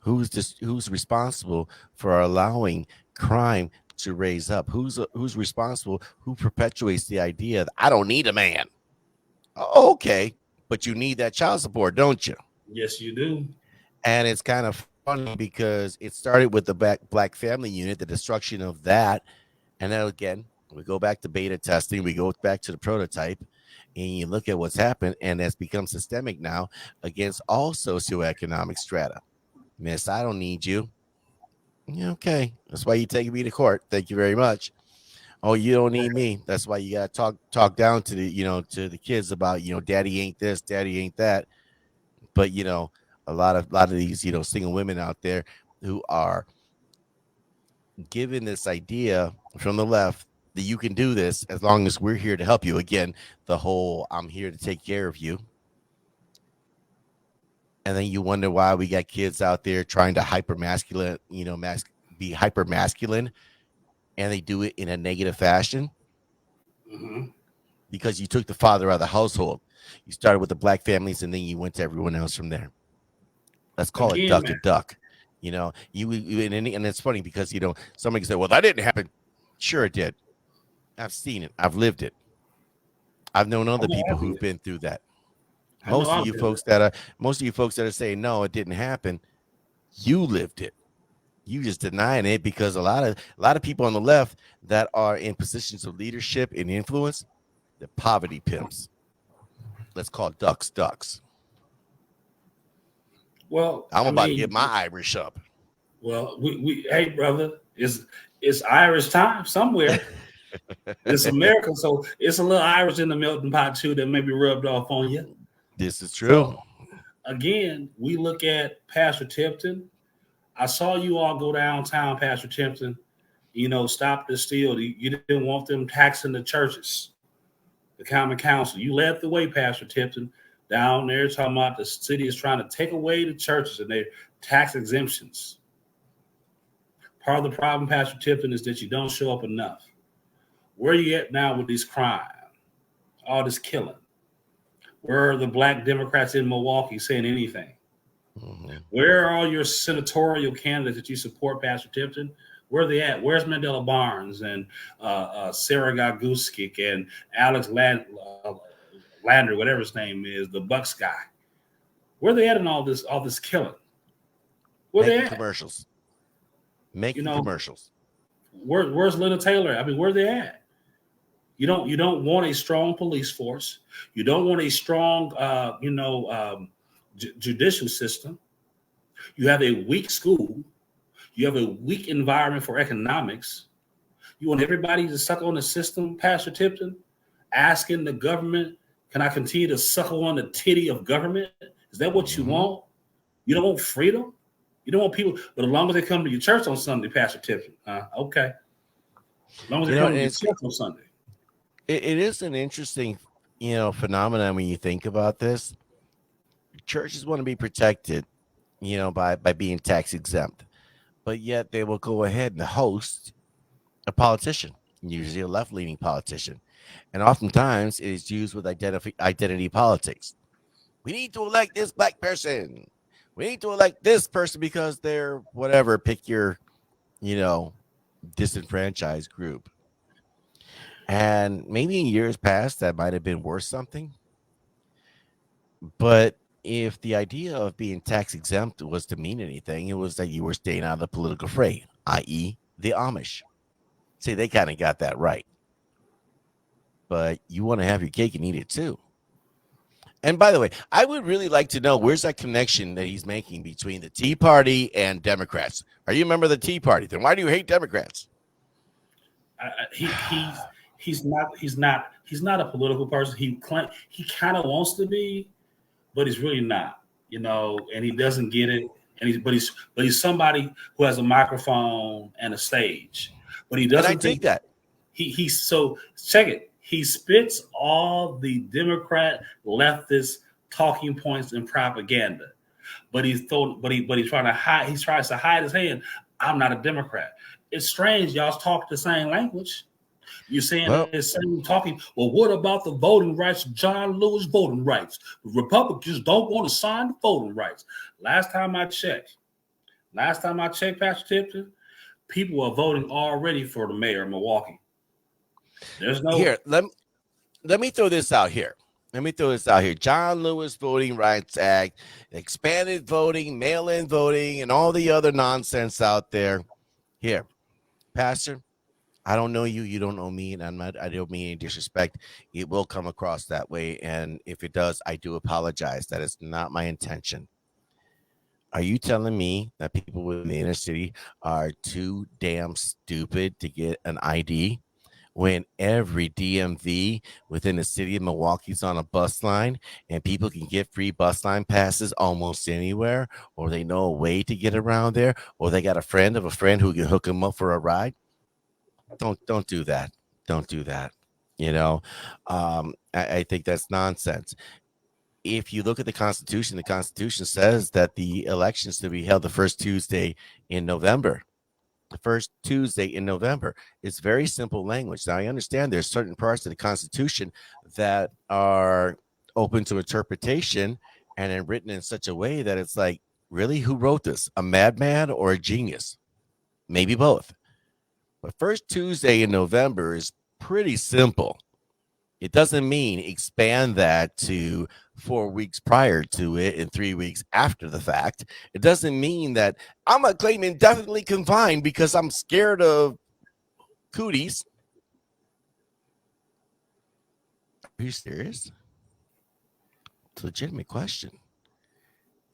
Who's responsible for allowing crime to raise up? Who's responsible? Who perpetuates the idea that I don't need a man? Oh, okay, but you need that child support, don't you? Yes, you do. And it's kind of funny because it started with the black family unit, the destruction of that, and then again we go back to beta testing, we go back to the prototype, and you look at what's happened, and that's become systemic now against all socioeconomic strata. Miss, I don't need you. Yeah, okay. That's why you take me to court. Thank you very much. Oh, you don't need me. That's why you gotta talk down to the kids about, daddy ain't this, daddy ain't that. But a lot of these, single women out there who are given this idea from the left that you can do this as long as we're here to help you. Again, the whole I'm here to take care of you. And then you wonder why we got kids out there trying to hyper masculine, be hyper masculine, and they do it in a negative fashion Hmm. because you took the father out of the household. You started with the black families, and then you went to everyone else from there. Let's call it Again, duck man. and duck. And it's funny because somebody can say, "Well, that didn't happen." Sure, it did. I've seen it. I've lived it. I've known I other know people I've who've been. been through that. I know Most of I've you been there. folks that are most of you folks that are saying no, it didn't happen. You lived it. You just denying it because a lot of people on the left that are in positions of leadership and influence, the poverty pimps. Let's call ducks ducks. Well, I'm I about to get mean, my Irish up. well, we hey brother, is It's Irish time somewhere. It's America, so it's a little Irish in the melting pot too that may be rubbed off on you. This is true. So again, we look at Pastor Tipton. I saw you all go downtown, Pastor Tipton. Stop the steal. You didn't want them taxing the churches, the common council. You led the way, Pastor Tipton, down there talking about the city is trying to take away the churches and their tax exemptions. Part of the problem, Pastor Tipton, is that you don't show up enough. Where are you at now with these crimes, all this killing? Where are the black Democrats in Milwaukee saying anything? Mhm. Where are all your senatorial candidates that you support, Pastor Tipton? Where are they at? Where's Mandela Barnes and Sarah Gaguskic and Alex Landry, whatever his name is, the Bucks guy? Where are they at in all this killing? Where Making they at? commercials. You Making know, commercials. where's Lena Taylor? I mean, where are they at? You don't want a strong police force. You don't want a strong judicial system. You have a weak school. You have a weak environment for economics. You want everybody to suck on the system, Pastor Tipton, asking the government, can I continue to suckle on the titty of government? Is that what you Mhm. want? You don't want freedom? You don't want people, but as long as they come to your church on Sunday, Pastor Tipton, okay. As long as they come to your It's church on Sunday. it is an interesting phenomenon when you think about this. Churches want to be protected, by being tax exempt, but yet they will go ahead and host a politician, usually a left leaning politician, and oftentimes it is used with identity politics. We need to elect this black person. We need to elect this person because they're whatever. Pick your you know disenfranchised group. And maybe in years past that might have been worth something. But if the idea of being tax exempt was to mean anything, it was that you were staying out of the political fray, i.e., the Amish. See, they kind of got that right. But you want to have your cake and eat it too. And by the way, I would really like to know where's that connection that he's making between the Tea Party and Democrats. Are you a member of the Tea Party? Then why do you hate Democrats? He's not a political person. He kind of wants to be, but he's really not. And he doesn't get it. And he's somebody who has a microphone and a stage, but he And I doesn't dig think that. he's so check it. He spits all the Democrat leftist talking points and propaganda, but he's trying to hide. He tries to hide his hand. I'm not a Democrat. It's strange. Y'all talk the same language. You're saying Well, the same talking. Well, what about the voting rights? John Lewis voting rights. Republicans don't want to sign the voting rights. Last time I checked, Pastor Tipton, people are voting already for the mayor of Milwaukee. There's here, no let me throw this out here. Let me throw this out here. John Lewis Voting Rights Act, expanded voting, mail-in voting, and all the other nonsense out there. Here, Pastor, I don't know you. You don't know me, and I don't mean any disrespect. It will come across that way, and if it does, I do apologize. That is not my intention. Are you telling me that people within the inner city are too damn stupid to get an ID when every DMV within the city of Milwaukee is on a bus line and people can get free bus line passes almost anywhere, or they know a way to get around there, or they got a friend of a friend who can hook them up for a ride? Don't do that. Don't do that. I think that's nonsense. If you look at the Constitution says that the elections to be held the first Tuesday in November. The first Tuesday in November. It's very simple language. Now, I understand there's certain parts of the Constitution that are open to interpretation and are written in such a way that it's like, really, who wrote this? A madman or a genius? Maybe both. But first Tuesday in November is pretty simple. It doesn't mean expand that to 4 weeks prior to it and 3 weeks after the fact. It doesn't mean that I'm going to claim indefinitely confined because I'm scared of cooties. Are you serious? It's a legitimate question.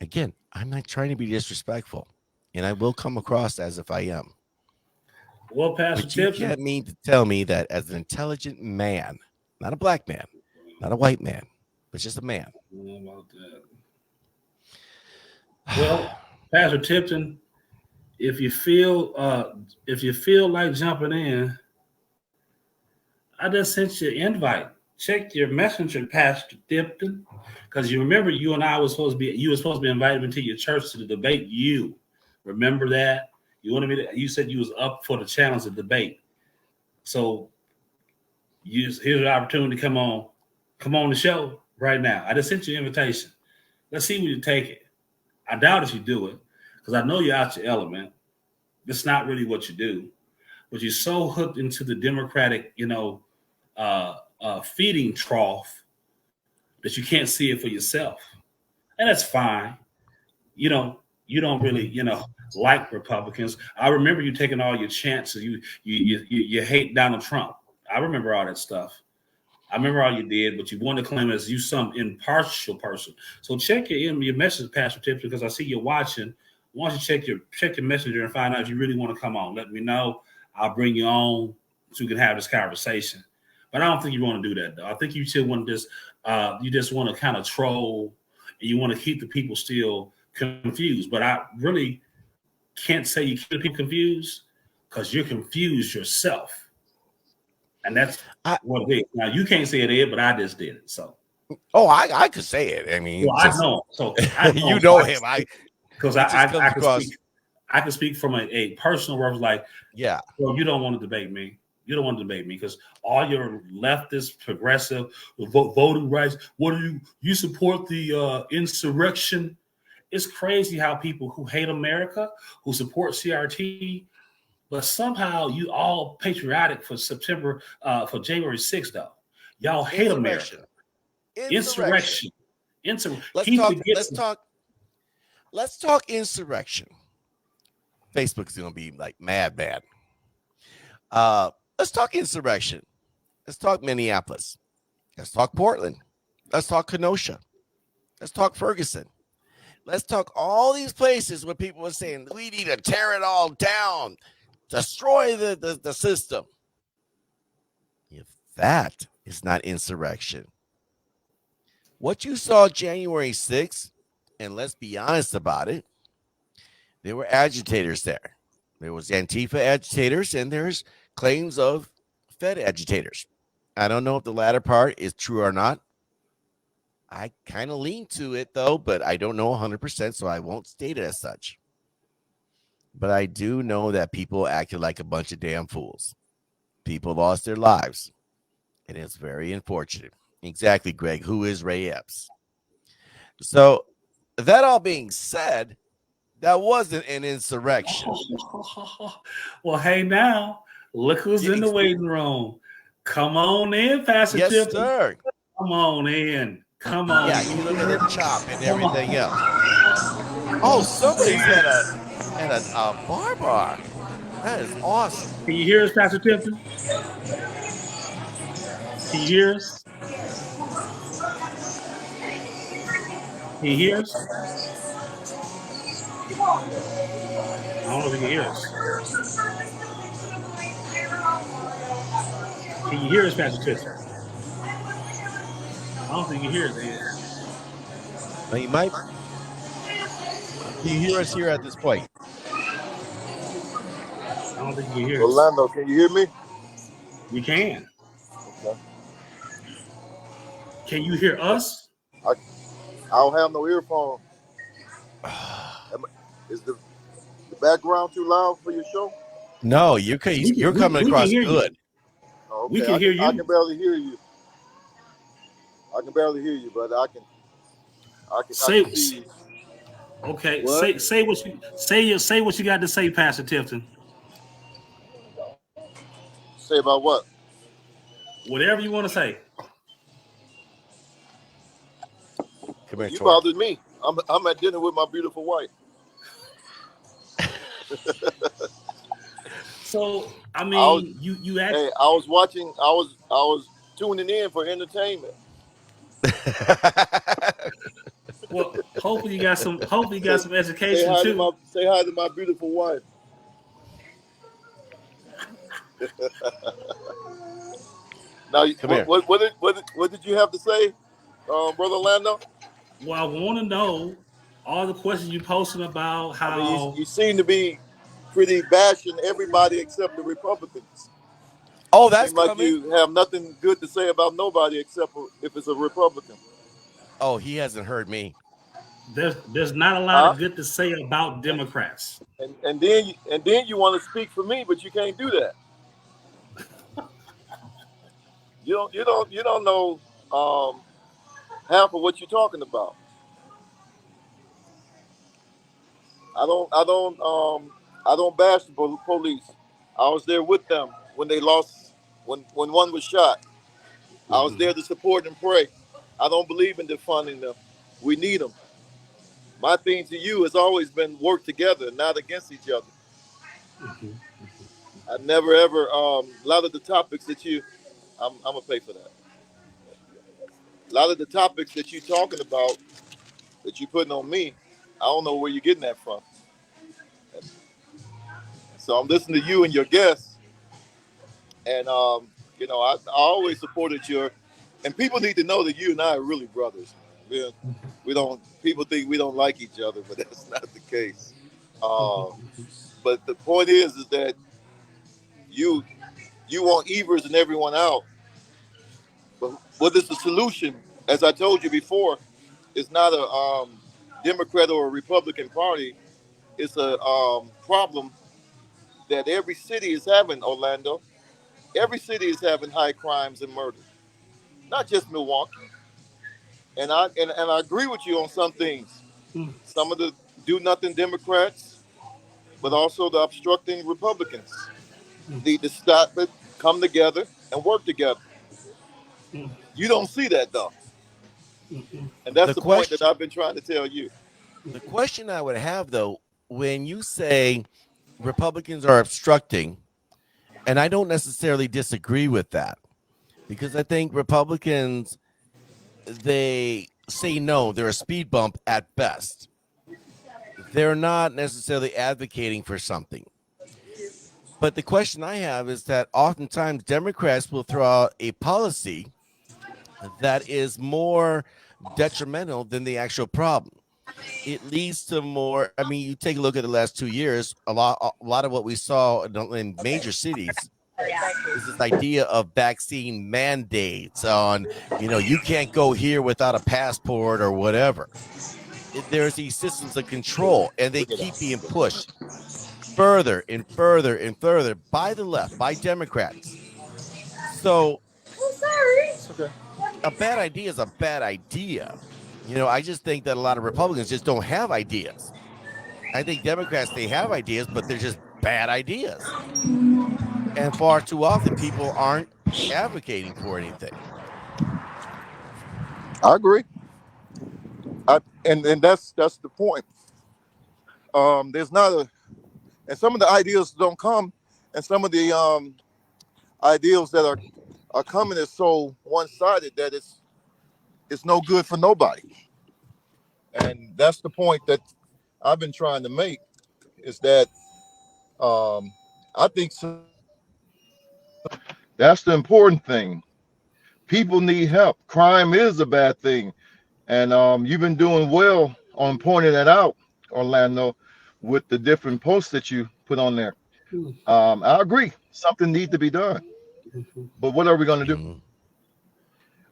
Again, I'm not trying to be disrespectful, and I will come across as if I am. Well, Pastor But you Tipton. can't mean to tell me that as an intelligent man, not a black man, not a white man, but just a man. About that. Well, Pastor Tipton, if you feel like jumping in, I just sent you an invite. Check your messenger, Pastor Tipton, because you remember you and I was supposed to be invited into your church to debate you. Remember that? You wanted me to, you said you was up for the challenge of debate. So here's an opportunity to come on the show right now. I just sent you an invitation. Let's see where you take it. I doubt if you do it, because I know you're out your element. It's not really what you do, but you're so hooked into the Democratic, feeding trough that you can't see it for yourself, and that's fine. You don't really, like Republicans. I remember you taking all your chances. You hate Donald Trump. I remember all that stuff. I remember all you did, but you wanted to claim as you some impartial person. So check your message, Pastor Tips, because I see you're watching. Why don't you check your messenger and find out if you really want to come on? Let me know. I'll bring you on so we can have this conversation. But I don't think you want to do that, though. I think you still want to you just want to kind of troll, and you want to keep the people still confused. But I really can't say you keep the people confused, because you're confused yourself. And that's what it is. Now, you can't say it, Ed, but I just did it. So, I could say it. I mean, I know. So I know, you know him. Because I can speak from a personal reference. Like, yeah, well, you don't want to debate me. You don't want to debate me because all your leftist, progressive, voting rights. What do you support the insurrection? It's crazy how people who hate America, who support CRT, but somehow you all patriotic for for January 6th, though. Y'all hate America. Insurrection. Let's talk insurrection. Facebook's gonna be like mad. Let's talk insurrection. Let's talk Minneapolis. Let's talk Portland. Let's talk Kenosha. Let's talk Ferguson. Let's talk all these places where people are saying we need to tear it all down, destroy the system. If that is not insurrection, what you saw January 6th, and let's be honest about it, there were agitators there. There was Antifa agitators, and there's claims of Fed agitators. I don't know if the latter part is true or not. I kind of lean to it, though, but I don't know 100%, so I won't state it as such. But I do know that people acted like a bunch of damn fools. People lost their lives, and it's very unfortunate. Exactly, Greg. Who is Ray Epps? So, that all being said, that wasn't an insurrection. Well, hey, now, look who's in the waiting room. Come on in, Pastor Yes, Tipton. sir. Come on in. Come on. Yeah, you look at him chop and everything else. Oh, somebody's had a bar. That is awesome. Can you hear us, Pastor Tipton? Can you hear us? Can you hear us? I don't know if you can hear us. Can you hear us, Pastor Tipton? I don't think you hear us. Well, you might. Can you hear us here at this point? I don't think you can hear us. Orlando, can you hear me? We can. Okay. Can you hear us? I don't have no earphone. Is the background too loud for your show? No, you're coming across good. Oh, okay. We can hear you. I can barely hear you. But I can see you. Okay, What? say what you got to say, Pastor Tipton. Say about what? Whatever you want to say. Come here, You Troy. bothered me. I'm at dinner with my beautiful wife. So I mean, you asked. Hey, I was tuning in for entertainment. Well, hopefully you got some education too. Say hi to my beautiful wife. Now, Come here. what did you have to say, brother Lando? Well, I want to know all the questions you posting about I mean, how you seem to be pretty bashing everybody except the Republicans. Oh, that's Seem like coming. you have nothing good to say about nobody except if it's a Republican. Oh, he hasn't heard me. there's not a lot Huh? of good to say about Democrats. And then you want to speak for me, but you can't do that. You don't know um, half of what you're talking about. I don't bash the police. I was there with them when they lost when one was shot. I was Mhm, there to support and pray. I don't believe in defunding them. We need them. My thing to you has always been work together, not against each other. mhm, I never ever a lot of the topics that I'm gonna pay for that. A lot of the topics that you talking about that you putting on me, I don't know where you're getting that from. So I'm listening to you and your guests, and I always supported your. And people need to know that you and I are really brothers. Man. We don't. People think we don't like each other, but that's not the case. mhm, Uh, but the point is that you you want Evers and everyone out. But what is the solution? As I told you before, it's not a Democrat or a Republican Party. It's a problem that every city is having. Orlando, every city is having high crimes and murder, not just Milwaukee. And I agree with you on some things. mhm, Some of the do nothing Democrats, but also the obstructing Republicans need to stop it, come together, and work together. mhm, You don't see that though, mhm, and that's The the point that question, I've been trying to tell you. the question I would have though, when you say Republicans are obstructing, and I don't necessarily disagree with that because I think Republicans they say no, they're a speed bump at best. They're not necessarily advocating for something. But the question I have is that oftentimes Democrats will throw out a policy that is more detrimental than the actual problem. It leads to more. I mean, you take a look at the last 2 years, a lot of what we saw in major cities is this idea of vaccine mandates on, you can't go here without a passport or whatever. There's these systems of control, and they Look at keep being that. pushed further and further and further by the left, by Democrats. So It's okay. a bad idea is a bad idea. I just think that a lot of Republicans just don't have ideas. I think Democrats, they have ideas, but they're just bad ideas. And far too often, people aren't advocating for anything. I agree. And that's the point. There's not a, and some of the ideas don't come, and some of the ideals that are coming is so one sided that it's no good for nobody. And that's the point that I've been trying to make is that I think that's the important thing. People need help. Crime is a bad thing, and you've been doing well on pointing that out, Orlando, with the different posts that you put on there. mhm, I agree. Something needs to be done, mhm. but what are we going to do? Mhm.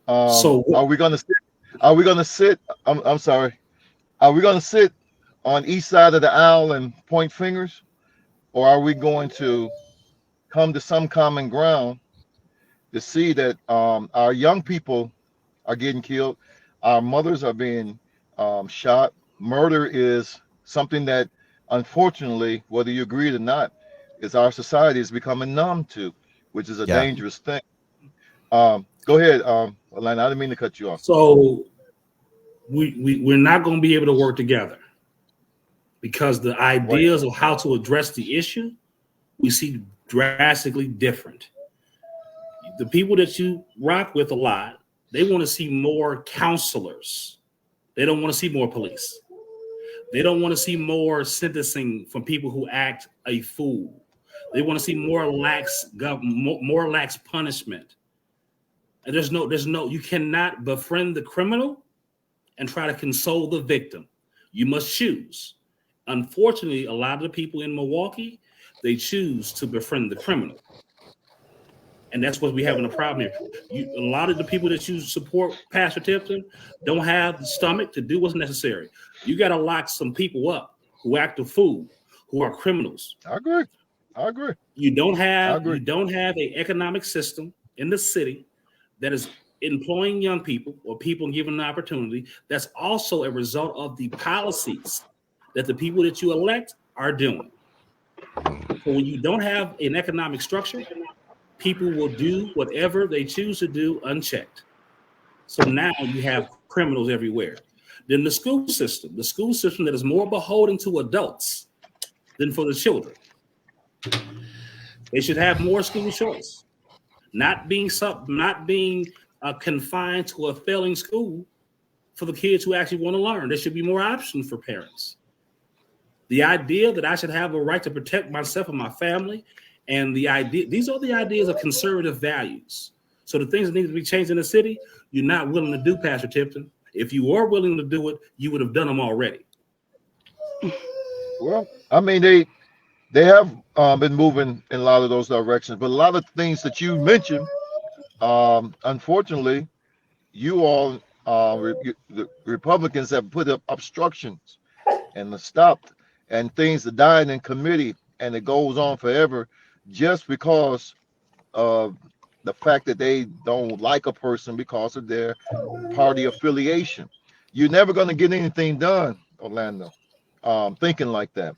So Are we going to sit? Are we going to sit? I'm sorry. Are we going to sit on each side of the aisle and point fingers, or are we going to come to some common ground to see that our young people are getting killed, our mothers are being shot? Murder is something that, unfortunately, whether you agree or not, is our society is becoming numb to, which is a Yeah. dangerous thing. Go ahead, Alana. I didn't mean to cut you off. so we're not going to be able to work together because the Wait. ideas of how to address the issue we see drastically different. The people that you rock with a lot, they want to see more counselors. They don't want to see more police. They don't want to see more sentencing from people who act a fool. They want to see more lax punishment. And there's no, you cannot befriend the criminal and try to console the victim. You must choose. Unfortunately, a lot of the people in Milwaukee, they choose to befriend the criminal. And that's what we having a problem here. A lot of the people that you support, Pastor Tipton, don't have the stomach to do what's necessary. You got to lock some people up who act a fool, who are criminals. I agree. You don't have an economic system in the city that is employing young people or people given the opportunity. That's also a result of the policies that the people that you elect are doing. So when you don't have an economic structure, people will do whatever they choose to do unchecked. So now you have criminals everywhere. Then the school system that is more beholden to adults than for the children. They should have more school choice, not being confined to a failing school for the kids who actually want to learn. There should be more options for parents. The idea that I should have a right to protect myself and my family, and these are the ideas of conservative values. So the things that need to be changed in the city, you're not willing to do, Pastor Tipton. If you are willing to do it, you would have done them already. Well, I mean, they have been moving in a lot of those directions, but a lot of things that you mentioned, unfortunately, you all, the Republicans have put up obstructions and stopped, and things are dying in committee, and it goes on forever just because of the fact that they don't like a person because of their party affiliation. You're never going to get anything done, Orlando, thinking like that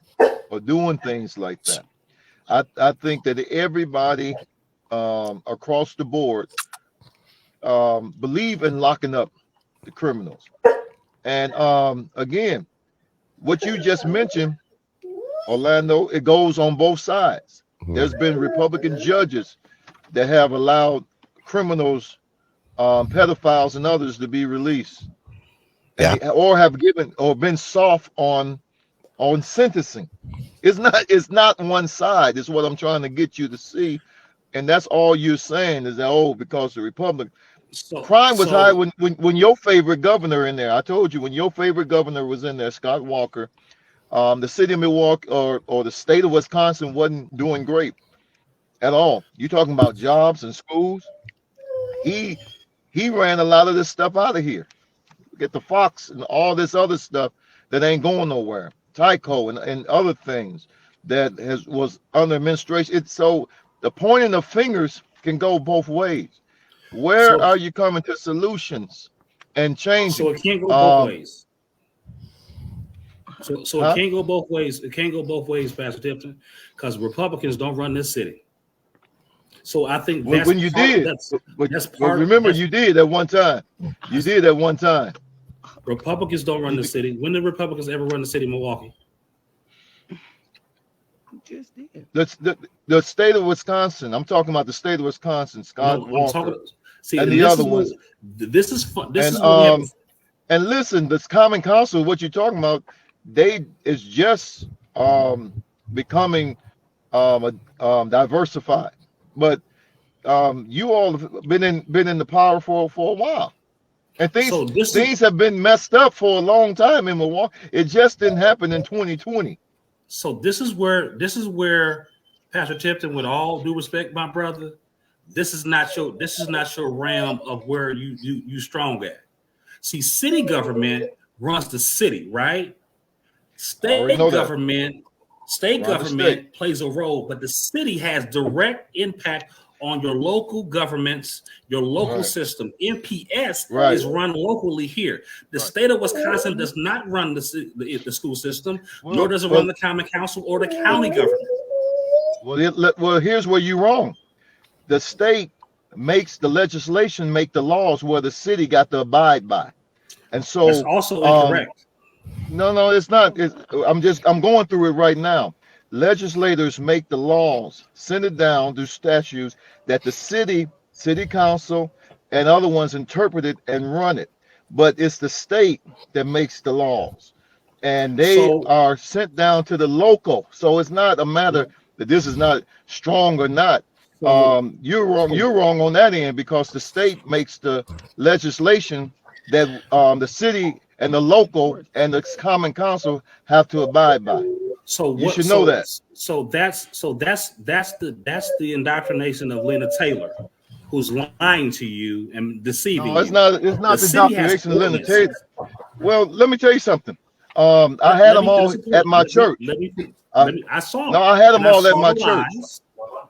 or doing things like that. I think that everybody across the board believe in locking up the criminals. And again, what you just mentioned, Orlando, it goes on both sides. There's been Republican judges that have allowed criminals, pedophiles and others to be released, or have given or been soft on sentencing. It's not one side. It's what I'm trying to get you to see, and that's all you're saying is that because the Republican crime was high when your favorite governor in there. I told you when your favorite governor was in there, Scott Walker. The city of Milwaukee or the state of Wisconsin wasn't doing great at all. You're talking about jobs and schools. He ran a lot of this stuff out of here. Get the Fox and all this other stuff that ain't going nowhere. Tyco and other things that was under administration. So the pointing of fingers can go both ways. Where are you coming to solutions and changing? So it can't go both ways. So it can't go both ways. It can't go both ways, Pastor Tipton, because Republicans don't run this city. So I think that's when you did. That's part. Remember, you did at one time. You did at one time. Republicans don't run the city. When did Republicans ever run the city of Milwaukee? Just did. The state of Wisconsin. I'm talking about the state of Wisconsin. Scott Walker. And the other ones. This is fun. This is and listen, this Common Council, what you're talking about, they is just becoming diversified. But you all have been in the power for a while, and things have been messed up for a long time in Milwaukee. It just didn't happen in 2020. So this is where Pastor Tipton, with all due respect, my brother, this is not your realm of where you strong at. See, city government runs the city, right? State government plays a role, but the city has direct impact on your local governments, your local system. MPS is run locally here. The state of Wisconsin does not run the school system, nor does it run the Common Council or the county government. Well, here's where you're wrong. The state makes the legislation, make the laws where the city got to abide by. And so that's also incorrect. No, it's not. I'm going through it right now. Legislators make the laws, send it down through statutes that the city council and other ones interpret it and run it. But it's the state that makes the laws, and they are sent down to the local. So it's not a matter that this is not strong or not. So, You're wrong. You're wrong on that end because the state makes the legislation that the city and the local and the common council have to abide by. so You what? should know that. That's the indoctrination of Lena Taylor, who's lying to you and deceiving No, it's you. not. It's The not the city has indoctrination of limitations. ordinances. Well, let me tell you something. I had Let them me finish all the at point. my church. Let me. I saw No, it, I had them and I all at saw my the church. lies,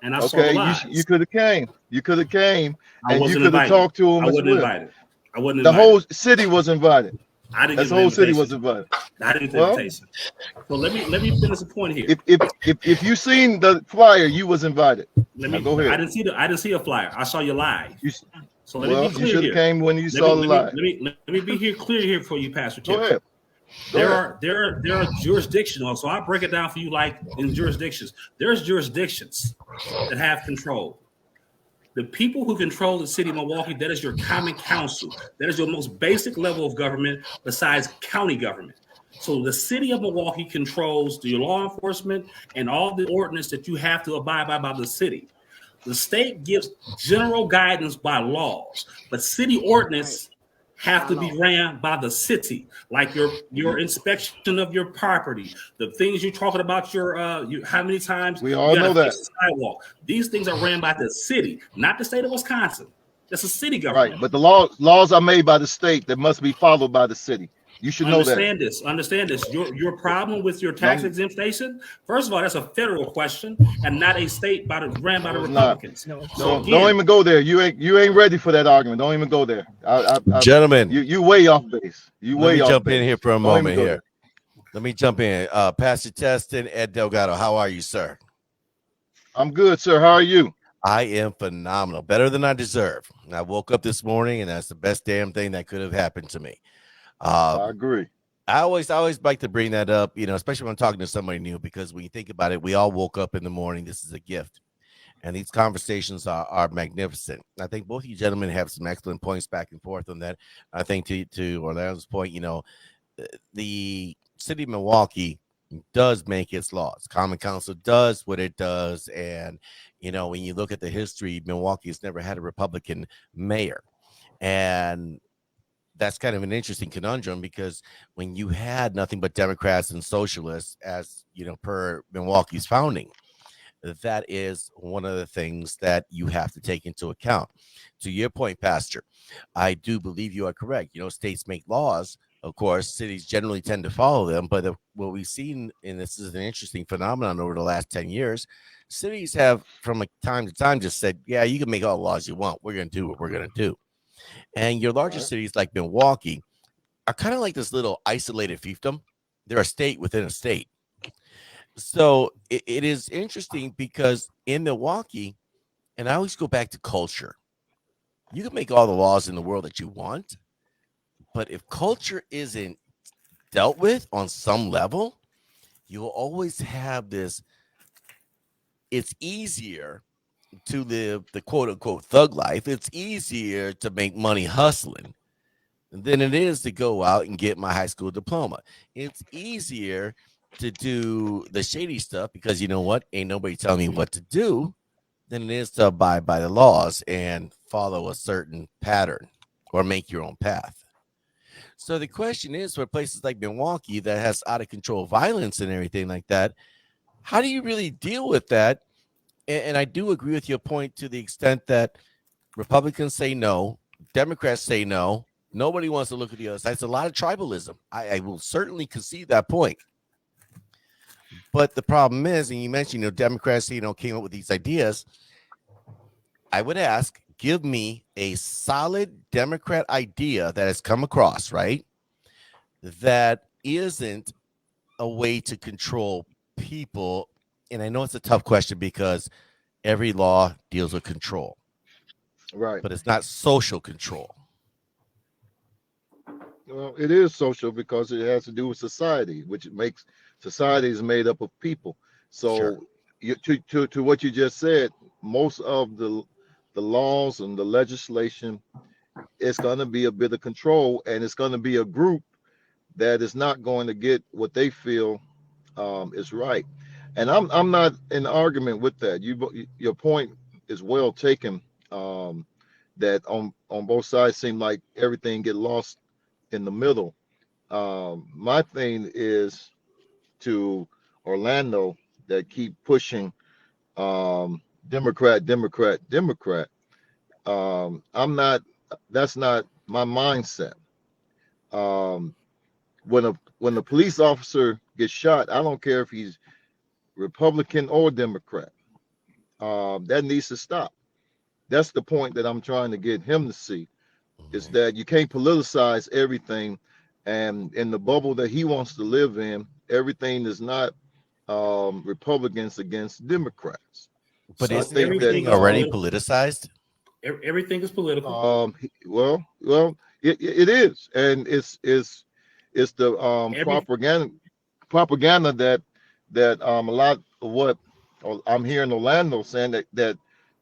and I saw the Okay, you lies. could have came. You could have came, I and you wasn't could have invited. talked to them I as wasn't well. invited. I wasn't The invited. whole city was invited. I didn't That's get the an whole city was invitation. invited. I didn't get the Well, invitation. So let me finish the point here. if you seen the flyer, you was invited. Let Now me. go I ahead. didn't see a flyer. I saw you live. You, So let me be well, you clear should have here. came when you saw the live. Let me be here clear here for you, Pastor Go Tips. ahead. Go ahead. There are jurisdictional. So I'll break it down for you like in jurisdictions. There's jurisdictions that have control. The people who control the city of Milwaukee, that is your common council. That is your most basic level of government besides county government. So the city of Milwaukee controls the law enforcement and all the ordinance that you have to abide by the city. The state gives general guidance by laws, but city ordinance have to be ran by the city, like your inspection of your property, the things you're talking about, how many times We you all got know to that. fix the sidewalk. These things are ran by the city, not the state of Wisconsin. That's a city Right, government. but the laws are made by the state that must be followed by the city. You should know that. Understand this. Your problem with your tax No, exemption, first of all, that's a federal question and not a state ran by the no, it's not. Republicans. No, So don't again, even go there. You ain't ready for that argument. Don't even go there. Gentlemen, You way off base. You let way me off jump base. in here for a Don't even moment go here. there. Let me jump in. Pastor Teston, Ed Delgado, how are you, sir? I'm good, sir. How are you? I am phenomenal, better than I deserve. I woke up this morning, and that's the best damn thing that could have happened to me. I agree. I always like to bring that up, especially when I'm talking to somebody new, because when you think about it, we all woke up in the morning. This is a gift, and these conversations are magnificent. I think both of you gentlemen have some excellent points back and forth on that. I think to Orlando's point, the city of Milwaukee does make its laws. Common Council does what it does. And, when you look at the history, Milwaukee has never had a Republican mayor. And that's kind of an interesting conundrum because when you had nothing but Democrats and socialists, as per Milwaukee's founding, that is one of the things that you have to take into account. To your point, Pastor, I do believe you are correct. States make laws. Of course, cities generally tend to follow them. But what we've seen, and this is an interesting phenomenon over the last 10 years, cities have from time to time just said, yeah, you can make all the laws you want. We're going to do what we're going to do. And your larger cities like Milwaukee are kind of like this little isolated fiefdom. They're a state within a state. So it is interesting because in Milwaukee, and I always go back to culture, you can make all the laws in the world that you want, but if culture isn't dealt with on some level, you'll always have this. It's easier to live the quote unquote thug life. It's easier to make money hustling than it is to go out and get my high school diploma. It's easier to do the shady stuff because you know what? Ain't nobody telling me what to do than it is to abide by the laws and follow a certain pattern or make your own path. So the question is for places like Milwaukee that has out of control violence and everything like that, how do you really deal with that? And I do agree with your point to the extent that Republicans say no, Democrats say no. Nobody wants to look at the other side. It's a lot of tribalism. I will certainly concede that point. But the problem is, and you mentioned, Democrats, came up with these ideas. I would ask, give me a solid Democrat idea that has come across, right? That isn't a way to control people. And I know it's a tough question because every law deals with control. Right. But it's not social control. Well, it is social because it has to do with society, which makes society is made up of people. So, sure. To what you just said, most of the laws and the legislation, it's going to be a bit of control, and it's going to be a group that is not going to get what they feel is right. And I'm not in argument with that. Your point is well taken. That on both sides seem like everything get lost in the middle. My thing is to Orlando that keep pushing Democrat, Democrat, Democrat. I'm not. That's not my mindset. Um, when a police officer gets shot, I don't care if he's Republican or Democrat. That needs to stop. That's the point that I'm trying to get him to see is that you can't politicize everything, and in the bubble that he wants to live in, everything is not Republicans against Democrats. But So I isn't think that everything already politicized? Everything is political. well, it is, and it's the Every propaganda that a lot of what I'm hearing Orlando saying that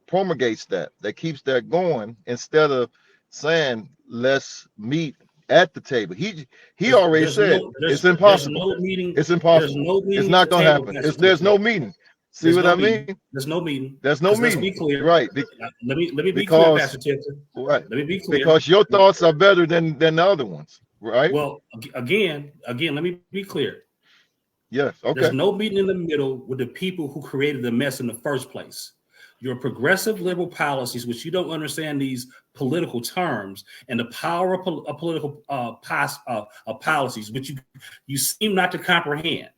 promulgates that keeps that going instead of saying let's meet at the table. He already said it's there's impossible. no meeting. It's There's impossible. no It's meeting at not the gonna table. happen. Pastor There's no Tiffany. meeting. See There's what no I meeting. mean? There's no meeting. There's no 'Cause let's meeting. be clear. Right. Let me be clear, Because Pastor Tiffany. right. Let me be clear. Because your thoughts are better than the other ones, right? Well, again, let me be clear. Yes. Okay. There's no meeting in the middle with the people who created the mess in the first place. Your progressive liberal policies, which you don't understand these political terms and the power of political policies, which you seem not to comprehend.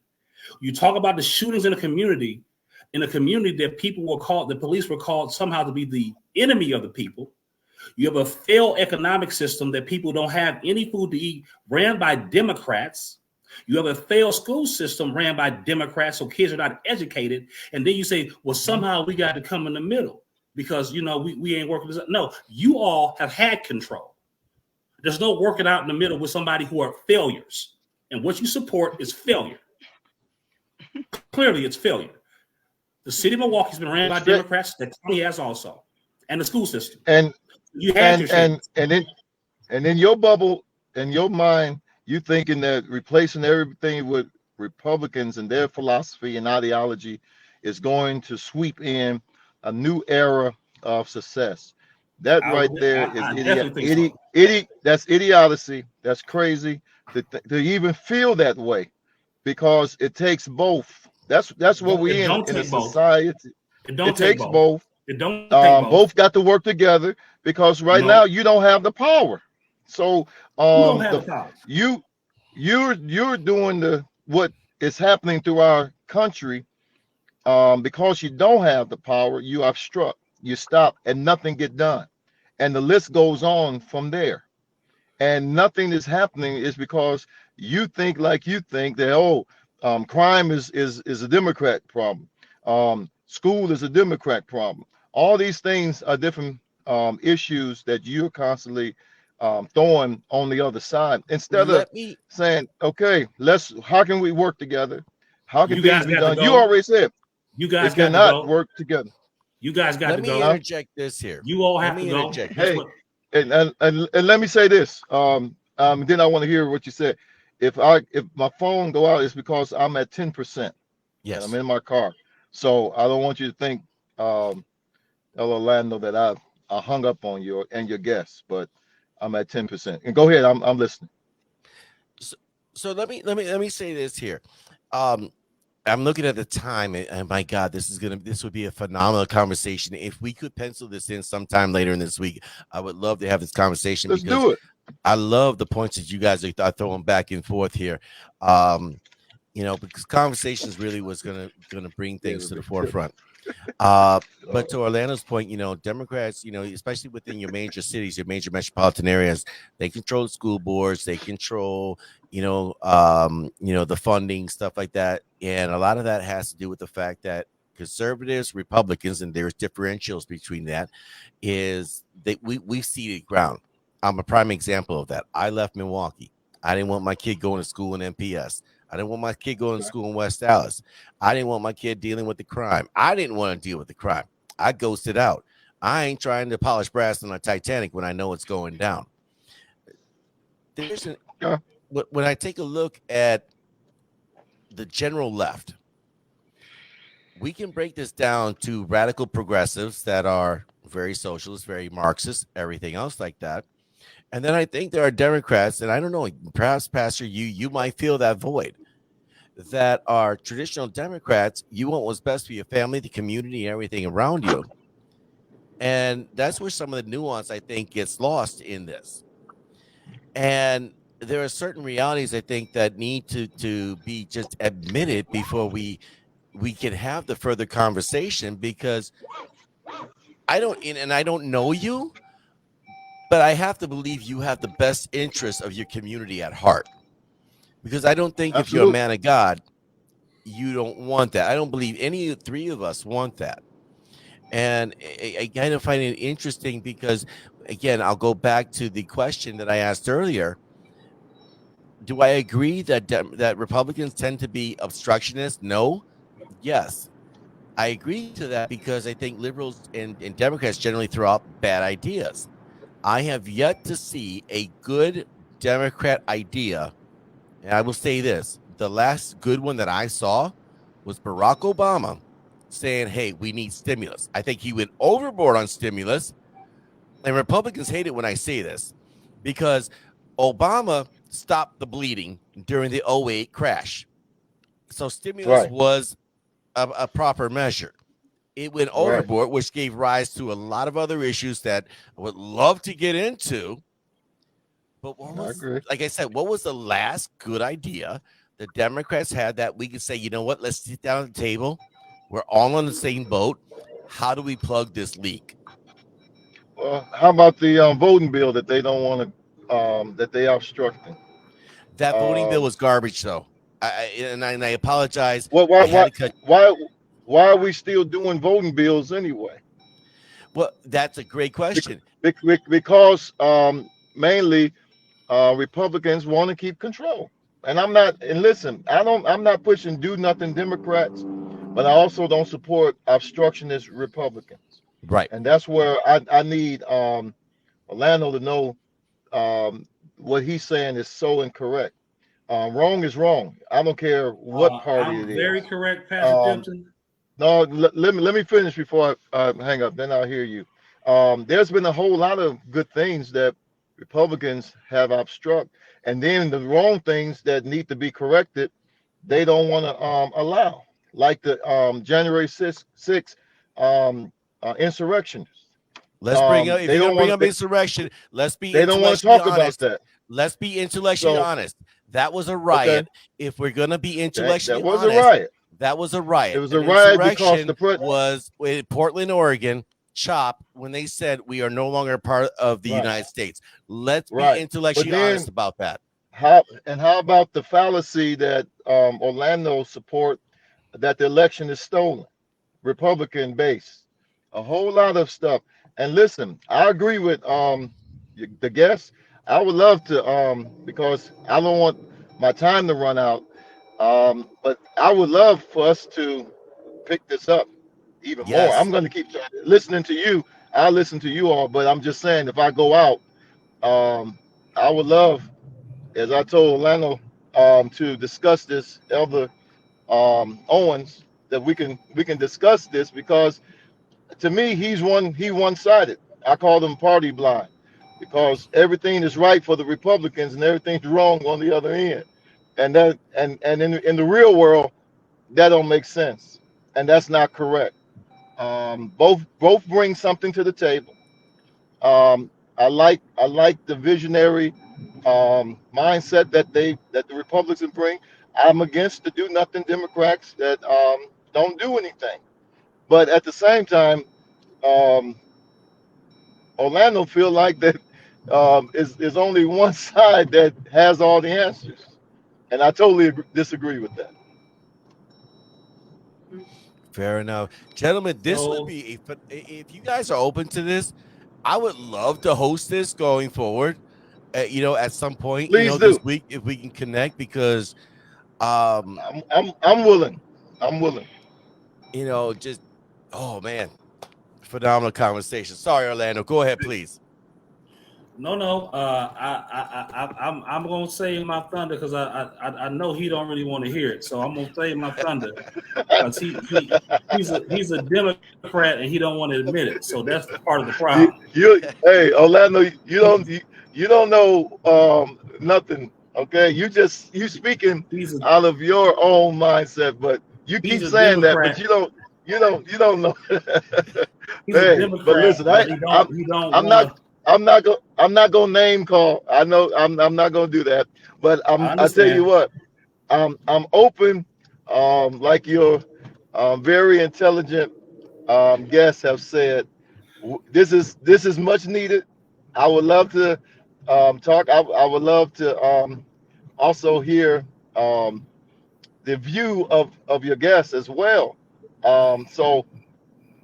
You talk about the shootings in a community that the police were called somehow to be the enemy of the people. You have a failed economic system that people don't have any food to eat, ran by Democrats. You have a failed school system ran by Democrats, so kids are not educated. And then you say, well, somehow we got to come in the middle because, we ain't working this out. No, you all have had control. There's no working out in the middle with somebody who are failures. And what you support is failure. Clearly, it's failure. The city of Milwaukee has been ran by Democrats. The county has also. And the school system. And you had and in your bubble, in your mind, you thinking that replacing everything with Republicans and their philosophy and ideology is going to sweep in a new era of success. That right there is that's idiocy. That's crazy to even feel that way, because it takes both. That's what we in a society. It takes both. It don't take both. Both got to work together, because right now you don't have the power. So you're doing what is happening through our country, because you don't have the power. You obstruct, you stop, and nothing get done, and the list goes on from there. And nothing is happening is because you think like you think that crime is a Democrat problem, school is a Democrat problem. All these things are different issues that you're constantly throwing on the other side, instead of saying, okay, how can we work together? How can things be done? You already said you guys cannot work together. You guys got to go. Let me interject this here. You all have to go. Hey, and let me say this. Then I want to hear what you said. If my phone go out, it's because I'm at 10%. Yes. And I'm in my car. So I don't want you to think, Orlando, that I hung up on you and your guests, but I'm at 10%. And go ahead, I'm listening. So let me say this here. I'm looking at the time, and my God, this would be a phenomenal conversation. If we could pencil this in sometime later in this week, I would love to have this conversation. Let's do it. I love the points that you guys are throwing back and forth here. Because conversations really was gonna bring things to the forefront. But to Orlando's point, Democrats, especially within your major cities, your major metropolitan areas, they control the school boards, they control, the funding, stuff like that. And a lot of that has to do with the fact that conservatives, Republicans, and there's differentials between that, is that we've ceded ground. I'm a prime example of that. I left Milwaukee. I didn't want my kid going to school in MPS. I didn't want my kid going to school in West Dallas. I didn't want my kid dealing with the crime. I didn't want to deal with the crime. I ghosted out. I ain't trying to polish brass on a Titanic when I know it's going down. When I take a look at the general left, we can break this down to radical progressives that are very socialist, very Marxist, everything else like that. And then I think there are Democrats, and I don't know, perhaps Pastor, you might feel that void, that are traditional Democrats. You want what's best for your family, the community, and everything around you. And that's where some of the nuance, I think, gets lost in this. And there are certain realities, I think, that need to be just admitted before we can have the further conversation, because I don't know you, but I have to believe you have the best interest of your community at heart, because I don't think if you're a Absolutely. man of God, you don't want that. I don't believe any three of us want that. And I kind of find it interesting because, again, I'll go back to the question that I asked earlier. Do I agree that that Republicans tend to be obstructionists? No. Yes. I agree to that because I think liberals and Democrats generally throw out bad ideas. I have yet to see a good Democrat idea. And I will say this, the last good one that I saw was Barack Obama saying, hey, we need stimulus. I think he went overboard on stimulus. And Republicans hate it when I say this, because Obama stopped the bleeding during the '08 crash. So stimulus Right. was a proper measure. It went Right. overboard, which gave rise to a lot of other issues that I would love to get into. But what I was, agree. like I said, what was the last good idea the Democrats had that we could say, you know what, let's sit down at the table. We're all on the same boat. How do we plug this leak? Well, how about the voting bill that they don't want to, that they obstructing? That voting bill Um, was garbage, though. And I apologize. what, I had to cut. why, why are we still doing voting bills anyway? Well, that's a great question. Because mainly Republicans want to keep control. And I'm not, and listen, I'm not pushing do nothing Democrats, but I also don't support obstructionist Republicans. Right. And that's where I need Orlando to know what he's saying is so incorrect. Wrong is wrong. I don't care what party I'm it very is. correct, Pastor Um, Pimpton. no, let me finish before I hang up. Then I'll hear you. There's been a whole lot of good things that Republicans have obstruct, and then the wrong things that need to be corrected, they don't want to allow, like the January 6th insurrection. Let's bring up, if They you're going to don't bring want up insurrection, let's be they don't want to intellectually talk about honest. that. Let's be intellectually So honest. That was a okay, riot. If we're going to be that intellectually was a honest, riot. that was a It riot. was a An riot because insurrection was in Portland, Oregon, CHOP, when they said we are no longer a part of the right, United States. Let's be right. But intellectually honest then about that. how about the fallacy that Orlando support that the election is stolen, Republican base, a whole lot of stuff. And listen, I agree with the guests. I would love to because I don't want my time to run out. But I would love for us to pick this up even more. I'm Yes. going to keep listening to you. I'll listen to you all, but I'm just saying if I go out, I would love, as I told Orlando, to discuss this, Elder Owens, that we can discuss this because to me he one-sided. I call him party blind because everything is right for the Republicans and everything's wrong on the other end, and that and in the real world that don't make sense, and that's not correct. Both bring something to the table. I like the visionary mindset that the Republicans bring. I'm against the do nothing Democrats that don't do anything. But at the same time, um, Orlando feel like that is only one side that has all the answers, and I totally disagree with that. Fair enough. Gentlemen, this would So be, if you guys are open to this, I would love to host this going forward. At some point, Please this do. week, if we can connect, because, um, I'm willing. I'm willing. just, oh man, phenomenal conversation. Sorry, Orlando. Go ahead, please. No. I'm gonna save my thunder because I know he don't really want to hear it. So I'm gonna save my thunder because he's a Democrat and he don't want to admit it. So that's part of the problem. Hey, Orlando, you don't know nothing. Okay, you speaking He's a out of your own mindset, but you keep he's a saying that, but Democrat. you don't know. He's a Hey, but Democrat, listen, but he don't I'm want not to. I'm not gonna name call. I know I'm not gonna do that, but I I tell you understand. what, I'm open, like your very intelligent guests have said. This is much needed. I would love to talk. I would love to also hear the view of your guests as well. So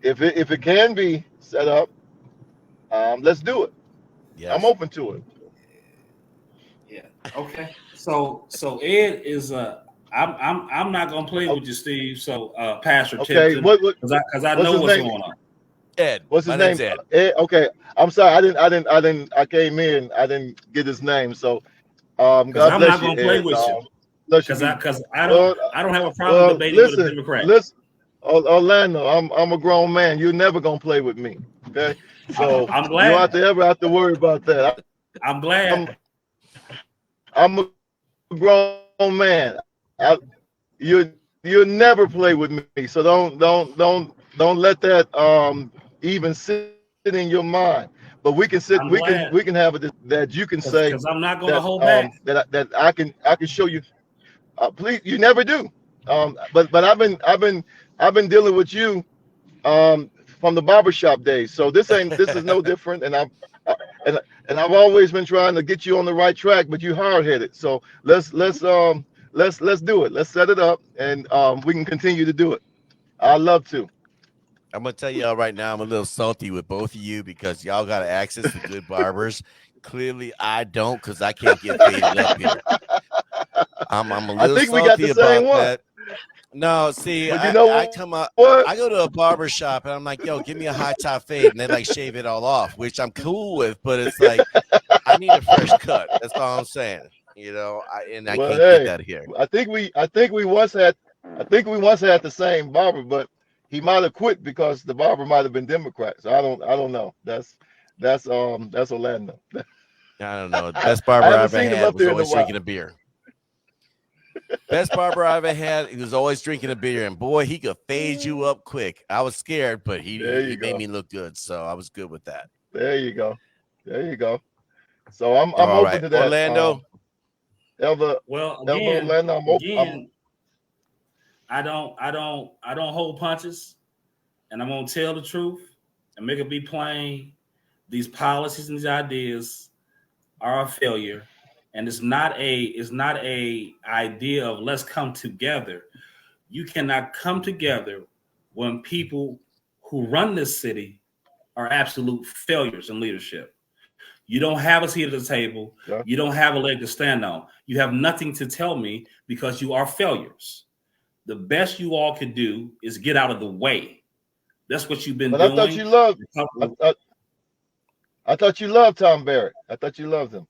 if it can be set up, let's do it. I'm Yes. open to it. Yeah. Okay. So Ed is I'm not gonna play O- with you, Steve. So Pastor Okay, Tipton, because I what's know his what's name? going on. Ed. What's his My name's name? Ed. Okay, I'm sorry. I came in. I didn't get his name. So Because God I'm bless not you, gonna play Ed. with you. Bless you. Because Be I well. don't have a problem Well, debating with a listen, Democrat. Orlando. I'm a grown man. You're never gonna play with me. Okay, so I'm you don't glad. have to worry about that. I'm I'm glad. I'm a grown man. You never play with me. So don't let that even sit in your mind. But I'm glad we can have it that you can say because I'm not gonna that hold back. that I can show you. Please, you never do. But I've been dealing with you from the barbershop days. So this is no different. Uh, and and I've always been trying to get you on the right track, but you hard headed. So let's do it. Let's set it up, and we can continue to do it. I love to. I'm gonna tell y'all right now, I'm a little salty with both of you because y'all got access to good barbers. Clearly, I don't because I can't get faded up here. I'm a I little think we got salty the same about one. that. No, see, But you I know come up, what? I go to a barber shop and I'm like, yo, give me a high top fade, and they like shave it all off, which I'm cool with, but it's like I need a fresh cut. That's all I'm saying. I Well, can't get hey, that here. I think we once had the same barber, but he might have quit because the barber might have been Democrat. So I don't know. That's Orlando. I don't know. The best I barber I haven't ever seen him had up was there in a always drinking while. a beer. Best barber I ever had, he was always drinking a beer, and boy, he could fade you up quick. I was scared, but There he you made go. me look good, so I was good with that. There you go. There you go. So I'm All open right, to that. Orlando. Elder Well, Elder Orlando, again, I don't hold punches, and I'm gonna tell the truth and make it be plain. These policies and these ideas are a failure, and it's not a idea of let's come together. You cannot come together when people who run this city are absolute failures in leadership. You don't have a seat at the table. yeah. You don't have a leg to stand on. You have nothing to tell me because you are failures. The best you all can do is get out of the way. That's what you've been But doing. I thought you loved Tom Barrett. I thought you loved him.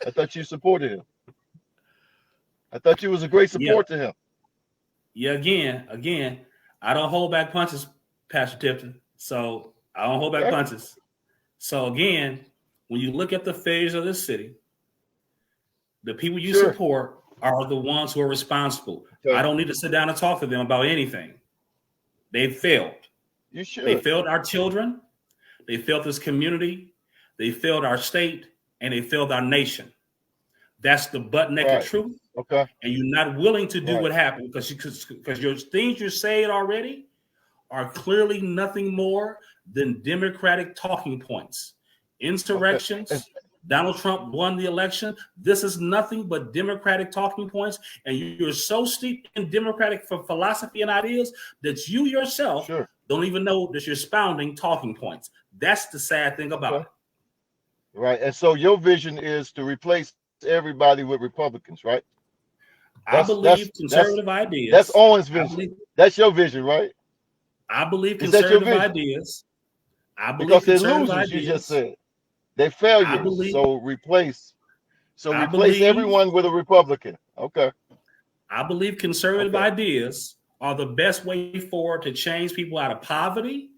I thought you supported him. I thought you was a great Yeah, support to him. yeah. Again, I don't hold back punches, Pastor Tipton. So I don't hold back Okay. punches. So again, when you look at the failures of this city, the people you Sure. support are the ones who are responsible. Okay. I don't need to sit down and talk to them about anything. They failed. You They should. failed our children. They failed this community. They failed our state, and they failed our nation. That's the butt naked Right. truth. Okay. And you're not willing to do Right. what happened because your things you're saying already are clearly nothing more than Democratic talking points. Okay. Insurrections. Donald Trump won the election. This is nothing but Democratic talking points. And you're so steeped in Democratic philosophy and ideas that you yourself Sure. don't even know that you're expounding talking points. That's the sad thing about it. Right. And so your vision is to replace everybody with Republicans, right? I believe conservative That's ideas. Owens' vision. That's your vision, right? I believe Is that your conservative vision? ideas. I believe Because they're conservative losers, you just ideas. said. They I failures. believe. So replace. So I replace believe. everyone with a Republican. Okay. I believe conservative Okay. ideas are the best way forward to change people out of poverty,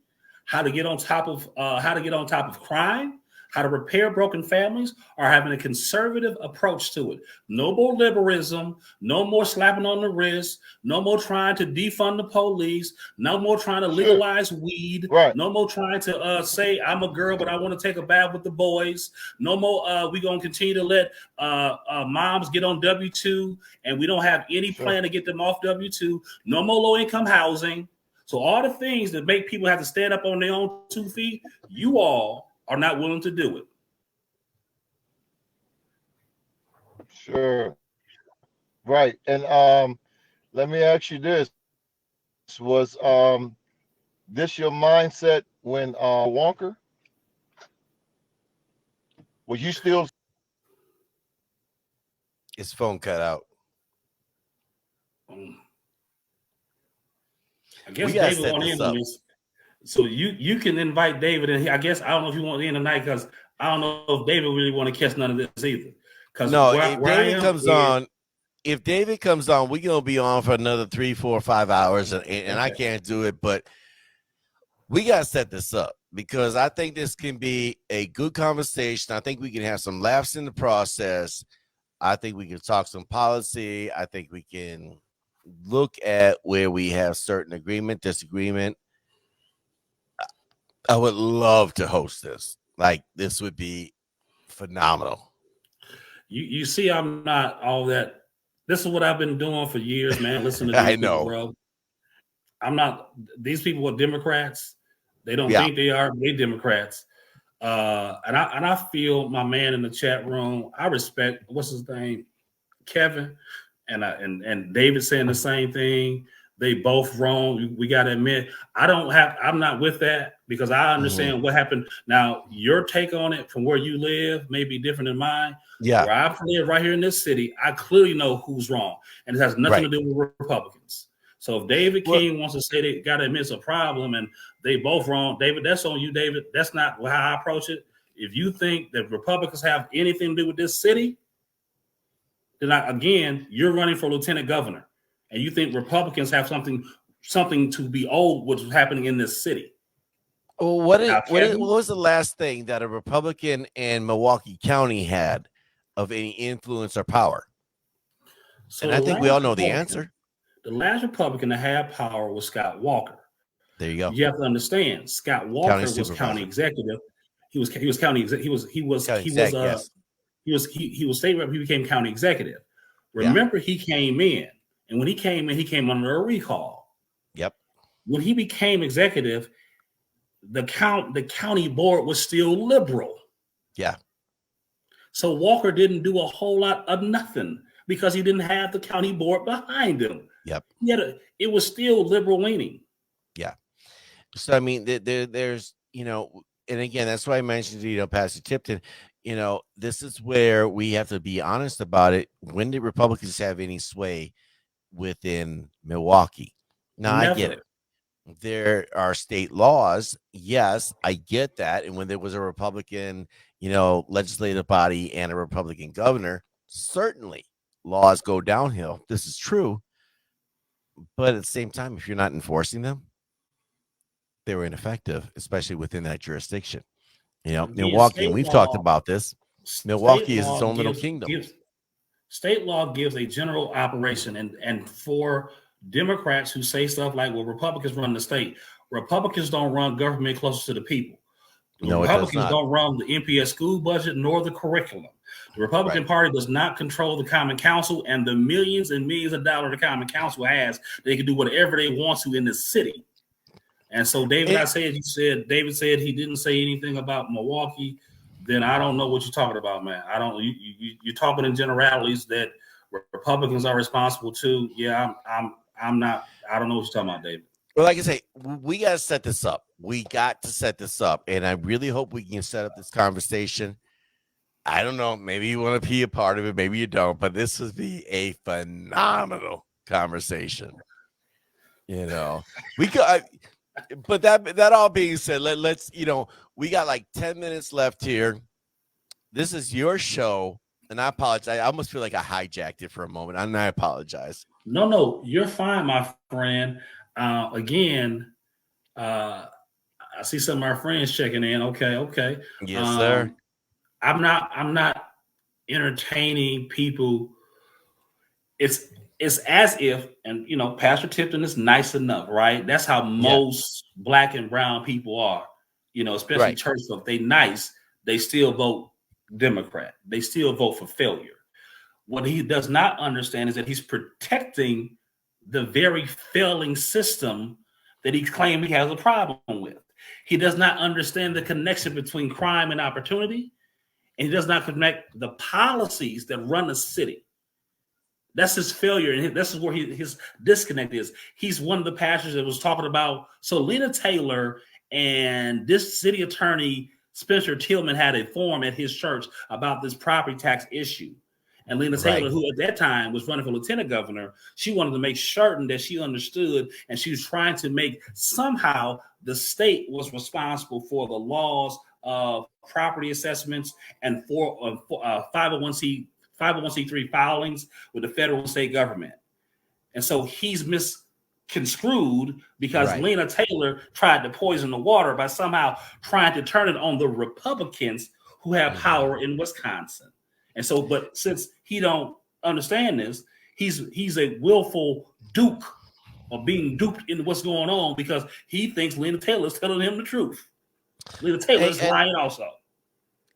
how to get on top of crime, how to repair broken families, or having a conservative approach to it. No more liberalism, no more slapping on the wrist, no more trying to defund the police, no more trying to Sure. legalize weed, Right. no more trying to say I'm a girl but I want to take a bath with the boys. No more we're gonna continue to let moms get on W-2 and we don't have any Sure. plan to get them off W-2. No more low-income housing. So all the things that make people have to stand up on their own 2 feet, you all are not willing to do it. Sure. Right. And let me ask you this. Was this your mindset when Wonker? Was you still His phone cut out. I guess We gotta David set want this in up. on this. So you can invite David in here. I guess I don't know if you want in tonight because I don't know if David really want to catch none of this either. Because No, where if I David am comes is, on, we're gonna be on for another 3, 4, 5 hours, and I can't do it, but we gotta set this up because I think this can be a good conversation. I think we can have some laughs in the process. I think we can talk some policy. I think we can look at where we have certain agreement, disagreement. I would love to host this. Like, this would be phenomenal. you see, I'm not all that. This is what I've been doing for years, man. Listen to these I people, know. bro. I'm not. These people are Democrats. They don't Yeah. think they are. They Democrats. And I feel my man in the chat room. I respect what's his name, Kevin, and David saying the same thing. They both wrong. We got to admit, I'm not with that because I understand what happened. Now, your take on it from where you live may be different than mine. Yeah. Where I live right here in this city, I clearly know who's wrong, and it has nothing to do with Republicans. So if David King wants to say they got to admit it's a problem and they both wrong, David, that's on you, David. That's not how I approach it. If you think that Republicans have anything to do with this city, then again, you're running for lieutenant governor, and you think Republicans have something to be owed what's happening in this city. Well, what was the last thing that a Republican in Milwaukee County had of any influence or power? So and I think we all know the answer. The last Republican to have power was Scott Walker. There you go. You have to understand, Scott Walker was county executive. He was county. He was state rep. He became county executive. Remember, he came in, and when he came in, he came under a recall. Yep. When he became executive, the county board was still liberal. Yeah. So Walker didn't do a whole lot of nothing because he didn't have the county board behind him. Yep. It was still liberal leaning. Yeah. So I mean, there's and again, that's why I mentioned Pastor Tipton. This is where we have to be honest about it. When did Republicans have any sway within Milwaukee? Now, Never. I get it. There are state laws. Yes, I get that. And when there was a Republican, legislative body and a Republican governor, certainly laws go downhill. This is true. But at the same time, if you're not enforcing them, they were ineffective, especially within that jurisdiction. Milwaukee, and we've talked about this. Milwaukee is its own little kingdom. State law gives a general operation, and for Democrats who say stuff like, well, Republicans run the state. Republicans don't run government closer to the people. The Republicans don't run the MPS school budget nor the curriculum. The Republican Party does not control the Common Council, and the millions and millions of dollars the Common Council has, they can do whatever they want to in the city. And so David said he didn't say anything about Milwaukee. Then I don't know what you're talking about, man. I don't. You're talking in generalities that Republicans are responsible too. Yeah, I'm not. I don't know what you're talking about, David. Well, like I say, we got to set this up. We got to set this up, and I really hope we can set up this conversation. I don't know. Maybe you want to be a part of it. Maybe you don't. But this would be a phenomenal conversation. We got. But that all being said, let's we got like 10 minutes left here. this is your show, and I apologize. I almost feel like I hijacked it for a moment, and I apologize. No, you're fine, my friend. Again, I see some of our friends checking in. Okay. Yes, sir. I'm not entertaining people. It's as if, and Pastor Tipton is nice enough, right? That's how most black and brown people are, especially church folk. They nice, they still vote Democrat. They still vote for failure. What he does not understand is that he's protecting the very failing system that he claims he has a problem with. He does not understand the connection between crime and opportunity, and he does not connect the policies that run the city. That's his failure, and this is where his disconnect is. He's one of the pastors that was talking about. So Lena Taylor and this city attorney, Spencer Tillman, had a forum at his church about this property tax issue. And Lena Taylor, who at that time was running for lieutenant governor, she wanted to make certain that she understood, and she was trying to make somehow the state was responsible for the laws of property assessments and for 501c3 filings with the federal and state government. And so he's misconstrued because Lena Taylor tried to poison the water by somehow trying to turn it on the Republicans who have power in Wisconsin. And so, but since he don't understand this, he's a willful dupe of being duped in what's going on because he thinks Lena Taylor is telling him the truth. Lena Taylor is lying also.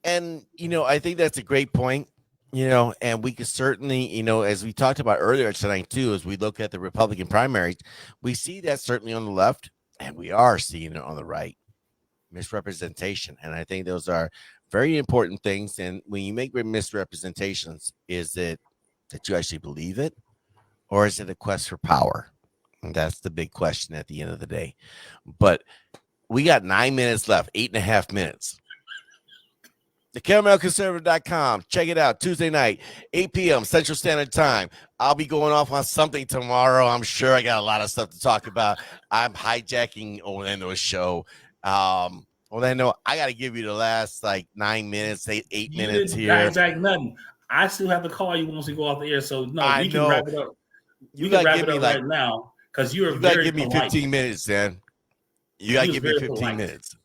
And, I think that's a great point, and we could certainly, as we talked about earlier tonight too, as we look at the Republican primaries, we see that certainly on the left, and we are seeing it on the right, misrepresentation. And I think those are very important things. And when you make misrepresentations, is it that you actually believe it, or is it a quest for power? And that's the big question at the end of the day. But we got 9 minutes left, 8.5 minutes. TheCamelConservative.com. Check it out. Tuesday night, 8 p.m. Central Standard Time. I'll be going off on something tomorrow. I'm sure I got a lot of stuff to talk about. I'm hijacking Orlando's show. Orlando, I got to give you the last 9 minutes, eight minutes here. Hijack nothing. I still have to call you once we go off the air. So no, we can wrap it up. You got to give me right now because you got to give me 15 minutes, Dan. You got to give me 15 minutes.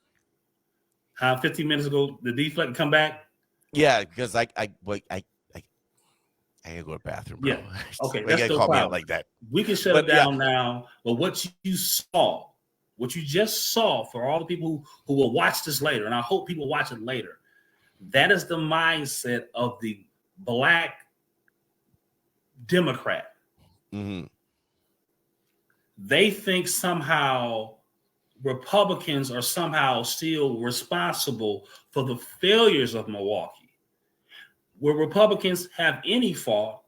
15 minutes ago, the deflect come back. Yeah, because I gotta go to the bathroom, bro. Yeah, okay, that's no call problem. Me out like that. We can shut it down now. But what you just saw, for all the people who will watch this later, and I hope people watch it later, that is the mindset of the black Democrat. Mm-hmm. They think somehow Republicans are somehow still responsible for the failures of Milwaukee. Where Republicans have any fault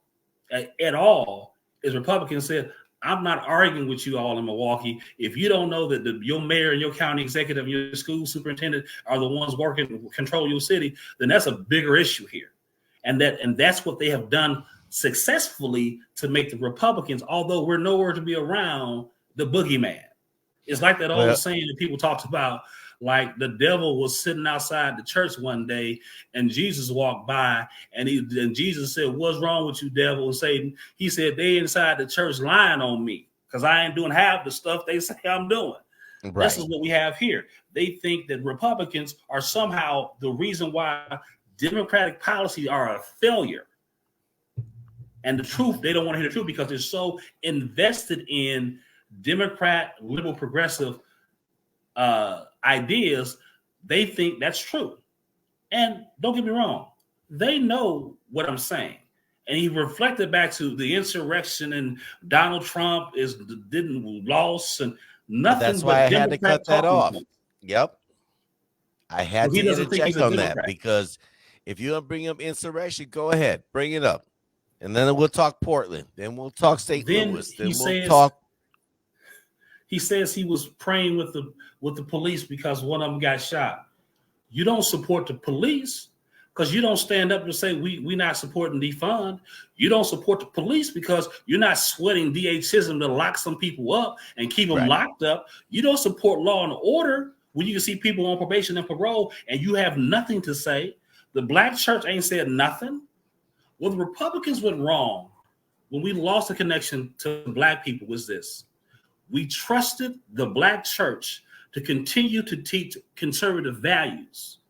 at all is Republicans said, I'm not arguing with you all in Milwaukee. If you don't know that your mayor and your county executive and your school superintendent are the ones working to control your city, then that's a bigger issue here. And that's what they have done successfully to make the Republicans, although we're nowhere to be around, the boogeyman. It's like that old saying that people talked about, like the devil was sitting outside the church one day and Jesus walked by and Jesus said, what's wrong with you, devil and Satan? He said, they inside the church lying on me because I ain't doing half the stuff they say I'm doing. Right. This is what we have here. They think that Republicans are somehow the reason why Democratic policies are a failure. And the truth, they don't want to hear the truth because they're so invested in Democrat, liberal, progressive ideas. They think that's true. And don't get me wrong, they know what I'm saying. And he reflected back to the insurrection and Donald Trump didn't lost and nothing. That's why I had to cut that off. Yep. I had to interject on that because if you don't bring up insurrection, go ahead, bring it up. And then we'll talk Portland. Then we'll talk St. Louis. Then we'll talk. He says he was praying with the police because one of them got shot. You don't support the police because you don't stand up and say we not supporting defund. You don't support the police because you're not sweating DA Chisholm to lock some people up and keep them locked up. You don't support law and order when you can see people on probation and parole and you have nothing to say. The black church ain't said nothing. Well, the Republicans went wrong when we lost the connection to black people was this. We trusted the black church to continue to teach conservative values.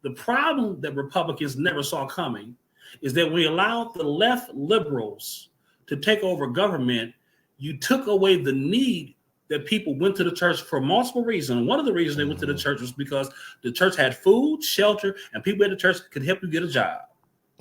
The problem that Republicans never saw coming is that when we allowed the left liberals to take over government, you took away the need that people went to the church for multiple reasons. One of the reasons they went to the church was because the church had food, shelter, and people at the church could help you get a job.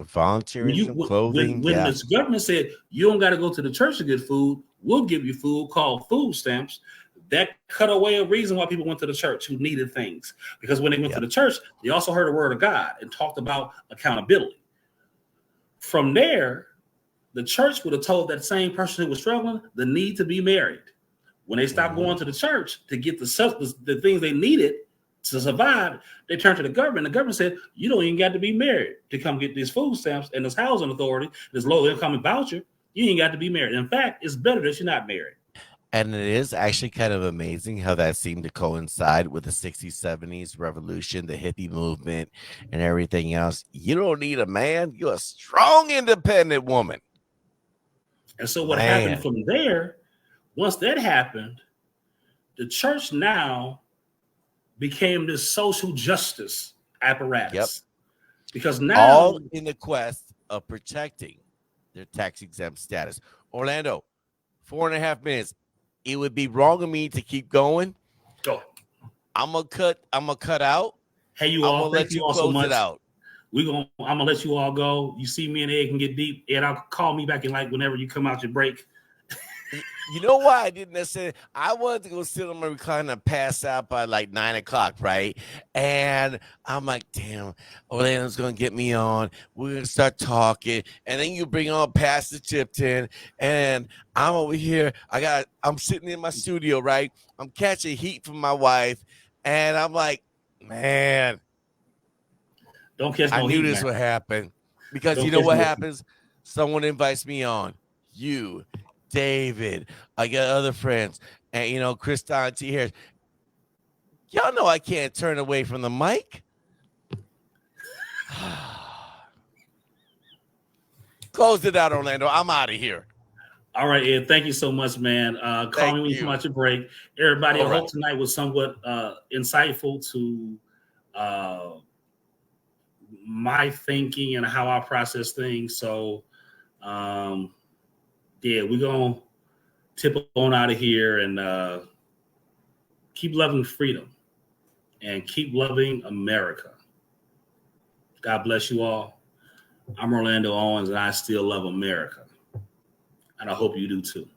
Volunteerism, clothing. When the government said you don't got to go to the church to get food, we'll give you food called food stamps. That cut away a reason why people went to the church who needed things. Because when they went to the church, they also heard the word of God and talked about accountability. From there, the church would have told that same person who was struggling the need to be married. When they stopped going to the church to get the things they needed to survive, they turned to the government. The government said, you don't even got to be married to come get these food stamps and this housing authority, this low income voucher. You ain't got to be married. In fact, it's better that you're not married. And it is actually kind of amazing how that seemed to coincide with the 60s, 70s revolution, the hippie movement, and everything else. You don't need a man. You're a strong, independent woman. And so what happened from there, once that happened, the church now became this social justice apparatus. Because now all in the quest of protecting their tax exempt status. Orlando, 4.5 minutes. It would be wrong of me to keep going. Go. I'm gonna cut out. Hey, you all, let you all so much. It out. I'm gonna let you all go. You see me and Ed can get deep, and I'll call me back in like whenever you come out your break. You know why I didn't necessarily? I wanted to go sit on my recliner and pass out by like 9 o'clock, right? And I'm like, damn, Orlando's gonna get me on. We're gonna start talking, and then you bring on Pastor Tipton, and I'm over here. I'm sitting in my studio, right? I'm catching heat from my wife, and I'm like, man, don't catch no heat. I knew this would happen because you know what happens? Someone invites me on. You. David, I got other friends, and Chris T. Harris. Y'all know I can't turn away from the mic. Close it out, Orlando. I'm out of here. All right, Ed. Thank you so much, man. Call me when you come out your break. Everybody, I hope tonight was somewhat insightful to my thinking and how I process things. So, yeah, we're going to tip on out of here and keep loving freedom and keep loving America. God bless you all. I'm Orlando Owens, and I still love America. And I hope you do too.